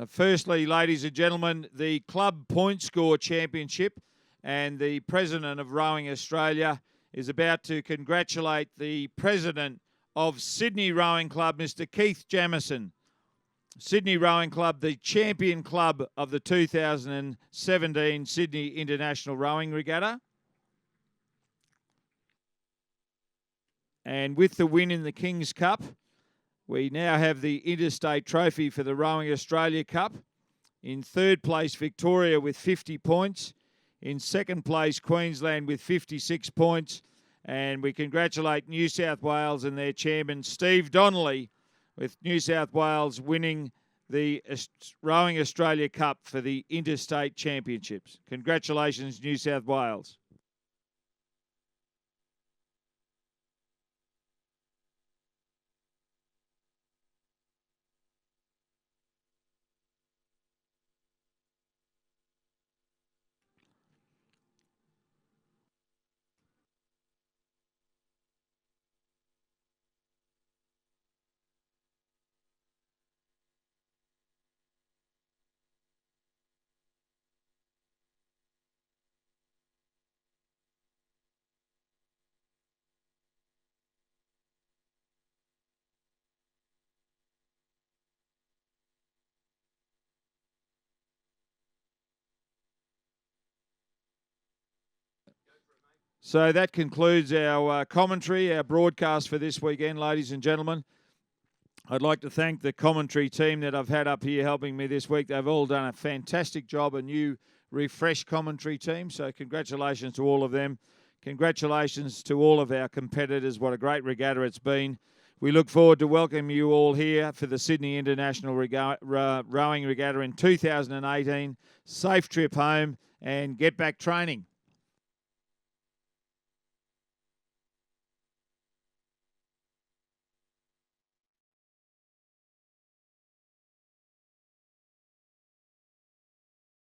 Firstly, ladies and gentlemen, the Club Point Score Championship, and the President of Rowing Australia is about to congratulate the President of Sydney Rowing Club, Mr. Keith Jamieson. Sydney Rowing Club, the champion club of the 2017 Sydney International Rowing Regatta. And with the win in the King's Cup, we now have the Interstate Trophy for the Rowing Australia Cup. In third place, Victoria with 50 points. In second place, Queensland with 56 points. And we congratulate New South Wales and their chairman, Steve Donnelly, with New South Wales winning the Rowing Australia Cup for the Interstate Championships. Congratulations, New South Wales. So that concludes our commentary, our broadcast for this weekend, ladies and gentlemen. I'd like to thank the commentary team that I've had up here helping me this week. They've all done a fantastic job, a new refreshed commentary team. So congratulations to all of them. Congratulations to all of our competitors. What a great regatta it's been. We look forward to welcoming you all here for the Sydney International Rowing Regatta in 2018. Safe trip home and get back training.